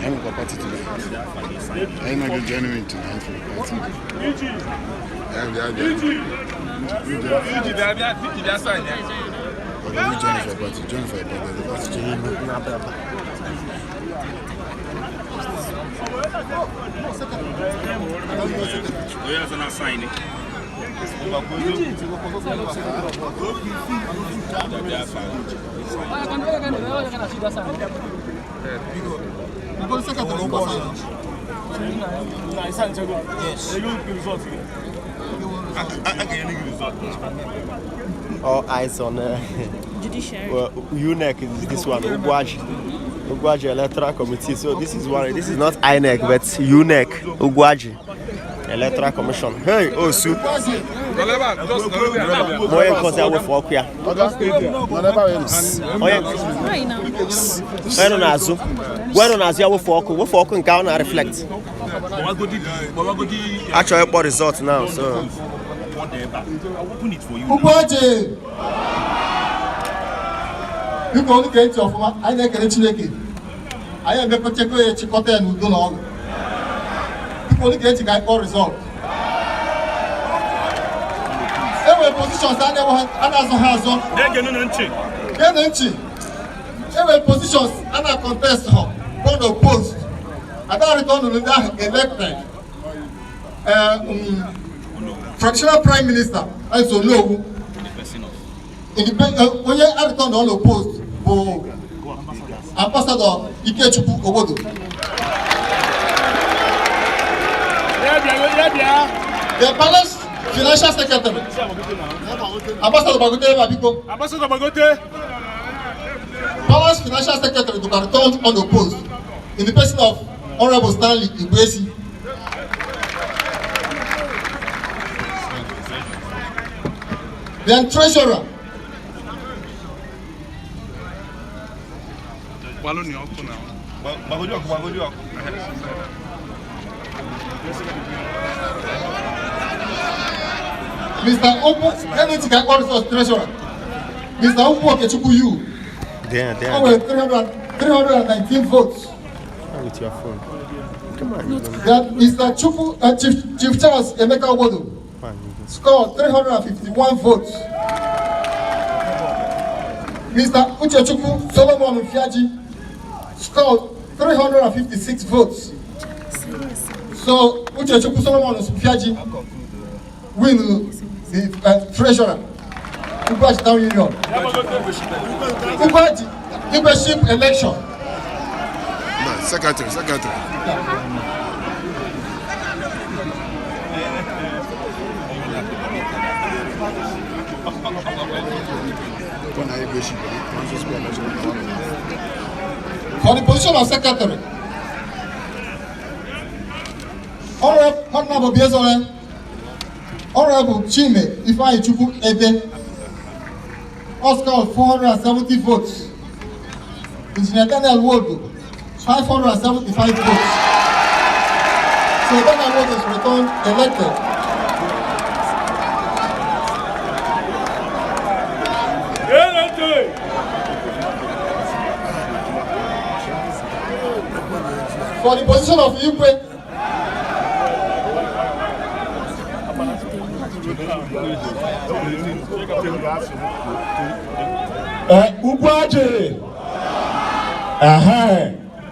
I'm going party tonight. I'm not going genuine tonight for the party. I'm going to join for party. Join for All eyes on Judiciary. UNEC is this one, Ugwuaji. Ugwuaji Electoral Committee. So this is not INEC, but UNEC, Ugwuaji Electoral Commission. Hey, Osu. Moye kozi awe for okuya. Where nazu? Where nazu awe for oku? We for oku nka na reflect. Actually, for results now. So. Ugwuaji. You go look at your former. I like a chileke. I am a particular chicote and do not. People look at the guy for result. Every positions I never has on. Every positions and I contest one of post. I don't return to the elected. Traditional Prime Minister, also no. Independent when you return on the post for Ambassador Ikechupu Obodo. The Palace Financial Secretary. Ambassador Bagote. Palace Financial Secretary to return on the post in the person of Honorable Stanley Igwe. Then treasurer. Mr. Opu, let me take a treasurer. Mr. Opu Okechukwu, you. There. 319 votes. With your phone. Come on. That Mr. Chukwu, Chief Charles Emeka Obodo scored 351 votes. Mr. Uchechukwu Solomon Mfiaji scored 356 votes. So Uchechukwu Solomon Mfiaji win the treasurer. Ugwuaji Town Union. Ugwuaji leadership election. Secretary. For the position of secretary, Honorable Chime Ifeanyi Chukwu Ede, Oscar 470 votes. Engineer Daniel Wodo 575 votes. So Daniel Wodo is returned elected. For the position of Igwe, Ugwuaji,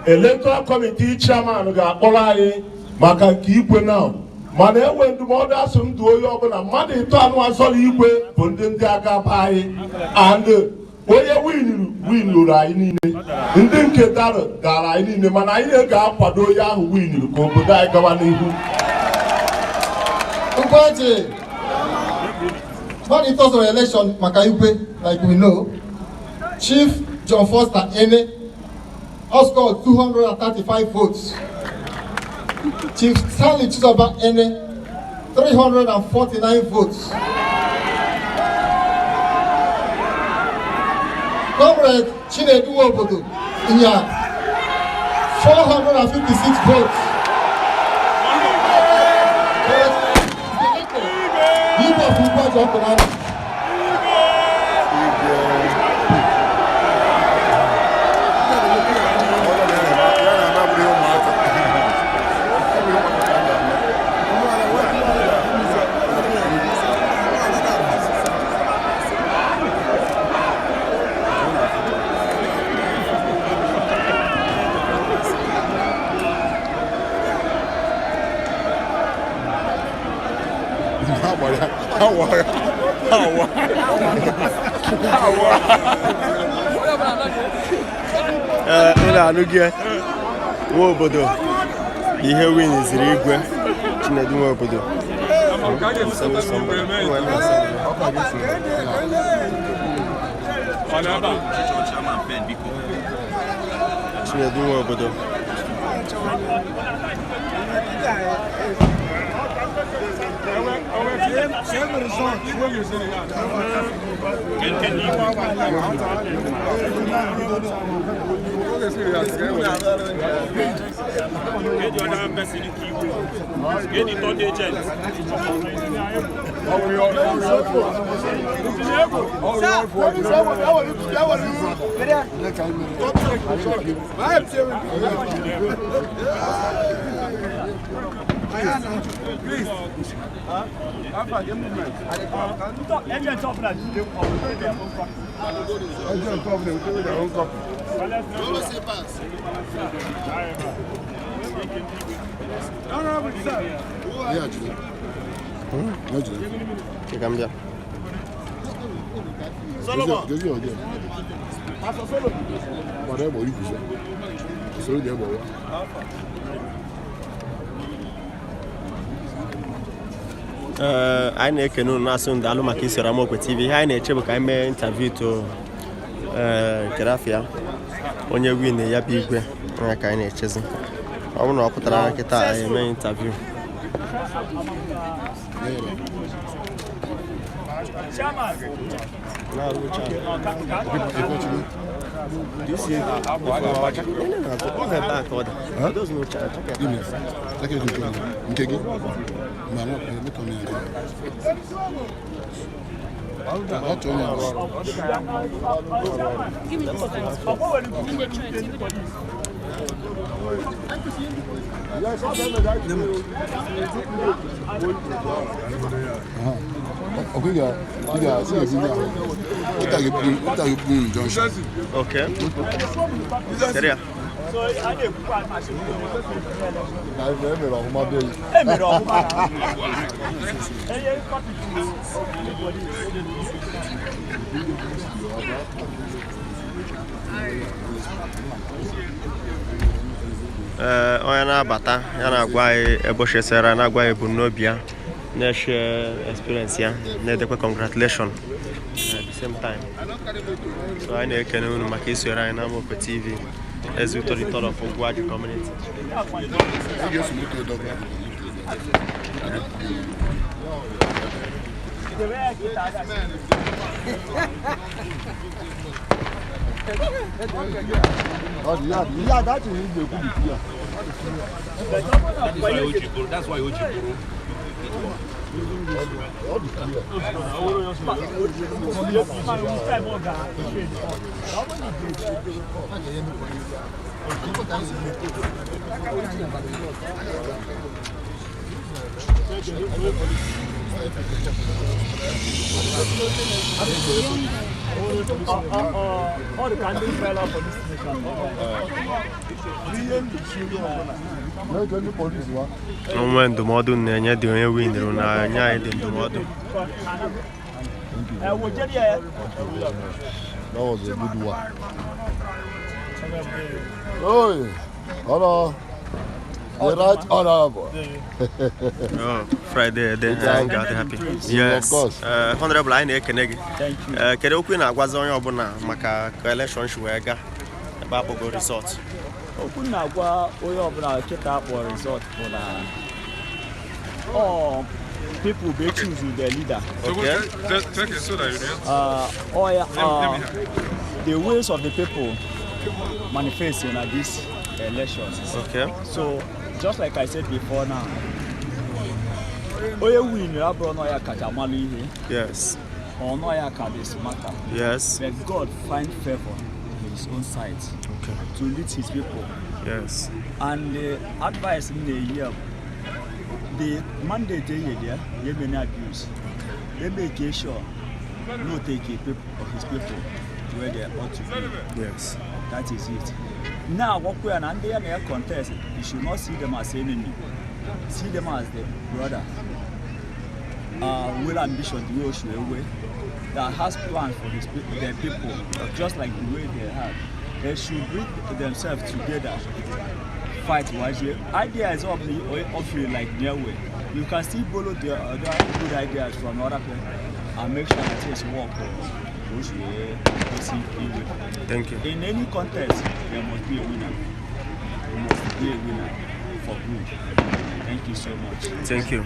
electoral committee chairman ga-akpọrọ anyị maka nke Igwe now. Mana enwe ndụmọdụ asụ ndụ onye ọbụla mmadụ ịtọ anụ azọrọ Igwe bụ ndị aga ba anyị and onye winuru anyị niile ndị nke dara anyị niile mana anyị ga-akwado onye ahụ winuru ka obodo anyị gawa n'ihu. Ugwuaji, when it was an election, Makaigwe, like we know, Chief John Foster Ene has scored 235 votes. Chief Stanley Chizoba Ene, 349 votes. Comrade Chinedu Obodo, Inya, 456 votes. People of Ugwuaji Okunani. Ụlọ anụghị nwa obodo ihe win ziri Igwe Chinedu nwa obodo Chinedu nwa obodo Please. anyị na-ekene unu na-asụ ndalụ maka isoro Amaokwe TV. Ihe anyị na-eche bụ ka anyị mee interview to Kerafia onye win ya bụ Igwe onye ka anyị na-echezi. Ọ bụrụ na ọ pụtara nkịta anyị mee interview. This is okay. Seria. Onye na-abata ya na-agwa anyị ebe ochesara na-agwa anyị ebumnobi ya na-share experience ya na-edekwa congratulation at the same time. So anyị na-ekene unu maka isonyere anyị na Amope TV as we the thought of Ugwuaji community. Yeah, that is the good. That's why Ojiboro. All the candidates fell out for this nation. Onwe ndụmọdụ na-enye dị onye winere na anya anyị dị ndụmọdụ. That was a good one. Oh, hello. The right honorable. Oh, Friday, I'm happy. Yes, of course. Honorable, I need Kenegi. Thank you. Kedu okwu na-agwazi onye ọbụla maka election wee ga ebe akpọgo resort? Okwu na-agwa onye ọbụla kịta akpọ resort bụ na people be choose their leader. Okay. Take it so that you the ways of the people manifest in these elections. Okay. So, just like I said before now, oye win you abro no ya kajamalu ihe. Yes. Or no ya this matter. Yes. But God find favor in his own side. Okay. To lead his people. Yes. And the advice in the year, the mandate there, you may not abuse. They make sure no take people of his people to where they ought to be. Yes. That is it. Now, what we are under their contest, you should not see them as enemy. See them as the brother. With ambition, the way Igwe that has plans for his people, their people, just like the way they have. They should bring themselves together, fight wisely. Ideas of you like their way. You can still borrow the other good ideas from other people and make sure that it's work. Thank you. In any contest, there must be a winner. There must be a winner for good. Thank you so much. Thank you.